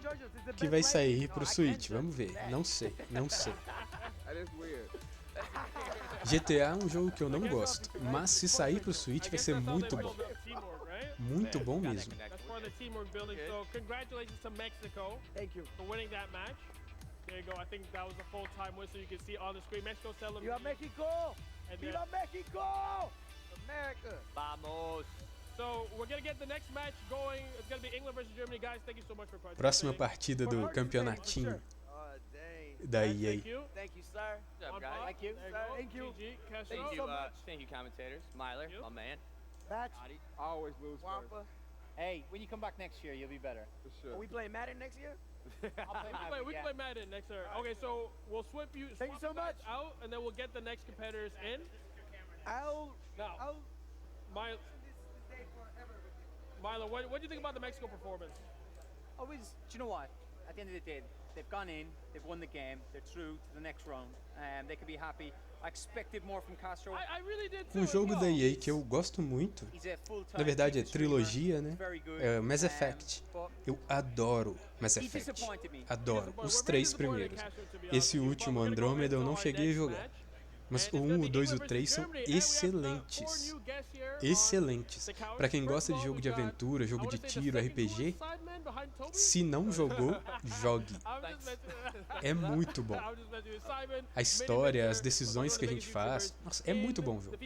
que vai sair pro Switch. Vamos ver. Não sei. GTA é um jogo que eu não gosto, mas se sair pro Switch vai ser muito bom. Muito bom mesmo. There you go. I think that was a full-time whistle. You can see on the screen. Mexico celebrating. ¡Viva México! ¡Viva México! America! Vamos! So we're gonna get the next match going. It's gonna be England versus Germany, guys. Thank you so much for participating. Próxima partida do campeonatinho da EA. Thank you, sir. Good job, guys. Thank you, sir. Thank you. Thank you, commentators. Myler, my man. Match. I always lose first. Hey, when you come back next year, you'll be better. For sure. Are we playing Madden next year? We can play Madden next year. Okay, so we'll swap you out, and then we'll get the next competitors in. Milo, what do you think about the Mexico performance? Do you know what? At the end of the day, they've gone in, they've won the game, they're through to the next round, and they can be happy. I expected more from Castro. I really did too. Um jogo da EA que eu gosto muito, na verdade é trilogia, né? É Mass Effect. Eu adoro Mass Effect. Adoro. Os 3 primeiros. Esse último, Andromeda, eu não cheguei a jogar. Mas o 1, o 2 e o 3 são excelentes. Excelentes. Pra quem gosta de jogo de aventura, jogo de tiro, RPG, se não jogou, jogue. É muito bom. A história, as decisões que a gente faz, nossa, é muito bom o jogo.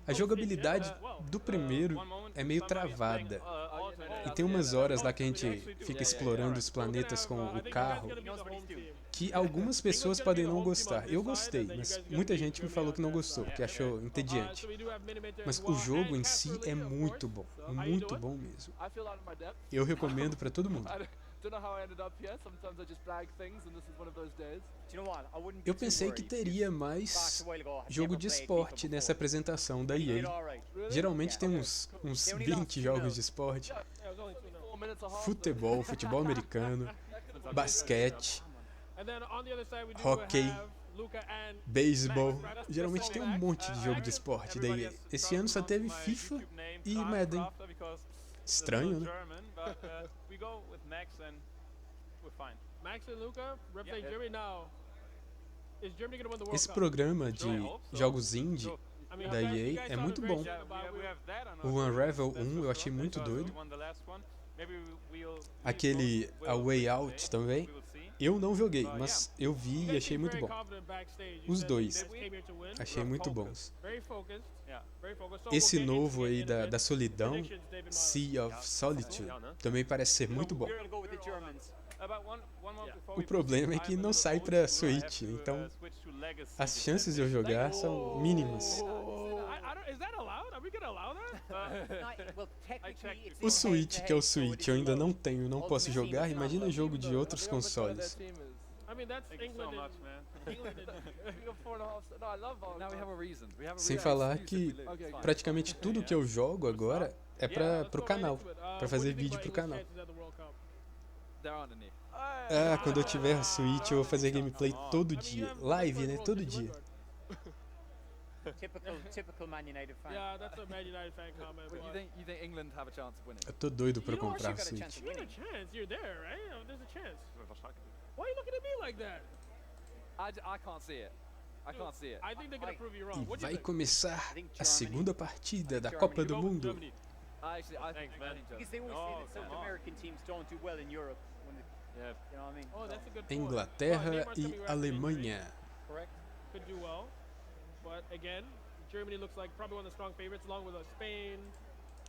A jogabilidade do primeiro é meio travada. E tem umas horas lá que a gente fica explorando os planetas com o carro, que algumas pessoas podem não gostar. Eu gostei, mas muita gente me falou que não gostou, que achou entediante. Mas o jogo em si é muito bom mesmo. Eu recomendo pra todo mundo. Eu pensei que teria mais jogo de esporte nessa apresentação da EA. Geralmente tem uns 20 jogos de esporte. Futebol americano, basquete, hockey, beisebol. Geralmente tem um monte de jogo de esporte da EA. Esse ano só teve FIFA e Madden. Estranho, né? Esse programa de jogos indie da EA é muito bom. O Unravel 1 eu achei muito doido. Aquele A Way Out também. Eu não joguei, mas eu vi e achei muito bom. Os dois. Achei muito bons. Esse novo aí da solidão, Sea of Solitude, também parece ser muito bom. O problema é que não sai pra Switch, então as chances de eu jogar são mínimas. O Switch, que é o Switch, eu ainda não tenho, não posso jogar. Imagina jogo de outros consoles. Sem falar que praticamente tudo que eu jogo agora é pro canal, pra fazer vídeo pro canal. Ah, quando eu tiver o Switch eu vou fazer gameplay todo dia. Live, né? Todo dia. Typical Man United fan. Yeah, that's a Man United fan comment. But you think England have a chance of winning? Eu tô doido pra comprar o Switch. You got a chance. You're there, right? There's a chance. Why are you looking at me like that? I can't see it. I can't see it. I think they're gonna prove you wrong. E vai começar a segunda partida da Copa do Mundo. Actually, I think because they always say that South American teams don't do well in Europe. Yeah. You know what I mean? Oh, that's a good point. Inglaterra e Alemanha. Correct. Could do well. But again, Germany looks like probably one of the strong favorites, along with Spain.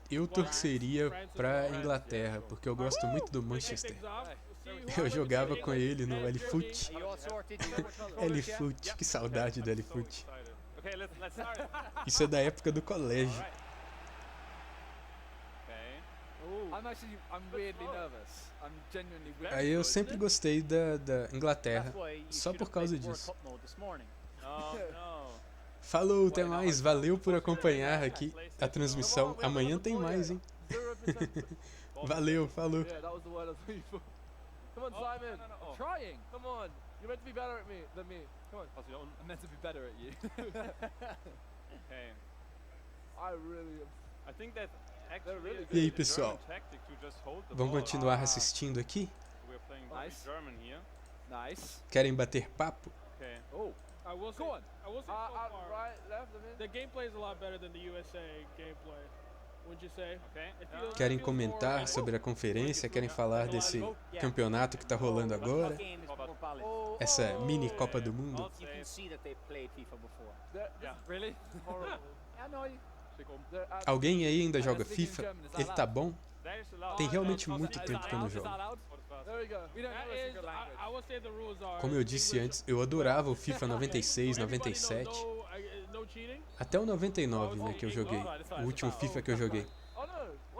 Eu torceria pra Inglaterra, porque eu gosto muito do Manchester. Eu jogava com ele no L-Foot. L-Foot, que saudade do L-Foot. Isso é da época do colégio. Aí eu sempre gostei da Inglaterra, só por causa disso. Falou, até mais. Valeu por acompanhar aqui a transmissão. Amanhã tem mais, hein? Valeu, falou. Come on, Simon. I'm trying. Come on. You're meant to be better at me than me. Come on. I'm meant to be better at you. Okay. I really am E aí, pessoal? Vamos continuar assistindo aqui? Querem bater papo? I will say, so far, right, left, the gameplay is a lot better than the USA gameplay. Wouldn't you say? Querem comentar sobre a conferência? Querem falar desse campeonato que está rolando agora? Essa mini Copa do Mundo? Alguém aí ainda joga FIFA? Ele tá bom? Tem realmente muito tempo que eu não jogo. Como eu disse antes, eu adorava o FIFA 96, 97. Até o 99, né, que eu joguei. O último FIFA que eu joguei.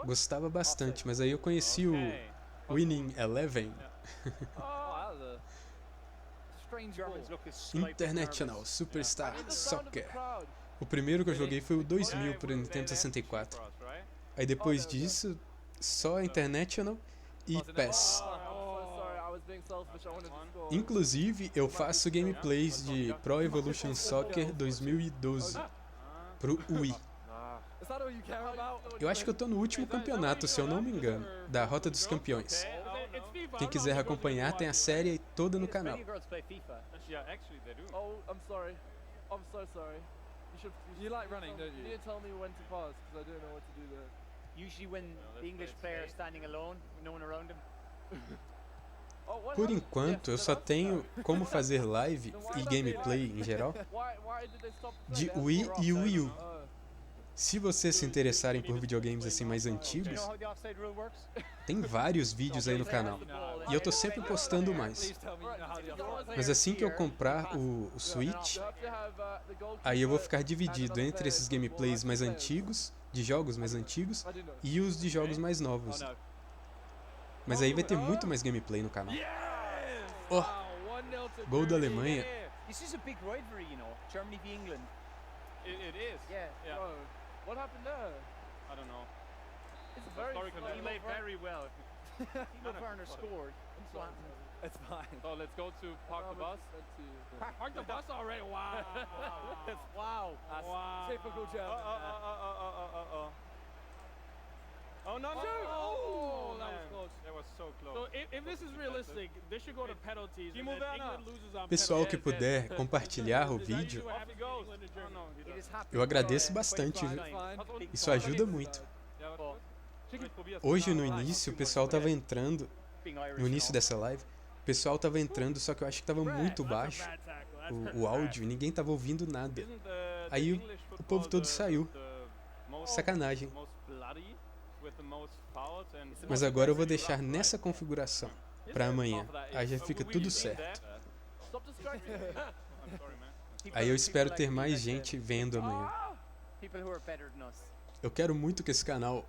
Gostava bastante, mas aí eu conheci o Winning Eleven. International Superstar Soccer. O primeiro que eu joguei foi o 2000 para o Nintendo 64. Aí depois disso, só International e PES. Inclusive, eu faço gameplays de Pro Evolution Soccer 2012 pro Wii. Eu acho que eu tô no último campeonato, se eu não me engano, da Rota dos Campeões. Quem quiser acompanhar, tem a série toda no canal. You like running, don't you? You need to tell me when to pause, because I don't know what to do there. Usually when the English player is standing alone, no one around him. Por enquanto, eu só tenho como fazer live e gameplay em geral de Wii e Wii U. Se vocês se interessarem por videogames assim mais antigos, tem vários vídeos aí no canal. E eu tô sempre postando mais. Mas assim que eu comprar o Switch, aí eu vou ficar dividido entre esses gameplays mais antigos, de jogos mais antigos, e os de jogos mais novos. Mas aí vai ter muito mais gameplay no canal. Oh! Gol da Alemanha. This is a big rivalry, you know. Germany v England. It is. Yeah. Bro, what happened there? I don't know. It's very He played very well. Timo Werner scored. It's fine. So let's go to park the bus. Park the bus already? Wow. Wow. That's typical German. Oh no! Oh, that was close. That was so close. So if this is realistic, this should go to penalties. And then England loses on Pessoal que puder compartilhar o vídeo, eu agradeço bastante, viu? Isso ajuda muito. Hoje no início o pessoal tava entrando, no início dessa live, o pessoal tava entrando, só que eu acho que tava muito baixo o áudio e ninguém tava ouvindo nada. Aí o povo todo saiu. Sacanagem. Mas agora eu vou deixar nessa configuração para amanhã. Aí já fica tudo certo. Aí eu espero ter mais gente vendo amanhã. Eu quero muito que esse canal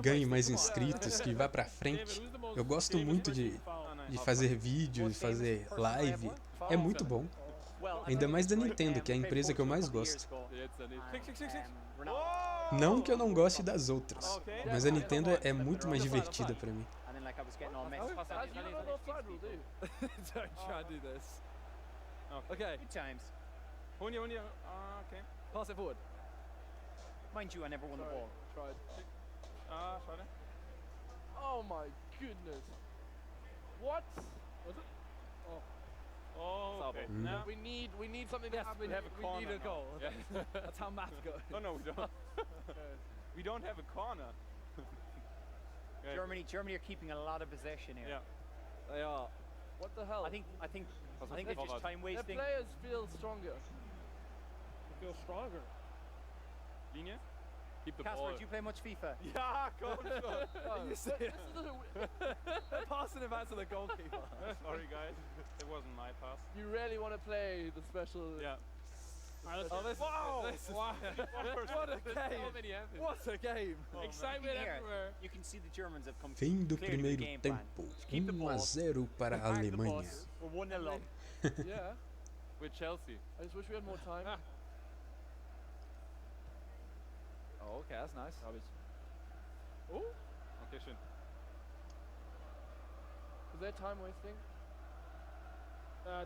ganhe mais inscritos, que vá pra frente. Eu gosto muito de fazer vídeo, de fazer live. É muito bom. Ainda mais da Nintendo, que é a empresa que eu mais gosto. Não que eu não goste das outras, mas a Nintendo é muito mais divertida pra mim. Okay. Good times. Okay. Pass it forward. Mind you, I never won the ball. Tried. Oh my goodness. What? Was it? Oh. Oh, okay. Now we need something to happen. We have a corner. We need a goal. Yeah. That's how math goes. No, we don't. We don't have a corner. Germany are keeping a lot of possession here. Yeah. They are. What the hell? I think it's just time wasting. The players feel stronger. Feel stronger. Linie? Keep the Casper, ball. do you play much FIFA? Yeah, coach. They're passing it back to the goalkeeper. Sorry, guys. It wasn't my pass. You really want to play the special. Yeah. What a game! What a game! Excitement everywhere. You can see the Germans have come Fim do clear to the primeiro game tempo. plan. 1-0 para a Alemanha. We're 1-0 up. Yeah. With Chelsea. I just wish we had more time. Oh, okay, that's nice. Oh. Okay, schön. Is there time wasting?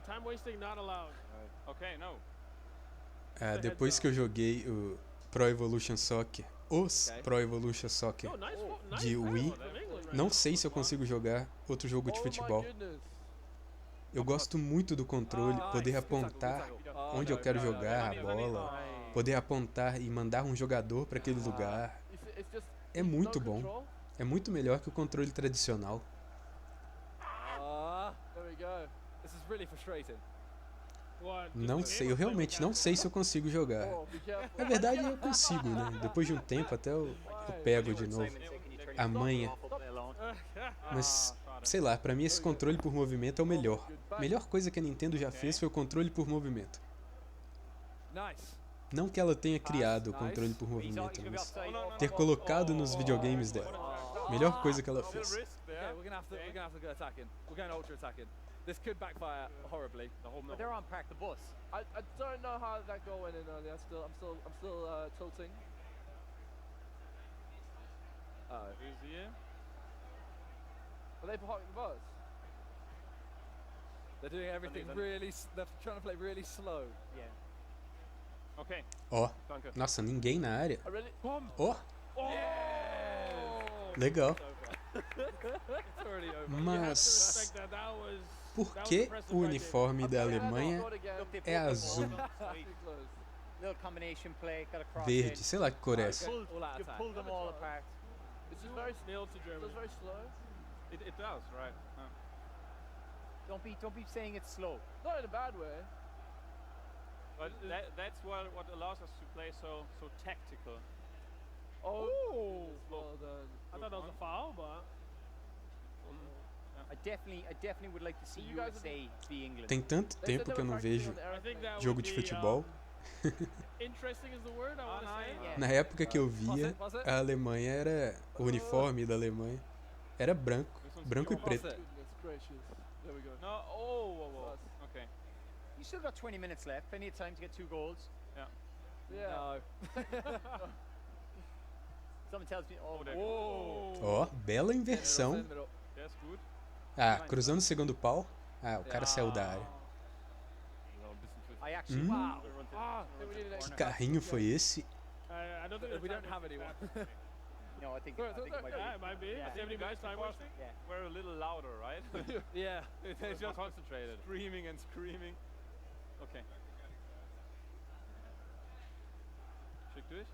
Time wasting not allowed. Okay, no. Depois que eu joguei Pro Evolution Soccer, Pro Evolution Soccer de Wii. Não sei se eu consigo jogar outro jogo de futebol. Eu gosto muito do controle, poder apontar onde eu quero jogar a bola, poder apontar e mandar um jogador para aquele lugar. É muito bom. É muito melhor que o controle tradicional. Não sei, eu realmente não sei se eu consigo jogar. Na verdade eu consigo, né? Depois de um tempo até eu pego de novo a manha. Mas, sei lá, pra mim esse controle por movimento é o melhor. A melhor coisa que a Nintendo já fez foi o controle por movimento. Não que ela tenha criado o controle por movimento, mas ter colocado nos videogames dela. Melhor coisa que ela fez. This could backfire horribly. But they're on park the bus. I don't know how that goal went in earlier. I'm still tilting. Who's here? Are they parking the bus? They're doing everything really. They're trying to play really slow. Yeah. Okay. Ó, nossa, ninguém na área. Ó. Legal. Mas por que o uniforme da Alemanha é azul? Verde, sei lá que cor é essa. Don't be saying it's slow. Not in a bad way. But that's what allows us to play so tactical. Oh, well done. I thought that was a foul, but I definitely would like to see USA be England. Tem tanto tempo que eu não vejo jogo de futebol. Interesting is the word I want to say. Na época que eu via, a Alemanha era o uniforme da Alemanha era branco e preto. There we go. No, whoa. Okay. You still got 20 minutes left. Plenty of time to get 2 goals. Yeah. No. Someone tells me, Ó, bela inversão. Ah, cruzando o segundo pau. Ah, o cara saiu da área. Que carrinho foi esse? I don't think we don't have anyone. No, I think it might be. Yeah. 70 guys time wasting. Yeah. We're a little louder, right? Yeah. They're just concentrated. Screaming and screaming. Okay. Schick durch.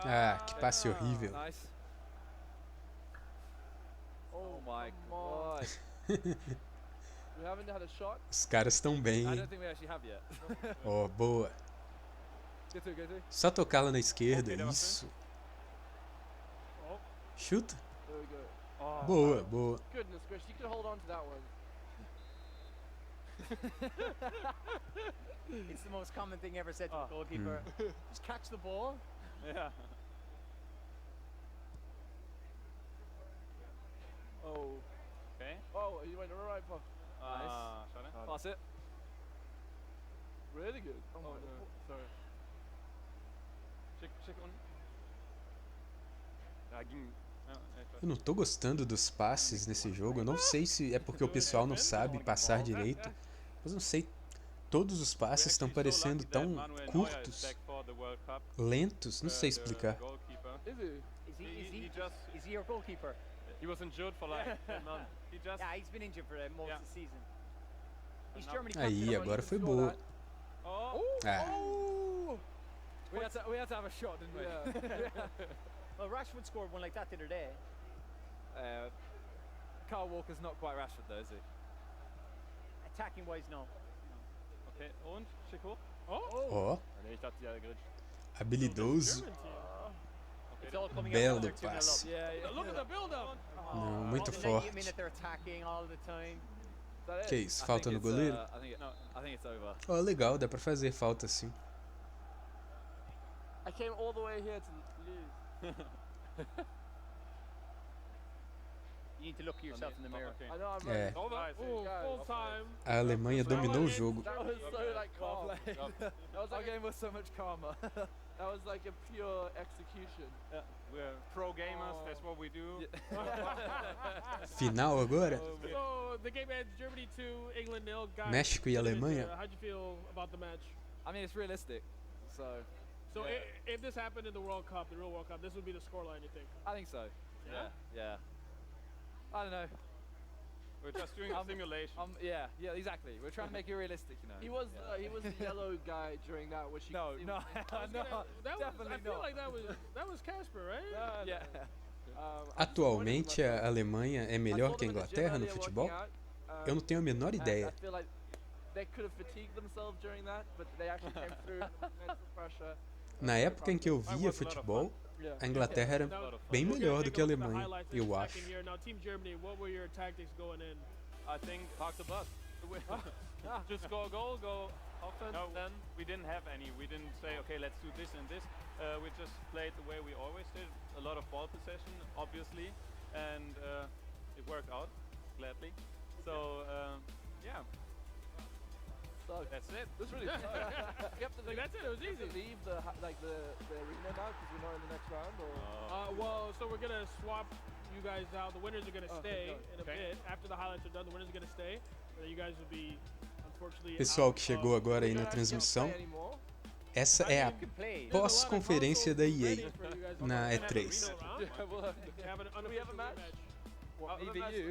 Ah, que passe horrível. Nice. Oh my god. We haven't had a shot. Os caras estão bem, I hein? don't think we actually have yet. Ó, boa. Get through. Só tocar lá na esquerda, isso. Chuta. There we go. Boa. Goodness gracious, you could hold on to that one. It's the most common thing ever said to a goalkeeper. Just catch the ball. Yeah. Oh. Okay. Oh, you went right, Puff. Nice. Pass it. Really good. Oh no, sorry. Schick unten. Ja, ging. Eu não tô gostando dos passes nesse jogo. Eu não sei se é porque o pessoal não sabe passar direito. Mas não sei. Todos os passes estão parecendo tão curtos, lentos. Não sei explicar. Is he your goalkeeper? He was injured for like 10 months. Yeah, he's been injured for most of the season. He's Germany Aí, agora foi boa. Ah. We had to have a shot, didn't we? Yeah. Well, Rashford scored one like that the other day. Kyle Walker's not quite Rashford though, is he? Attacking wise, no. Okay, und? Schick hoch. Ó. Nee, ich dachte, die hat geglitscht. Habilidoso. Belo passe. Look at the build-up. Não, muito forte. Que isso? Falta no goleiro? Ó, legal, dá pra fazer falta assim. I came all the way here to lose. You need to look at yourself in the mirror. I know I'm ready. Full time. A Alemanha dominou o jogo. That was so like calm. Our game was so much calmer. That was like a pure execution. Yeah, we're pro gamers, that's what we do. Final agora? So the game ends Germany 2, England 0. Guys, México e Alemanha. How'd you feel about the match? I mean, it's realistic. So So if this happened in the World Cup, the real World Cup, this would be the scoreline, you think? I think so. Yeah. I don't know. We're just doing a simulation. Yeah, exactly. We're trying to make it realistic, you know. He was the yellow guy during that, which no, definitely I feel like that was Casper, right? Yeah. Atualmente, a Alemanha é melhor que a Inglaterra no futebol? Eu não tenho a menor ideia. Na época em que eu via futebol, a Inglaterra era bem melhor do que a Alemanha, eu acho. I think park the bus. Just go often. No, then we didn't have any. We didn't say, okay, let's do this and this. We just played the way we always did. A lot of ball possession, obviously, and it worked out gladly. So yeah. That's it. This really sucks. That's it. It was easy. Leave the arena now because we're not in the next round, or? Well, so we're gonna swap you guys out. The winners are gonna stay in a bit. After the highlights are done, the winners are gonna stay. And then you guys will be, unfortunately. Pessoal que chegou agora aí na transmissão, essa é a pós-conferência da EA na E3.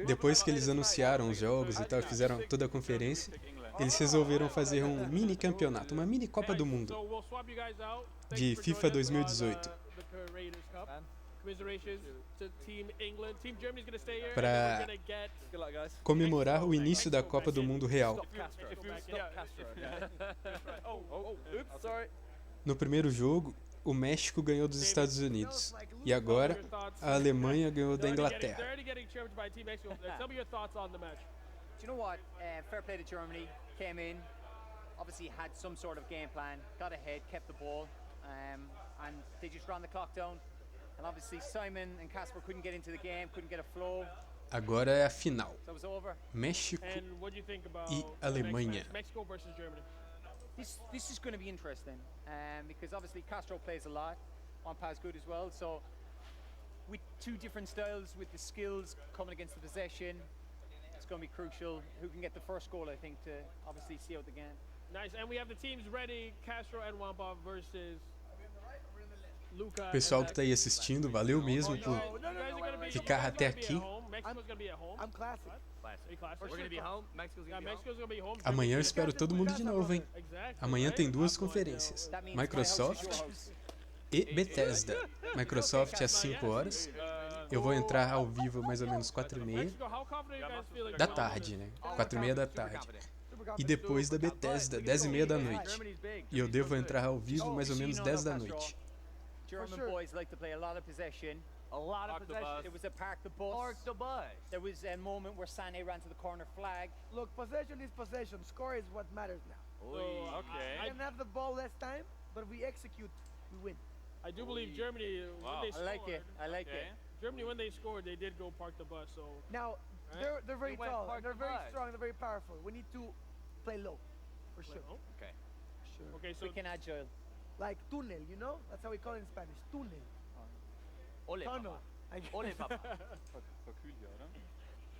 Depois que eles anunciaram os jogos e tal, fizeram toda a conferência, eles resolveram fazer um mini campeonato, uma mini Copa do Mundo de FIFA 2018 para comemorar o início da Copa do Mundo real. No primeiro jogo, o México ganhou dos Estados Unidos e agora a Alemanha ganhou da Inglaterra. Do you know what? Fair play to Germany. Came in, obviously had some sort of game plan, got ahead, kept the ball, and they just ran the clock down. And obviously Simon and Casper couldn't get into the game, couldn't get a flow. Agora é a final. México e Alemanha. Mexico versus Germany. This is going to be interesting because obviously Castro plays a lot. Juanpa's good as well. So with two different styles, with the skills coming against the possession, it's going to be crucial. Who can get the first goal, I think, to obviously see out the game. Nice, and we have the teams ready. Castro and Juanpa versus Luca. Pessoal que está aí assistindo, valeu mesmo por ficar até aqui. Amanhã eu espero todo mundo de novo, hein? Amanhã tem duas conferências, Microsoft e Bethesda. Microsoft às 5 horas. Eu vou entrar ao vivo mais ou menos 4h30 da tarde, né? 4h30 da tarde. E depois da Bethesda, 10h30 da noite. E eu devo entrar ao vivo mais ou menos 10 da noite. German boys like to play a lot of possession. A lot of possession. There was a park the bus. Park the bus. There was a moment where Sané ran to the corner flag. Look, possession is possession. Score is what matters now. Okay. I can have the ball less time, but if we execute, we win. I do believe Germany, when they scored. I like it. Germany, when they scored, they did go park the bus. So now they're very tall. They're very strong. They're very powerful. We need to play low, for sure. Okay. Sure. Okay, so we can agile. Like túnel, you know? That's how we call it in Spanish. Túnel. Ole Tunnel. Ole papa.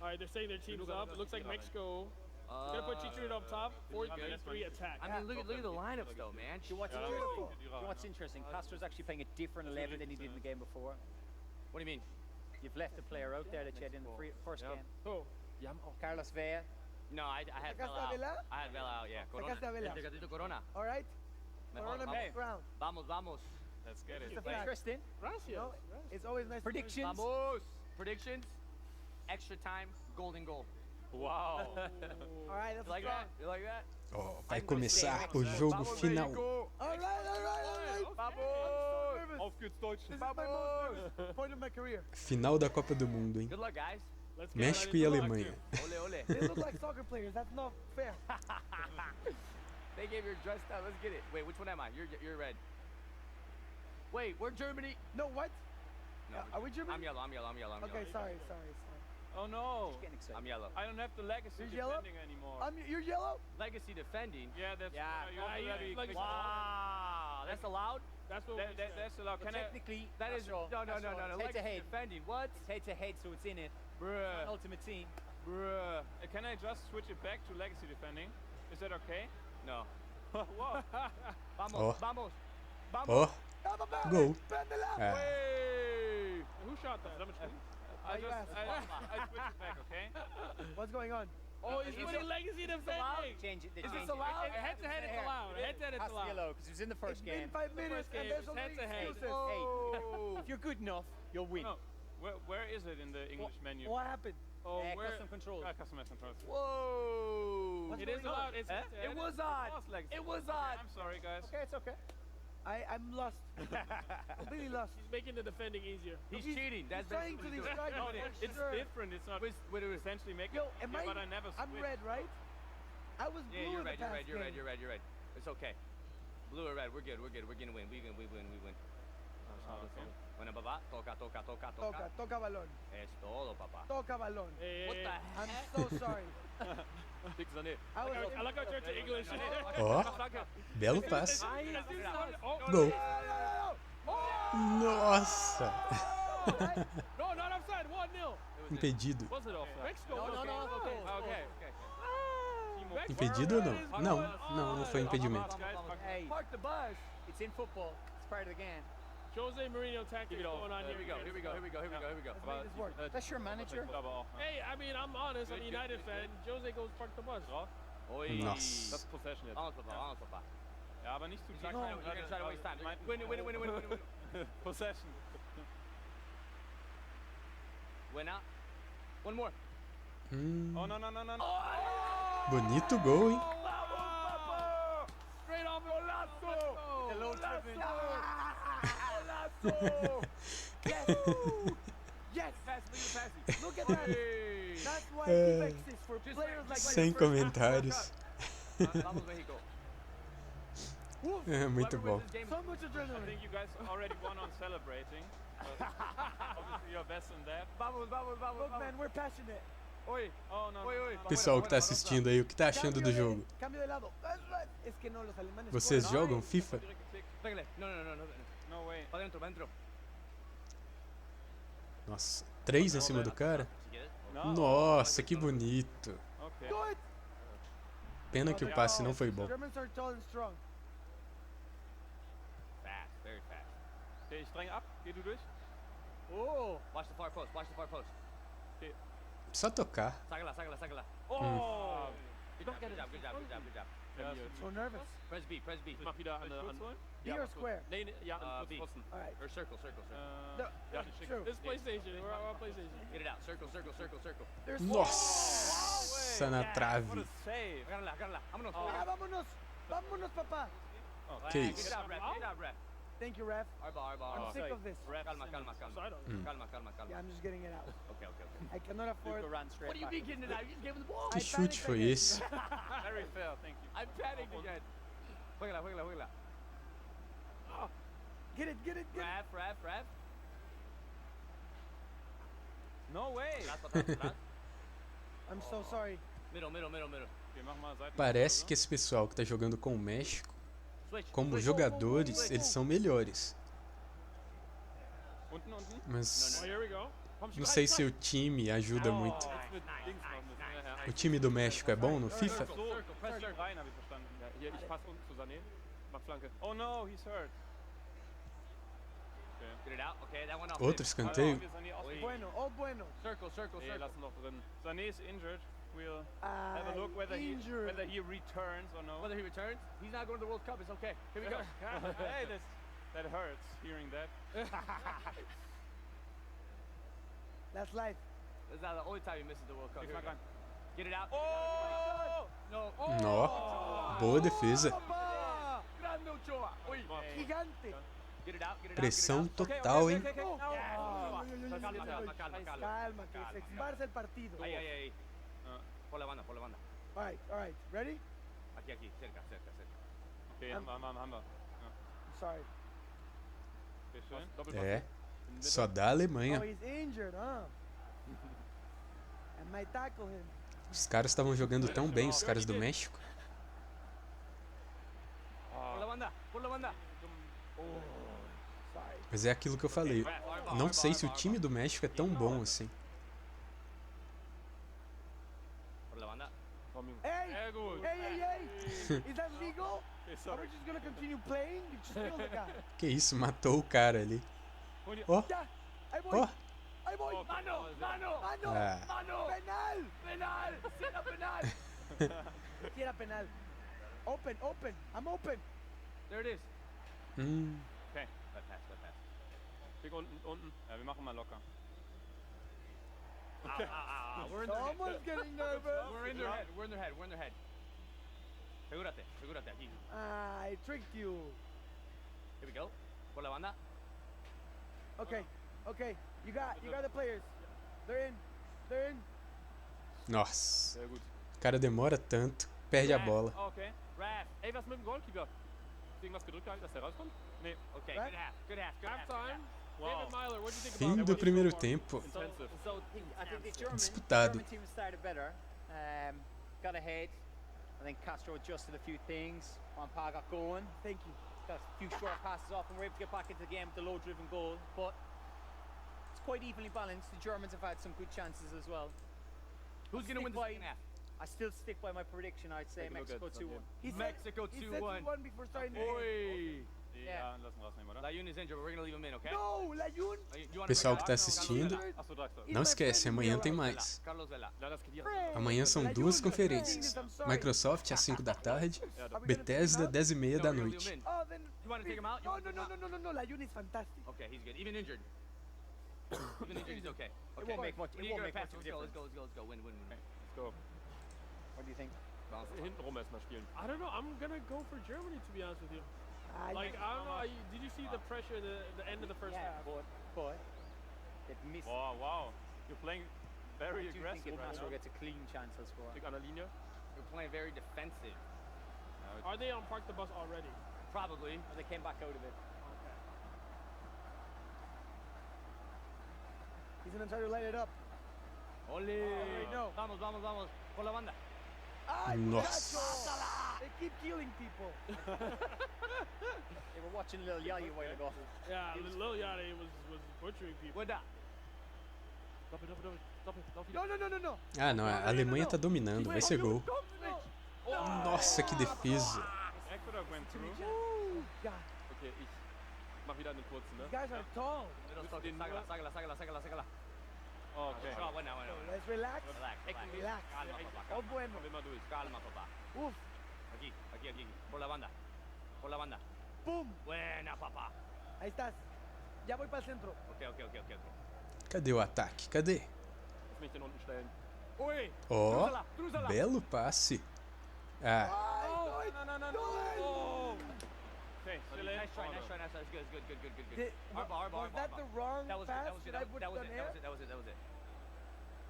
All right, they're saying their team's up. It looks like Mexico. They're gonna put Chicharito up top. 4-3 attack. I mean, look at the lineups though, man. You know what's interesting? Castro's actually playing a different 11 than he did in the game before. What do you mean? You've left a player out there that you had in the first game. Who? Carlos Vea. No, I had Vela out. I had Vela out, yeah. Corona. All right. Corona makes ground. Vamos. Let's get it. It's interesting. No, it's always nice. Predictions. Vamos. Predictions. Extra time. Golden goal. Wow. All right, that's like that. You like that? Oh, vai começar o jogo final. All right. Vamos. Auf geht's Deutsch. This is my most point of my career. Final da Copa do Mundo, hein? Good luck, guys. México e Alemanha. Ole. They look like soccer players. That's not fair. They gave your dress down. Let's get it. Wait, which one am I? You're red. Wait, we're Germany. No, what? No, are we Germany? I'm yellow. Okay, sorry. Oh no. I'm yellow. I don't have the legacy defending anymore. You're yellow? Legacy defending? Yeah, that's Wow, that's allowed? That's allowed. Well, technically, that is no. Head-to-head. Defending. What? It's head-to-head, so it's in it. Bruh. Ultimate team. Bruh. Can I just switch it back to legacy defending? Is that okay? No. Whoa. Vamos. Ó, gol. Ah. Who shot that? I switched it back, okay? What's going on? Oh, he's putting legacy defending. Change it. Is this allowed? Head to head, it's allowed. Head to head, it's allowed. Yellow, because he was in the first It's game. been 5 minutes and there's only Head to head. excuses. Hey, if you're good enough, you'll win. No. Where is it in the English menu? What happened? Oh, where? Custom controls. Custom controls. Whoa! It is allowed. It's It was odd. It was odd. I'm sorry, guys. Okay, it's okay. I'm lost. Completely lost. He's making the defending easier. He's cheating. That's trying to distract No, me. it's different. It's not. Would it essentially make Yo, it? But I never I'm switched. red, right? I was blue Yeah, you're in the red. You're past red. You're red. game. You're red. You're red. It's okay. Blue or red. We're good. We're good. We're gonna win. We win. Okay. Bueno, papá. Toca. Toca balón. Es todo, papá. Toca balón. What the I'm heck? so sorry. I like how it turned to English. Ó, belo passe. Gol. Nossa. No, not offside. 1-0. Impedido. Was it offside? Mexico. No. Okay. Impedido ou não? Não foi impedimento. Hey, park the bus. It's in football. It's part of the game. Jose Mourinho tactics going on here. Here we go. Let's make this work. That's your manager? Hey, I mean, I'm honest. I'm a United fan. Jose goes park the bus. Nossa. Das professional. Vamos, papá. Ja, aber nicht zu You're gonna try to waste time. Win. Possession. Winner. One more. Oh, no. Bonito gol, hein? Straight off Yes! Look at that! That's why Tive exists for players like Sem comentários. Vamos, Mexico. É muito bom. So much I adrenaline. think you guys already won on celebrating. But obviously you're best in that. Vamos. Look, man, we're passionate. Oi. Oh, no. Pessoal que tá assistindo aí, o que tá achando do jogo? Cambio de lado. Es que no, los alemanes Vocês corren. jogam FIFA? Pégale. No. No way. Va dentro. Nossa, 3 em cima do cara? Nossa, que bonito. Okay. Do it! Pena que o passe não foi bom. Germans are tall and strong. Fast, very fast. Okay, ich streng ab. Geh du durch. Oh! Watch the far post. Okay. Só tocar. Sácala. Oh! Good job. So nervous. Press B. Ich mach wieder eine... B or square? Nee, ja, B. Pfosten. Alright. Or circle. No, Ja, true. This PlayStation. We're on PlayStation. Get it out. Circle. There's Nossa, na trave. What a save. Agárrala. Vámonos. Vámonos, papá. Que Good isso? job, ref. Thank you, ref. Our ball. I'm sick of this. Calma. Yeah, I'm just getting it out. Okay. I cannot afford. What do you mean getting it out? You just gave him the ball. Que chute foi esse? Very fair, thank you. I'm panicked again. Juégala. Get it. Ref. No way. I'm so sorry. Middle. Okay, mach mal Seiten. Parece que esse pessoal que tá jogando com o México, como jogadores, eles são melhores. Unten. Mas Oh, here we go. não sei se o time ajuda muito. O time do México é bom no FIFA? So, press rein, habe ich verstanden. Ja, hier, ich passe unten zu Sané. Mach Flanke. Oh no, he's hurt. Get it out. Okay, that one off. Outro escanteio? Bueno. Circle. Nee, lassen noch drin. Sané is injured. We'll have a look whether he returns or no. Whether he returns, he's not going to the World Cup. It's okay. Here we go. Hey, that hurts, hearing that. That's life. That's not the only time he misses the World Cup. Ich mach rein. Get it out. Oh! No. Nó, boa defesa. Grande Ochoa. Oi. Gigante. Get it out. Pressão total, hein? Calma, Que se esparce el partido. Ahí. Por la banda. All right. Ready? Aquí, cerca. Okay, haben wir. I'm sorry. Okay, schön. Doppelpass. É, só da Alemanha. Oh, he's injured, huh? I might tackle him. Os caras estavam jogando tão bem, os caras do México. Por la banda. Mas é aquilo que eu falei. Não sei se o time do México é tão bom assim. Por la banda. Hey! Is that legal? Are we just gonna continue playing? You just killed the guy. Que isso, matou o cara ali. Ó, ó. Ay, boy. Mano. Ah. Penal. Será penal. Quiera penal. Open. I'm open. There it is. Okay, let pass. Pick unten. Ja, wir machen mal locker. We're in their head. Someone's getting nervous. We're in their head. Segúrate, aquí. I tricked you. Here we go. Por la banda. Okay. You got the players. They're in. Nossa. O cara demora tanto, perde a bola. Okay. Raf. Ey, was mit dem Goalkeeper? Hast du irgendwas gedrückt gehalten, dass der rauskommt? Nee. Okay, good half. Halftime. David Myler, what do you think Fim about do it? primeiro tempo. So I think the Disputado. German team started better. Got ahead. I think Castro adjusted a few things. Juan Pa got going. Thank you. Got a few short passes off, and we're able to get back into the game with the low-driven goal. But it's quite evenly balanced. The Germans have had some good chances as well. Who's going to win the second half? I still stick by my prediction. I'd say Mexico 2-1. Mexico 2-1. He said 2-1 before starting the game. Oi. Ja, lass ihn rausnehmen, oder? Layun is injured, but we're going to leave him in, okay? No, Layun. Pessoal que está assistindo, não esquece, amanhã tem mais. Amanhã são 2 conferências. Microsoft às 5 da tarde, Bethesda 10h30 da noite. Oh, then. You want to take him out? No. Layun is fantastic. Okay, he's good. Even injured. He's okay. It won't make much. It won't make much Let's of a difference. go. Win. Let's go. What do you think? Hintenrum erstmal spielen. I don't know. I'm gonna go for Germany, to be honest with you. Like, I don't know. Did you see the pressure at the end of the first half? But they've missed. Wow. You're playing very I do aggressive think if right Castro now. gets a clean chance, he'll score. Pick an der Linie. We're playing very defensive. Are they on Park the Bus already? Probably. They came back out of it. He's gonna try to light it up. Ole. No. Vamos. Por la banda. Nossa. They keep killing people. They were watching Lil Yachty a while ago. Yeah, Lil Yachty was butchering people. What's that? No. Ah, não, a Alemanha tá dominando, vai ser gol. Nossa, que defesa. Ecuador went through. God. Okay, ich mach wieder einen kurzen, ne? You guys are tall. Sácala. Okay. Bueno. Let's relax. Relax. Calma, papá. Oh, bueno. Calma, papá. Uf. Aquí. Por la banda. Boom. Buena, papá. Ahí estás. Ya voy para el centro. Okay. Cadê o ataque? Cadê? Lass mich den unten stellen. Oi. Ó, belo passe. Ah, No. Okay, Nice try. Good. Was that the wrong That was pass? it. That I would That was it.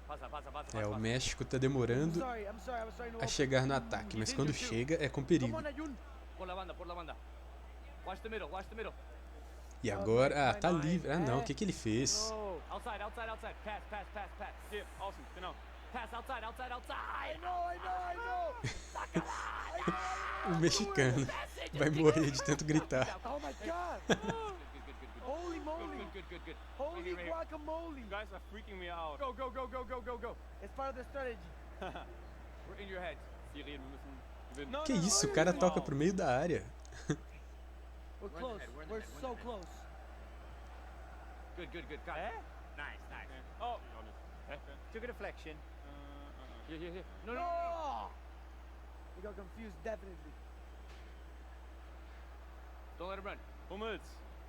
Passa. é, o México tá demorando I'm sorry. I was trying to a chegar no ataque, mas quando chega é com perigo. Come on, Ayun. Por la banda. Watch the middle. E agora, tá livre. Ah não, o que ele fez? Outside. Pass. Hier, außen, genau. Pass outside. I know. O mexicano vai morrer de tanto gritar. Oh my God. Holy moly. Good. Holy guacamole. You guys are freaking me out. Go. It's part of the strategy. We're in your head. Syrien, wir müssen gewinnen. Que isso, o cara toca pro meio da área. We're close. We're so close. Good. Got it. Nice. Oh, auch nicht. Took a deflection. Hier. No. We got confused, definitely. Don't let him run. Hummels,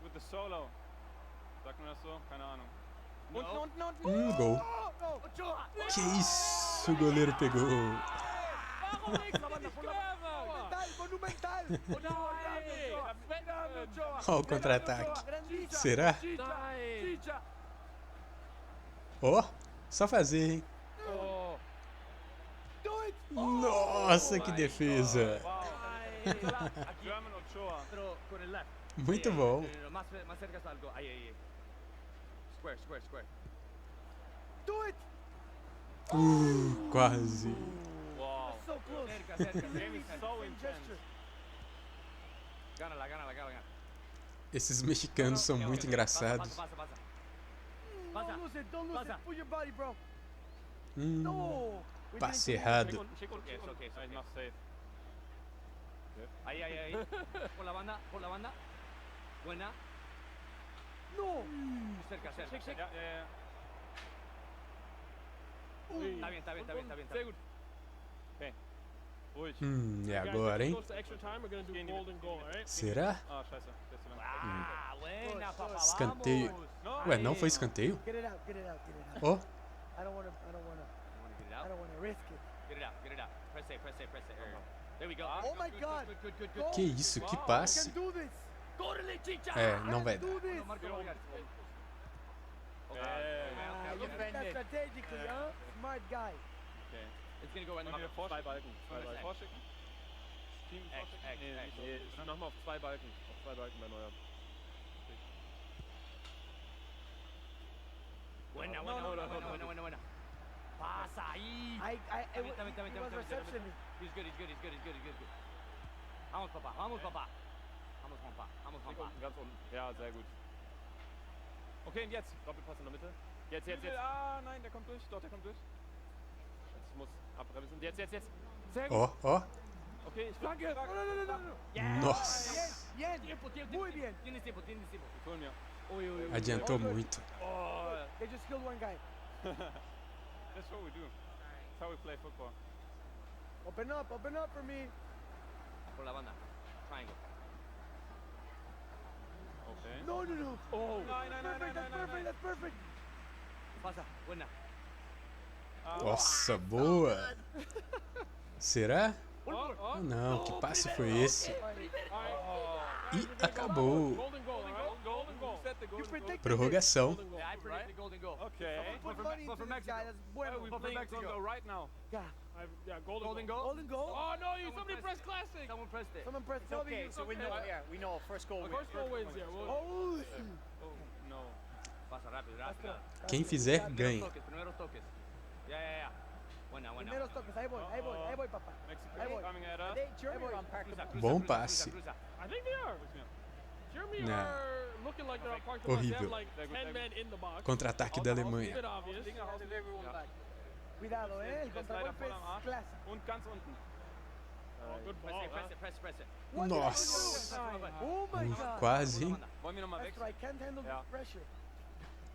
with the solo. Sagt man das so? Keine Ahnung. No. Gol. Que isso, o goleiro pegou. Monumental. Ó o contra-ataque. Será? Ó, só fazer, hein? Nossa, que defesa. Muito bom. Más cerca está algo. Ahí. Square. Do it. Quase. Wow. So close. Cerca. Game is so intense. Gánala. Esses mexicanos são muito engraçados. Passa. Don't lose it. Put your body, bro. Passe errado. Schick unten. Okay, ich mach safe. Ahí, ahí, ahí. Por la banda, por la banda. Buena. No. Cerca, cerca. Schick, schick. cerca. Ja, ja, ja. Está bien, está bien, está bien, está bien. Sehr gut. Okay. Ruhig. E agora, hein? Goes to extra time, we're gonna do golden goal, alright? Será? Ah, scheiße. Der ist zu lang. Ah, buena, papá. Escanteio. Vamos. Ué, não foi escanteio? Get it out, get it out, get it out. Ó, I don't wanna, Get it out. I don't wanna risk it. Get it out, get it out. Press it, press it, press it. There we go. Oh my God. Good, good, good. que isso, que I passe. can do this. Corre, chicha. É, não vai dar. Do this. Marco, Marco. You think that strategically, huh? Smart guy. Okay. It's gonna go right Mach wieder now. zwei Balken. Zwei Balken. X, Vorschicken. Team X, vorschicken. X, Nee, X. nee, ich mach mal auf zwei Balken. Auf zwei Balken bei neuer. Buena, buena, buena, buena, buena, buena. Pasa ahí. It was reception. He's good, he's good, he's good, he's good, he's good. Vamos, papá, vamos, papá. Vamos, papá, vamos, Ganz papá. unten, ganz unten. Ja, sehr gut. Okay, und jetzt. Doppelpass in der Mitte. Jetzt, jetzt, jetzt. Ah, nein, der kommt durch. Doch, der kommt durch. Jetzt muss abbremsen. Jetzt, jetzt, jetzt. Sehr gut. Ó, ó. Okay, ich flanke. Nossa. Bien. Muy bien. Tienes tiempo, tienes tiempo. Hol mir. Adiantou muito. Oh, They just killed one guy. that's what we do. That's how we play football. Open up for me. Por la banda. Triangle. Okay. No, no, no. Oh. Nein, nein, nein, nein, Perfect, that's nein, perfect, nein. that's perfect. Pasa, buena. Nossa, boa. Será? Oh, Não, que passe foi esse? E acabou. Golden goal, alright? Golden goal. Set the golden goal. Prorrogação. Yeah, I predict the golden goal. Okay. Put money into this guy, that's bueno. We're for playing Mexico. golden goal right now. Yeah. Yeah, golden, Golden goal. goal? Golden goal. Oh no, you Someone somebody pressed pressed classic. Someone pressed it. Someone press It's W. okay, so we know, yeah, we know first goal wins. First goal wins, yeah. Oh. Oh, no. Pasa rápido, rápido. Quem fizer, ganha. Primeros toques. Ya, ya, ya. Buena, buena. Primeros toques, ahí voy, papá. Mexico Ahí voy. coming at us. Bom passe. I think they are. Germany Nah. are looking like they're on park to us. They have Horrível. like 10 men in the box. Contra-ataque da It's a Alemanha. bit obvious. Cuidado, el Jetzt leider contragolpe voll am Arsch. es clásico. Und ganz unten. Oh, good ball. Press it, press it, press it. Nossa. Oh my God. Quase, hein? Wollen wir nochmal That's wechseln? right, can't handle Yeah. the pressure.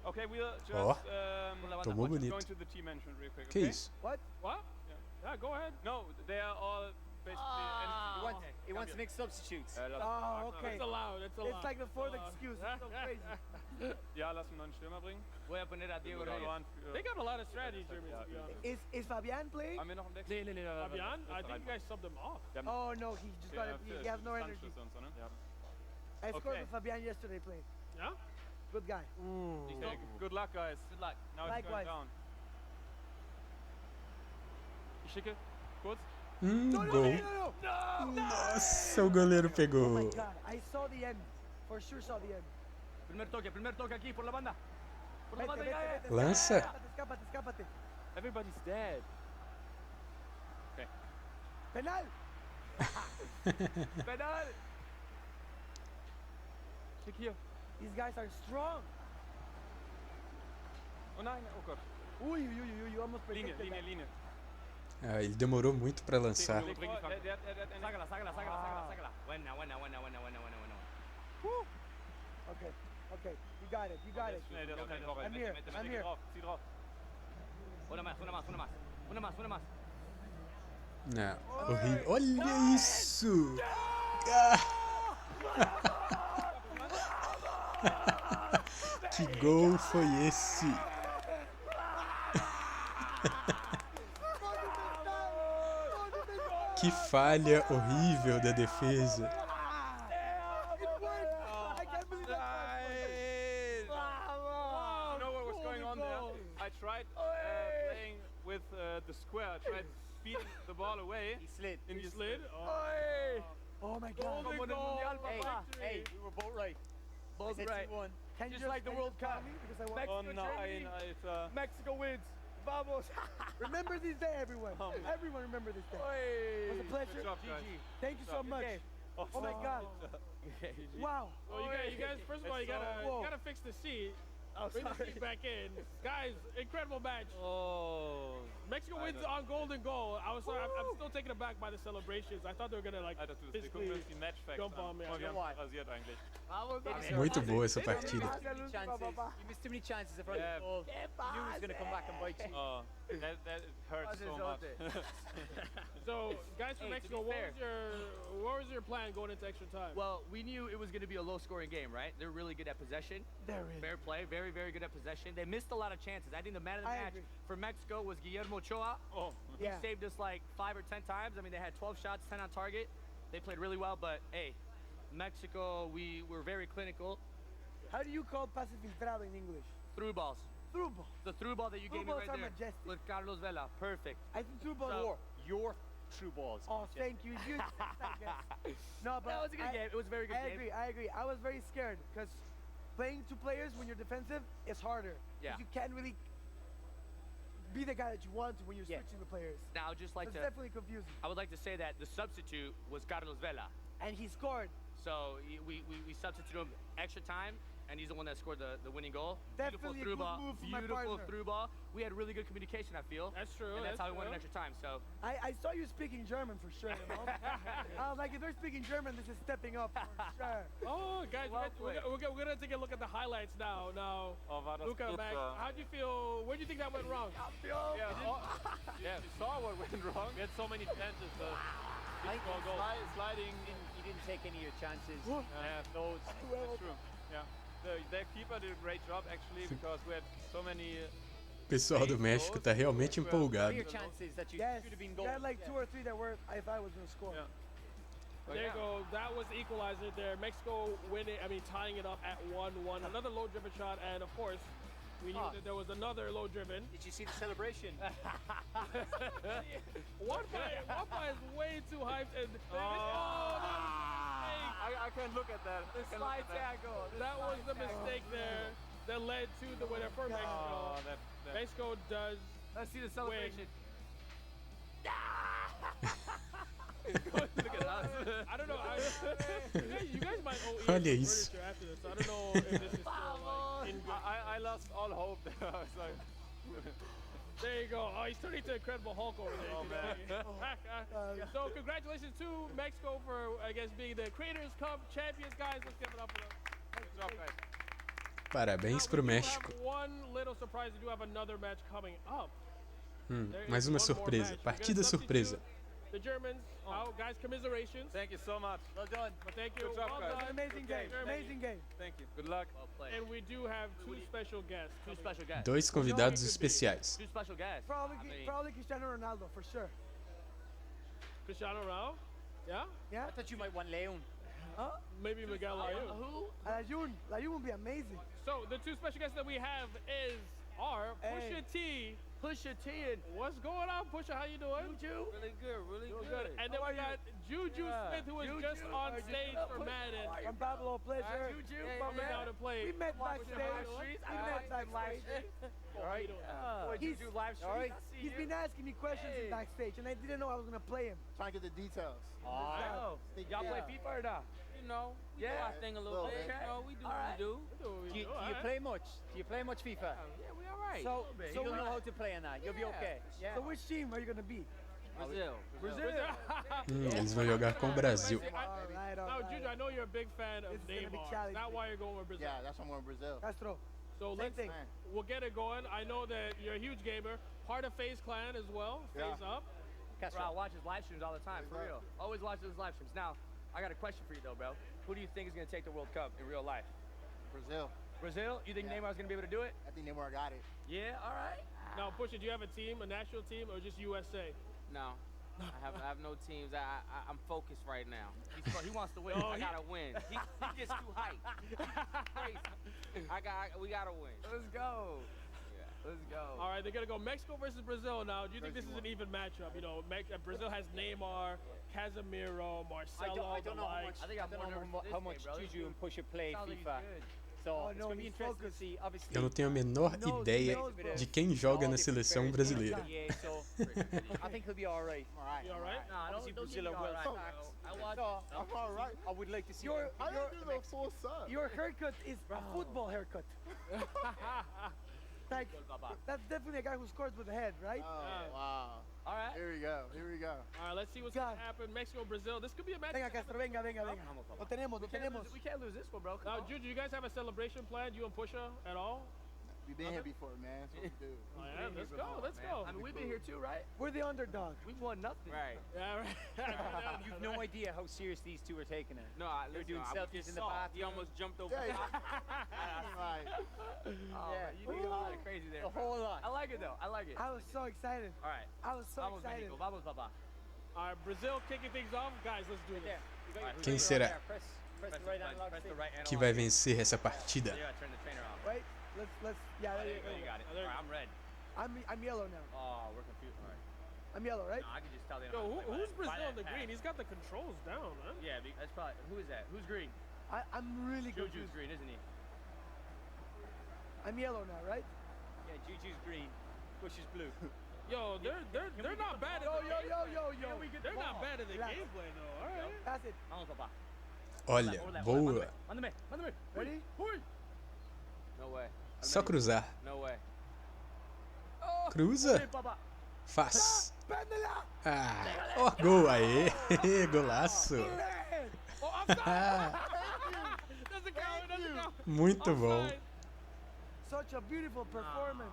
Okay, we'll just Ó, go tomou bonito. into the team management real quick, Que okay? isso? What? What? Yeah, go ahead. No, they are all basically He wants to make substitutes. Oh, okay. It's allowed, it's allowed. It's like the fourth excuse. It's so crazy. Ja, lass einen neuen Stürmer bringen. Voy a poner a Diego Reyes. They got a lot of strategy, Germany, to be honest. Is Fabian playing? Haben wir noch einen Wechsel? Nee. Fabian? I think you guys subbed him off. Oh no, he just got it. He has no energy. Anschlüsse und so, ne? Ja. I scored Okay. with Fabian yesterday playing. Yeah? Good guy. Okay, good luck, guys. Good luck. Now it's going Likewise. down. Ich schicke kurz. Gol. Nossa, o goleiro Oh my pegou. God, I saw the end. For sure saw the end. Primer toque aquí por la banda. Por la Vete, banda, vete, ya, vete. Lança. Escápate, escápate. Everybody's dead. Okay. Penal. Penal. Schick hier. These guys are strong. Oh nein, oh Gott. Uy, you almost Linie, predicted that. Linie. Ah, ele demorou muito pra lançar. Der hat eine. Sácala. Buena. Okay, you got it. Schnell, der ist kein Tor rein. I'm here. Zieh drauf. Una más. Não, horrível. Olha isso! Ah! Que gol foi esse? Que falha horrível da defesa. You know what was going on there? I tried playing with the square. I tried feeding the ball away. He slid. And you slid. Oh my God. Golden goal. Hey, we were both right. Both right. Can you Just like the World Cup. Because I want Oh nein, Alter. Mexico wins. Vamos. remember this day, everyone. Everyone remember this day. It was a pleasure. Good job, guys. Thank you so much. Oh my God. Wow. Oh, you guys, first of all, you gotta fix the seat. Bring the seat back in. Guys, incredible match. Oh. Mexico wins on golden goal. I'm still taken aback by the celebrations. I thought they were gonna like physically jump on me. Muito boa essa partida. You missed too many chances of running the ball. You knew he was gonna come back and bite you. Oh, that hurts so much. So, guys from Mexico, what was your plan going into extra time? Well, we knew it was going to be a low-scoring game, right? They're really good at possession. Fair play, very, very good at possession. They missed a lot of chances. I think the man of the match for Mexico was Guillermo Ochoa. Oh, he saved us like 5 or 10 times. I mean, they had 12 shots, 10 on target. They played really well, but hey, Mexico, we were very clinical. How do you call pase filtrado in English? Through balls. Through ball. The through ball that you gave me right there majestic. with Carlos Vela. Perfect. I think through balls. Your true balls. Oh, thank you. No, but that was a good game. It was a very good game. I agree. I was very scared because playing two players when you're defensive is harder. Yeah. You can't really be the guy that you want to when you're switching the players. Now, just like it's definitely confusing. I would like to say that the substitute was Carlos Vela. And he scored. So we substituted him extra time, and he's the one that scored the winning goal. Definitely beautiful through ball. Move from Beautiful through ball. We had really good communication, I feel. That's true. And that's how we won in extra time. So I saw you speaking German for sure. You know? I was like, if they're speaking German, this is stepping up for sure. Oh, guys, we're gonna take a look at the highlights now. Luca, Max, how do you feel? Where do you think that went wrong? We saw what went wrong. We had so many chances. Sliding. You didn't take any of your chances. Those. That's true. Yeah. Their keeper did a great job actually because we had so many. O pessoal do México tá realmente empolgado. That you yes, should have been you had like 2 or 3 that were I thought was going to score. Yeah. There you go. That was the equalizer there. Mexico tying it up at 1-1. Another low-driven shot, and of course, we knew that there was another low-driven. Did you see the celebration? One play is way too hyped. And I can't look at that. The slide tackle. That was the mistake there that led to the winner for Mexico. Mexico does. Let's see the celebration. Look at us. I don't know. You guys might owe Olha Ian isso. furniture after this. I don't know if this is still like in good. I lost all hope there. I was like, there you go. Oh, he's turning into Incredible Hulk over there. Oh, man. So congratulations to Mexico for, I guess, being the Creators Cup champions, guys. Let's give it up for them. Good job, guys. Parabéns pro México. One little surprise. We do have another match coming up. Mais uma surpresa. Partida surpresa. The Germans, guys, commiserations. Thank you so much. Well done. Well, thank you. Good job, well guys. done. Amazing game. Amazing game. Thank you. Good luck. Well played. And we do have two special guests. Dois convidados especiais. Two special guests. Probably Cristiano Ronaldo for sure. Cristiano Ronaldo? Yeah? Yeah. I thought you might want Leon. Huh? Maybe Miguel Layun. Who? Layun would be amazing. So the two special guests that we have are Pusha T. Pusha T and what's going on, Pusha? How you doing? Juju. Really good. And then we got Juju Smith, who was just on stage for Madden. From Pablo Pleasure. Juju, coming down to play. We met backstage. All right. Juju live stream. He's been asking me questions backstage, and I didn't know I was gonna play him. Trying to get the details. Y'all play FIFA or not? You know, we do our thing a little bit. You know, we do what we do. Do you play much? Do you play much FIFA? Yeah, we all right. So you'll know how to play on that. You'll be okay. Yeah. So which team are you gonna be? Brazil. Eles vão jogar com o Brasil. Now, Juju, I know you're a big fan of Neymar. Is that why you're going with Brazil? Yeah, that's why I'm going with Brazil. Castro. So we'll get it going. I know that you're a huge gamer. Part of FaZe Clan as well. FaZe Up. Bro, I watch his live streams all the time, for real. Always watch his live streams. Now, I got a question for you though, bro. Who do you think is going to take the World Cup in real life? Brazil. Brazil? You think Neymar's going to be able to do it? I think Neymar got it. Yeah, all right. Now, Pusha, do you have a team, a national team, or just USA? No. I have no teams. I'm focused right now. He wants to win. I gotta win. He gets too hyped. Crazy. We gotta win. Let's go. Let's go. All right, they're gonna go Mexico versus Brazil now. Do you think this is an even matchup? You know, Brazil has Neymar, Casemiro, Marcelo. I don't know how much Juju and Pusha play FIFA. So it's going to be interesting to see. Obviously, Eu não tenho a menor ideia de quem joga na seleção brasileira. Yeah, so I think he'll be all right. You all right? No, I don't see Brazil are well stacked. I'm all right. I would like to see your haircut is a football haircut. Like, that's definitely a guy who scores with the head, right? Oh, wow. All right. Here we go. Here we go. All right, let's see what's going to happen. Mexico, Brazil. This could be a match. Venga, Castro, venga. Lo tenemos. We can't lose this one, bro. Now, Juju, you guys have a celebration planned, you and Pusha, at all? We've been here before, man. That's what we do. Oh, yeah, let's go. I mean, we've been here too, right? We're the underdog. We've won nothing. Right. Yeah, right. You've no idea how serious these two are taking it. No, They're doing selfies in the bathroom. He almost jumped over. Yeah, Right. yeah, you did a lot of crazy there. A whole lot. I like it though. I like it. I was so excited. All right. I was so Vamos, excited. Mexico. Vamos, papá. All right, Brazil kicking things off. Guys, let's do this. Quem será que vai vencer essa partida? Wait, let's. Yeah, there you got it. All right, I'm red. I'm yellow now. Oh, we're confused. All right. I'm yellow, right? No, I can just tell they Yo, who's Brazil on the green? He's got the controls down, man. Yeah, that's probably. Who is that? Who's green? I'm really Juju's confused. green, isn't he? I'm yellow now, right? Yeah, Juju's green. Bush is blue. Yo, they're not bad at the Yo. They're not bad at the gameplay though. All right. Pass it. Vamos, papá. Olha, boa. Mándame. Ready? No way. Só cruzar. No way. Cruza. Faz. Ó, gol. Aê. Golaço. Muito bom. Such a beautiful performance.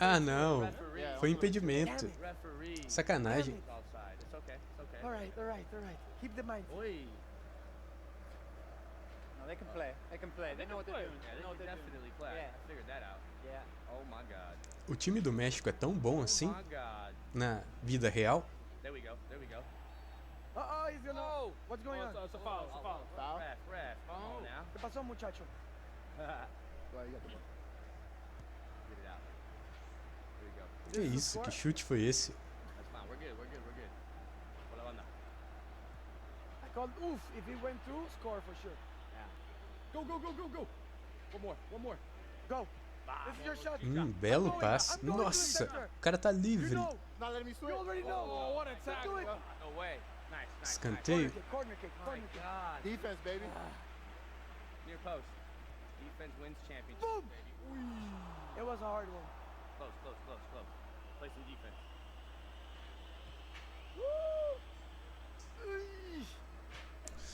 Ah, não. Foi impedimento. Sacanagem. All right. Keep the mind. No, they can play. They know what they're doing. Yeah, they know what they're definitely play. Yeah. I figured that out. Yeah. Oh my God. O time do México é tão bom assim na vida real. There we go. He's gonna. What's going on? It's a foul. Ref. Oh, now. ¿Qué pasó, muchacho? Well, you got the ball. Get it out. Here we go. Que isso? Que chute foi esse? That's fine. We're good. Hola, banda. I called oof. If he went through, score for sure. Yeah. Go. One more. Go. This is your shot. Belo passe. Nossa, o cara tá livre. Not letting me switch. You already know. Oh, what a tackle. Do it. No way. Nice. Escanteio. Corner kick. God. Defense, baby. Near post. Defense wins championship, Boom. baby. It was a hard one. Close. Play some defense.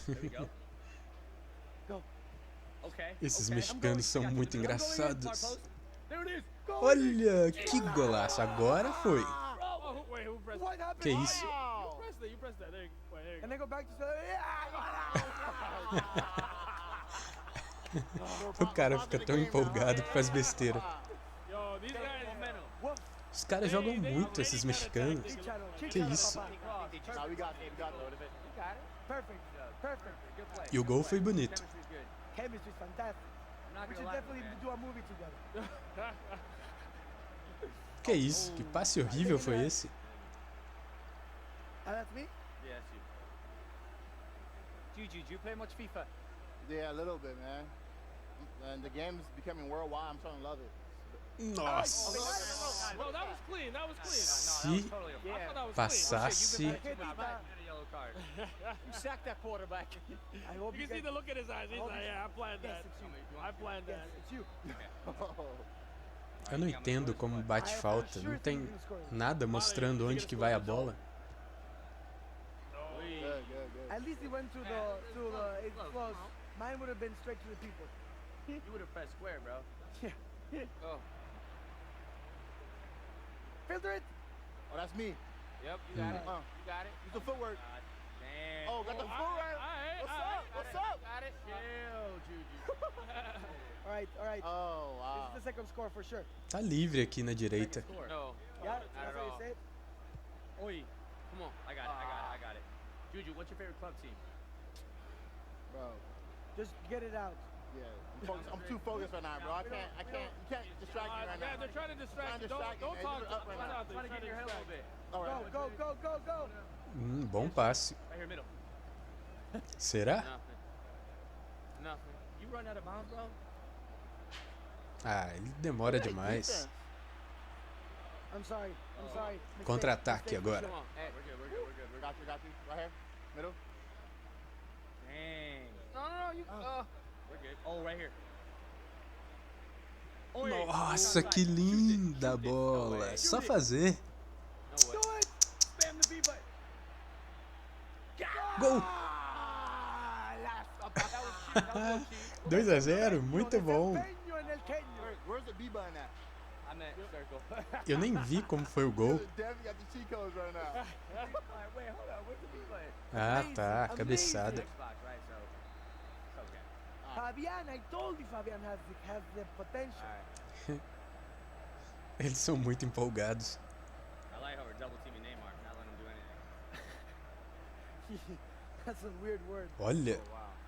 There we go. Go. Okay. Esses mexicanos são muito engraçados. There it is. Olha, que golaço. Agora foi. Wait, who pressed What happened? Que isso? You pressed that. There you go. And then go back to O cara fica tão empolgado que faz besteira. Yo, these guys. Os caras jogam muito, esses mexicanos. Que isso? We got it. Perfect. E o gol foi bonito. Chemistry is fantastic. We should definitely do a movie together. Que isso? Que passe horrível foi esse? That's me? Yeah, that's you. Juju, do you play much FIFA? Yeah, a little bit, man. And the game's becoming worldwide. I'm starting to love it. Nossa. Well, that was clean. Se passasse. You sacked that quarterback. I hope you can see the look in his eyes. He's like, yeah, I planned that. I planned that. It's you. Eu não entendo como bate falta. Não tem nada mostrando onde que vai a bola. Good. At least he went to the it's close. Mine would have been straight to the people. You would have pressed square, bro. Yeah. Oh. Filter it. Oh, that's me. Yep, you got it. You got it. Use the footwork. Damn. Oh, got the footwork. What's up? Got it. Chill, Juju. All right. Oh, wow. This is the second score for sure. Tá livre aqui na direita. No. Yeah, Not that's at what you all. said. Oi. Come on. I got it. Juju, what's your favorite club team? Bro. Just get it out. Yeah. I'm too focused right now, bro. You can't distract me right now. They're trying to distract you. Don't talk right now. Trying to get in your head a little bit. All right. Go. Bom passe. Right here, middle. Será? Nothing. You run out of bounds, bro? Ah, ele demora demais. I'm sorry. Contra-ataque agora. Come on. Hey, We're good. We got you. Right here. Middle. Dang. No. You. We're good. Oh, right here. Nossa, que linda a bola. É só fazer. Gol! 2-0, muito bom. Eu nem vi como foi o gol. Ah, tá, cabeçada. Fabian, I told you Fabian has the potential. Eles são muito empolgados. I like how we're double teaming Neymar, not letting him do anything. That's a weird word. Olha,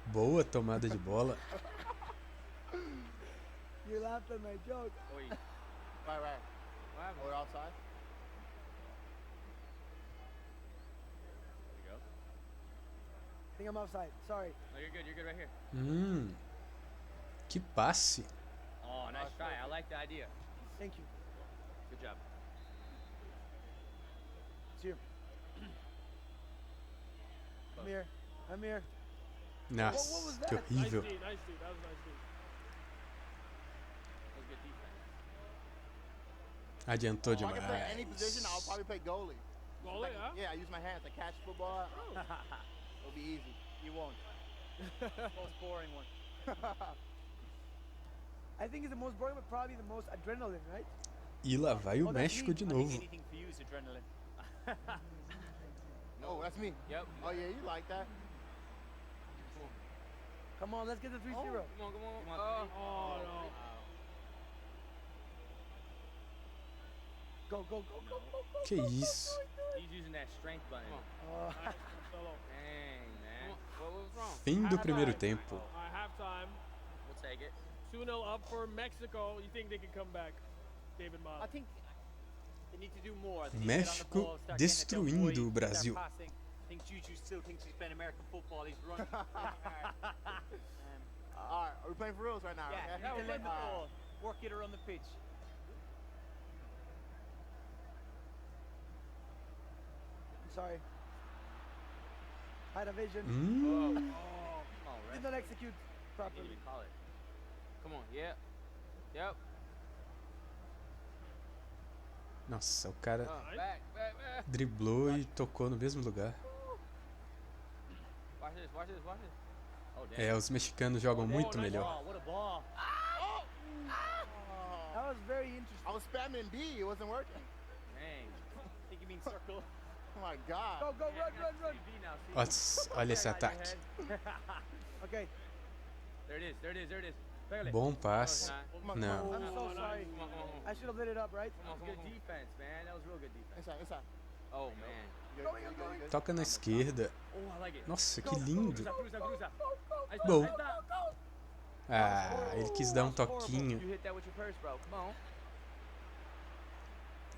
boa tomada de bola. You laughed at my joke. Right. We're outside. There you go. I think I'm outside. Sorry. No, you're good right here. Que passe. Oh, nice try. I like the idea. Thank you. Good job. It's you. I'm here. Nossa, what was que that? horrível. Nice D. That was nice D. That was good defense. Adiantou I can play demais. any position. I'll probably play goalie. Goalie, huh? Yeah, I use my hands to catch football. It'll be easy. You won't. Most boring one. I think it's the most boring, but probably the most adrenaline, right? E lá vai o México de novo. Anything for you is adrenaline. Oh, that's me. Yep. Oh yeah, you like that? Come on, let's get the 3-0. Come on. Oh, no. Go. Que isso? He's using that strength button. Dang, man. What was wrong? Fim do primeiro tempo. All right, halftime. We'll take it. 2-0 up for Mexico. You think they can come back, David Moss? I think they need to do more. México destruindo o Brasil. I think Juju still thinks he's playing American football. He's running. All right, are we playing for reals right now? Yeah, okay? we're playing the ball. Work it around the pitch. I'm sorry. Hide a vision. Come on, Did not execute Didn't properly. even call it. Come on, yeah. Yep. Nossa, o cara Back. driblou e tocou no mesmo lugar. Watch this. Oh, damn. É, os mexicanos jogam muito melhor. What a ball. That was very interesting. I was spamming B, it wasn't working. Dang. I think you mean circle. Oh my god. Go, run. Nossa, olha esse ataque. Okay. There it is. Pégale. Bom passe. Come Não. I'm so sorry. Come on. I should have lit it up, right? That was good defense, man. That was real good defense. Inside. Oh, man. Good. Toca na esquerda. Oh, I like it. Nossa, que lindo. Cruza. Gol. Ah, ele quis dar um toquinho. You hit that with your purse, bro. Come on.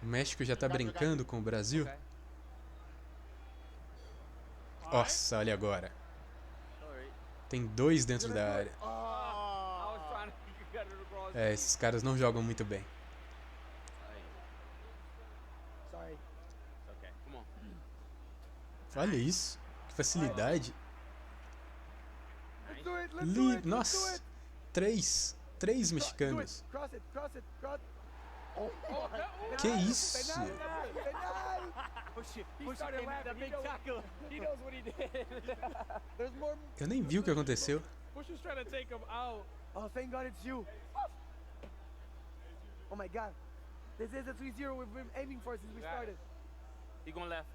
O México já tá brincando com o Brasil. Okay. Nossa, olha agora. Sorry. Tem 2 dentro da área. I was trying to get it across. É, esses caras não jogam muito bem. Sorry. Okay, come on. Olha isso. Que facilidade. Let's do it. Nossa, 3 mexicanos. Cross it. Que isso? Push it the big tackle. He knows what he did. There's more. Eu nem vi o que aconteceu. Bush is trying to take him out. Oh, thank God it's you. Oh my God. This is the 3-0 we've been aiming for since we started. He going left.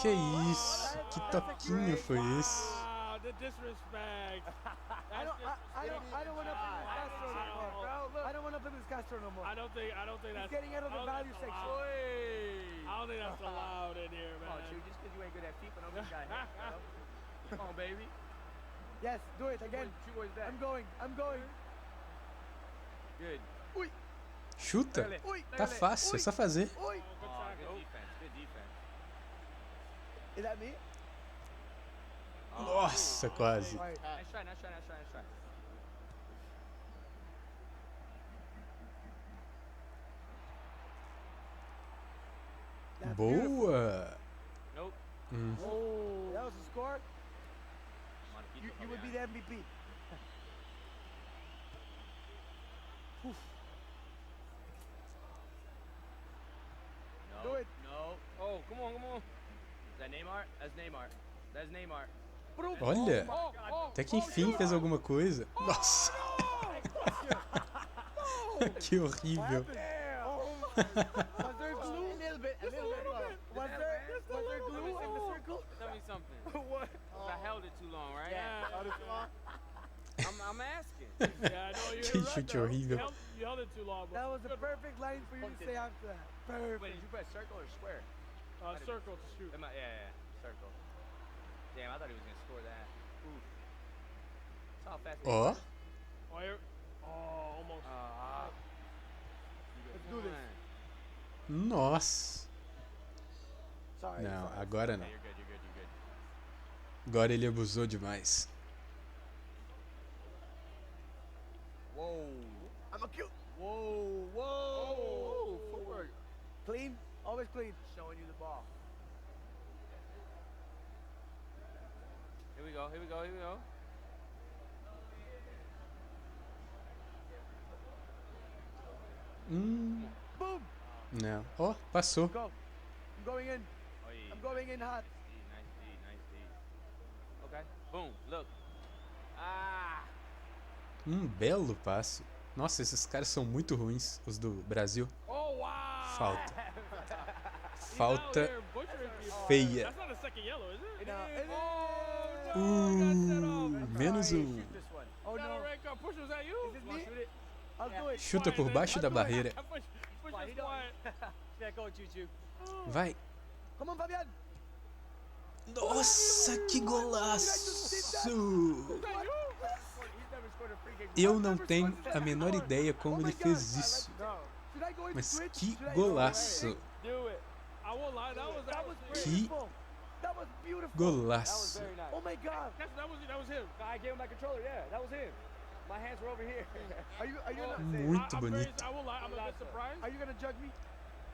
Que isso? Que toquinho foi esse? Wow, the disrespect. I don't want to play with Castro no more. I don't want to play with Castro no more. I don't think that's. He's getting out of the value section. I don't think that's allowed in here, man. Come on, Chew, just because you ain't good at FIFA, no good guy here. Come on, baby. Yes, do it again. Where's that? I'm going. Good. Chuta? Tá fácil, é só fazer. Oh, good defense. Is that me? Nossa, quase. Nice try. Boa! Nope. Oh, that was a score. You would be the MVP. No, do it. No. Oh, come on, come on. Is that Neymar? That's Neymar. That's Neymar. Olha, até que enfim fez alguma coisa. Nossa. Que horrível. Was there glue? A little bit. Was there glue in the circle? Tell me something. What? I held it too long, right? Yeah. Held it too long? I'm asking. Yeah, I know you're Que right. chute though. horrível. You held it too long. That was the perfect line for you to say after that. Perfect. Wait, did you press circle or square? Circle to shoot. Yeah, circle. Damn, I thought he was gonna score that. Oof. That's how fast. Ó. Almost. Let's do this. Nossa. Sorry. Não, agora não. You're good. Agora ele abusou demais. Whoa. I'm a cute. Whoa. Footwork. Clean. Always clean. Showing you the ball. Here we go. Boom. Não. Ó, passou. Go. I'm going in. I'm going in hot. Nice D. Okay. Boom. Look. Ah. Belo passe. Nossa, esses caras são muito ruins, os do Brasil. Oh, wow. Falta feia. That's not a second yellow, is it? Menos um. Oh no. Push, was that you? Is it me? I'll do it. Chuta por baixo da barreira. Push this quiet. Yeah, go, Juju. Vai. Come on, Fabian. Nossa, que golaço! Eu não tenho a menor ideia como ele fez isso. Mas que golaço! Que golaço! Oh my God! That was him. I gave him my controller. Yeah, that was him. My hands were over here. Are you Muito bonito. I will lie. I'm a bit surprised. Are you gonna judge me?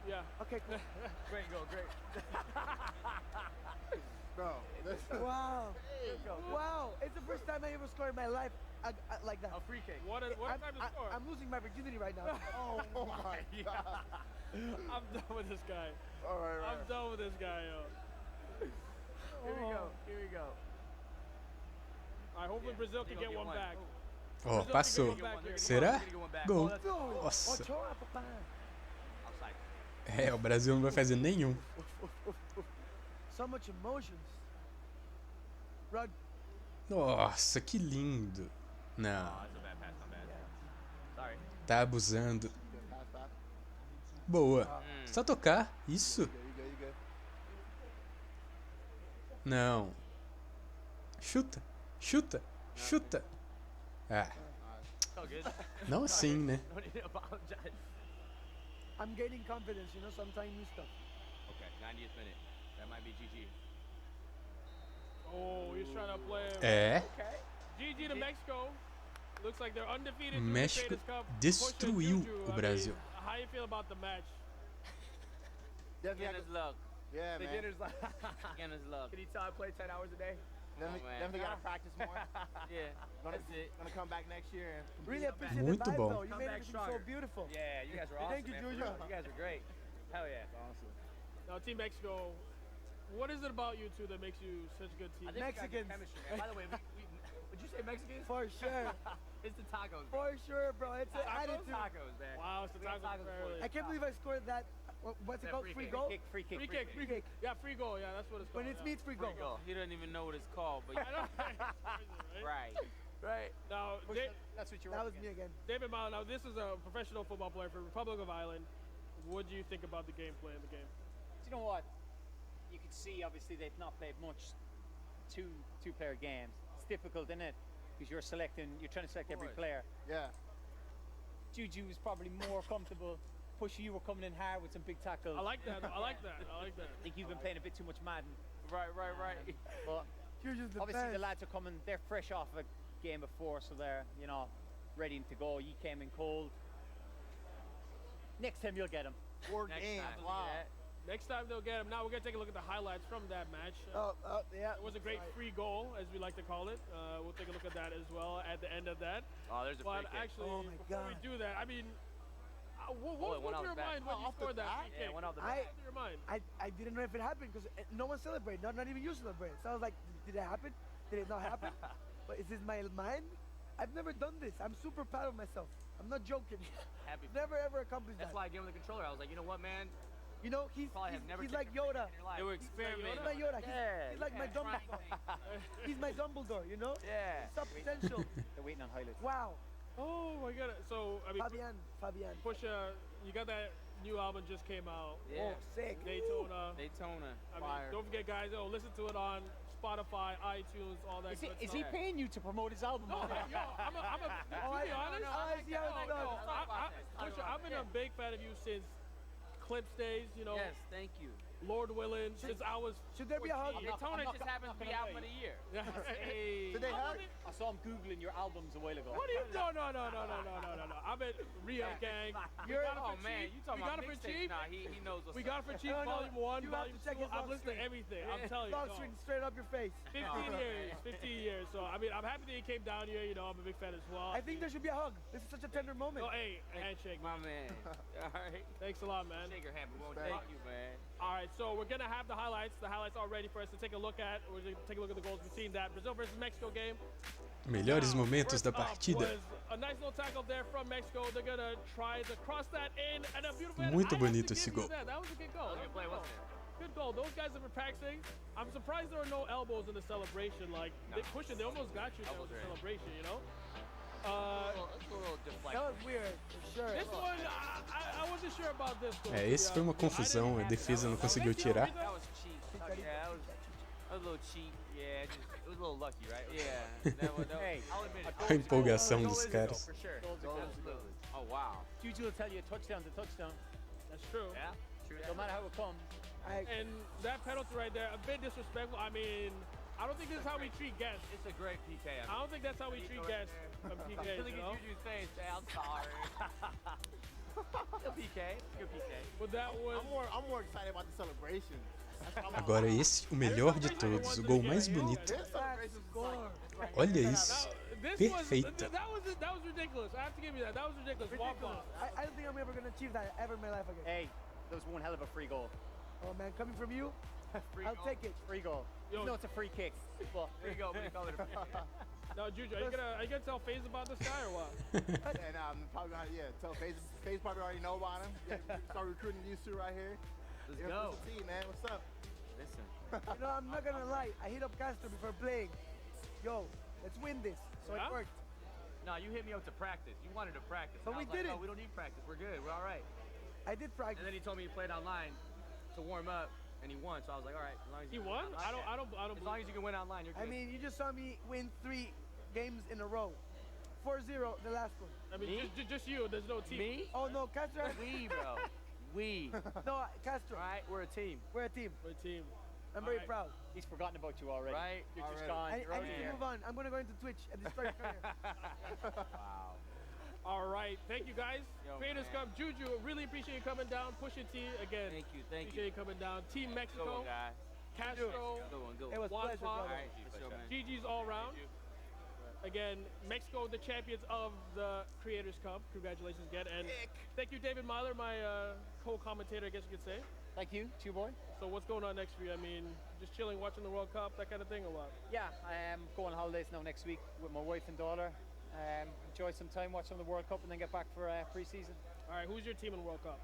Yeah. Okay, cool. Great goal, great. No. Wow. Wow. It's the first time I ever scored in my life like that. A free kick. What a time to score. I'm losing my virginity right now. Oh my God. I'm done with this guy. All right. I'm done with this guy, yo. Here we go. I hope Brazil can get one back. Ó, passou. Será? Gol. Nossa. É, o Brasil não vai fazer nenhum. So much emotions. Run. Nossa, que lindo. Não. Tá abusando. Boa. Só tocar. Isso. Não. Chuta. Chuta. Chuta. Ah. Não assim, né? I'm gaining confidence, you know, so I'm trying new stuff. Okay, 90th minute. That might be GG. Oh, he's trying to play. É. GG to Mexico. Looks like they're undefeated. México destruiu o Brasil. How you feel about the match? Beginner's luck. Yeah, man. Beginner's luck. Can you tell I play 10 hours a day? Then we gotta practice more. Yeah, that's it. Gonna come back next year. And Really appreciate the Muito vibe, bom. though. You made everything so beautiful. Yeah, you guys are awesome. Thank you, man, Juju. for real. You guys are great. Hell yeah. Awesome. Now, Team Mexico, what is it about you two that makes you such a good team? I think we got good Mexicans. chemistry, man. By the way, would you say Mexicans? For sure. It's the tacos. For sure, bro. It's an attitude. Tacos, man. Wow, it's the We got tacos for you. I can't believe I scored that. What's it called? Free goal? Free kick. Free kick. Yeah, free goal. Yeah, that's what it's called. When it's me, it's free goal. He doesn't even know what it's called, but right. Right. Now, That's what you're That was me again. David Milo, now this is a professional football player for Republic of Ireland. What do you think about the gameplay in the game? Do you know what? You can see, obviously, they've not played much two-player games. It's difficult, isn't it? Because you're trying to select every player. Yeah. Juju was probably more comfortable. Pushy, you were coming in hard with some big tackles. I like that. I think you've been playing a bit too much Madden. Right. But Juju's the obviously best. the lads are coming, they're fresh off a game before, so they're, ready to go. You came in cold. Next time you'll get them. Four Next games. time. Wow. Next time they'll get him. Now we're going to take a look at the highlights from that match. Yeah. It was a great free goal, as we like to call it. We'll take a look at that as well at the end of that. Oh, there's a free kick. Actually, before we do that, I mean, what went through your mind when you scored that free kick? Yeah, went off the back. Your mind? I didn't know if it happened because no one celebrated. Not even you celebrated. So I was like, did it happen? Did it not happen? But is this my mind? I've never done this. I'm super proud of myself. I'm not joking. Happy. Never ever accomplished That's that. why I gave him the controller. I was like, you know what, man? You know, he's like Yoda. They were experimenting. He's like Yoda. He's like my Dumbledore. He's my Dumbledore, you know? Yeah. It's up potential. They're waiting on highlights. Wow. Oh my god. So, I mean, Fabian. Pusha, you got that new album just came out. Yeah. Oh, sick. Daytona. Fire. I mean, don't forget, guys, listen to it on Spotify, iTunes, all that good stuff. Is he paying you to promote his album? No, yo, to be honest, I've been a big fan of you since Clips days, you know. Yes, thank you. Lord willing, since I was. Should there be a hug? Daytona just happens to be album of the year. Hey. Did they hug? I saw him Googling your albums a while ago. What do you? No. I'm at Rio Gang. Oh man, you talking about for mixtapes? cheap? Nah, he knows what's We got it for cheap. Volume 1, Volume 2. I've listened to everything. I'm telling you. Dog screen straight up your face. 15 years. So I mean, I'm happy that he came down here. You know, I'm a big fan as well. I think there should be a hug. This is such a tender moment. Oh, hey, a handshake. My man. All right. Thanks a lot, man. Shake your hand, but won't thank you, man. All right, so we're gonna have the highlights. The highlights are ready for us to take a look at. We're gonna take a look at the goals. We've seen that Brazil versus Mexico game. Melhores momentos da partida. A nice little tackle there from Mexico. They're gonna try to cross that in, and a beautiful. Muito bonito esse gol. That was a good goal. Good goal. Those guys have been practicing. I'm surprised there are no elbows in the celebration. Like they push it, they almost got you there with the celebration. You know. It's a little deflection. That was weird, for sure. This one, I wasn't sure about this one. Esse foi uma confusão, a defesa não conseguiu tirar. That was cheap. Yeah, that was a little cheap. Yeah, it was a little lucky, right? Yeah. Hey, I'll admit it. A empolgação dos caras. For sure. Oh wow. Juju will tell you a touchdown's a touchdown. That's true. Yeah. True. No matter how it comes. And that penalty right there, a bit disrespectful. I mean, I don't think this is how we treat guests. It's a great PK. I don't think that's how we treat guests from PKs, you know? Juju's face. I'm sorry. Good PK. Good PK. But that was... I'm more excited about the celebration. Agora esse, o melhor de todos, o gol mais bonito. Olha isso. Perfeita. That was ridiculous. I have to give you that. That was ridiculous. I don't think I'm ever going to achieve that ever in my life again. Hey, that was one hell of a free goal. Oh man, coming from you, I'll take it. Free goal. You know it's a free kick. Well, free goal, but you call it a free kick. Now, Juju, are you gonna tell FaZe about this guy or what? And I'm probably gonna tell FaZe. FaZe probably already know about him. Start recruiting these two right here. Let's go. Team, man. What's up? Listen. You know, I'm not gonna lie. I hit up Castro before playing. Yo, let's win this. So it worked. No, you hit me up to practice. You wanted to practice. But we did it. No, we don't need practice. We're good. We're all right. I did practice. And then he told me he played online to warm up, and he won. So I was like, all right. As long as he won? I don't. As long as you can win online, you're good. I mean, you just saw me win 3 games in a row. 4-0, the last one. I mean, just you. There's no team. Me? Oh no, Castro. We, bro. We. No, Castro. All right, we're a team. We're a team. We're a team. I'm very proud. He's forgotten about you already. Right? You're just gone. I need to move on. I'm gonna go into Twitch and destroy your career. Wow. All right, thank you guys. Creators Cup, Juju, really appreciate you coming down. Pusha T again. Thank you. Appreciate you coming down. Team Mexico, Castro, It was Juan pleasure, Pop, brother. GG's all round. Again, Mexico, the champions of the Creators Cup. Congratulations again, and thank you, David Myler, my co-commentator, I guess you could say. Thank you, boy. So what's going on next for you? I mean, just chilling, watching the World Cup, that kind of thing, or what? Yeah, I am going on holidays now next week with my wife and daughter. Enjoy some time, watch some of the World Cup, and then get back for pre-season. All right, who's your team in the World Cup?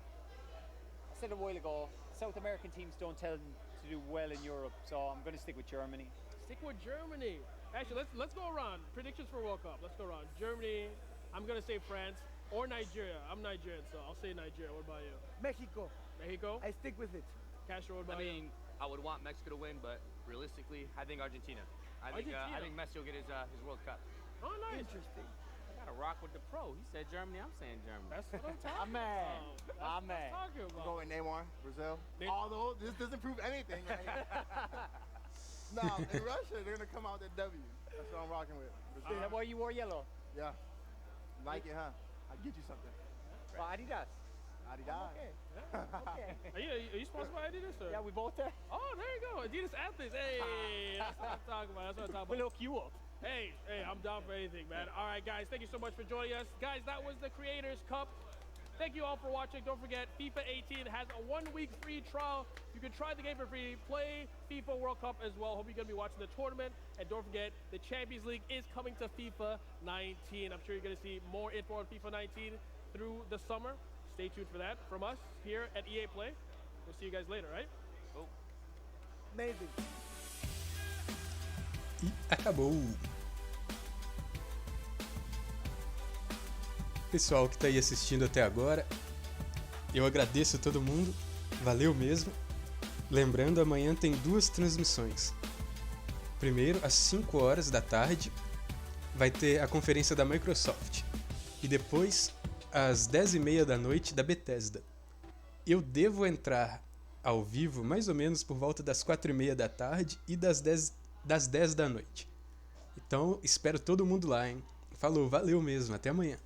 I said a while ago, South American teams don't tend to do well in Europe, so I'm going to stick with Germany. Stick with Germany. Actually, let's go around. Predictions for World Cup. Let's go around. Germany. I'm going to say France or Nigeria. I'm Nigerian, so I'll say Nigeria. What about you? Mexico. Mexico? I stick with it. Castro, what about you? I mean, I would want Mexico to win, but realistically, I think Argentina. I think Messi will get his World Cup. Oh, nice. Interesting. I gotta rock with the pro. He said Germany. I'm saying Germany. That's what I'm talking about. I'm talking about. Go with Neymar, Brazil. Although this doesn't prove anything. Right here. No, in Russia they're gonna come out with a W. That's what I'm rocking with. Is that why you wore yellow? Yeah. Like it, huh? I'll get you something. Well, Adidas. Adidas. Okay. Okay. Are you sponsored by Adidas? Yeah, we both there. Oh, there you go. Adidas athletes. Hey, that's what I'm talking about. We'll hook you up. Hey, I'm down for anything, man. All right, guys, thank you so much for joining us. Guys, that was the Creators Cup. Thank you all for watching. Don't forget, FIFA 18 has a 1-week free trial. You can try the game for free. Play FIFA World Cup as well. Hope you're going to be watching the tournament. And don't forget, the Champions League is coming to FIFA 19. I'm sure you're going to see more info on FIFA 19 through the summer. Stay tuned for that from us here at EA Play. We'll see you guys later, right? Oh. Amazing. E acabou. Pessoal que está aí assistindo até agora, eu agradeço a todo mundo, valeu mesmo. Lembrando, amanhã tem 2 transmissões. Primeiro, às 5 horas da tarde, vai ter a conferência da Microsoft. E depois, às 10h30 da noite, da Bethesda. Eu devo entrar ao vivo mais ou menos por volta das 4h30 da tarde e das 10 da noite. Então, espero todo mundo lá, hein? Falou, valeu mesmo, até amanhã.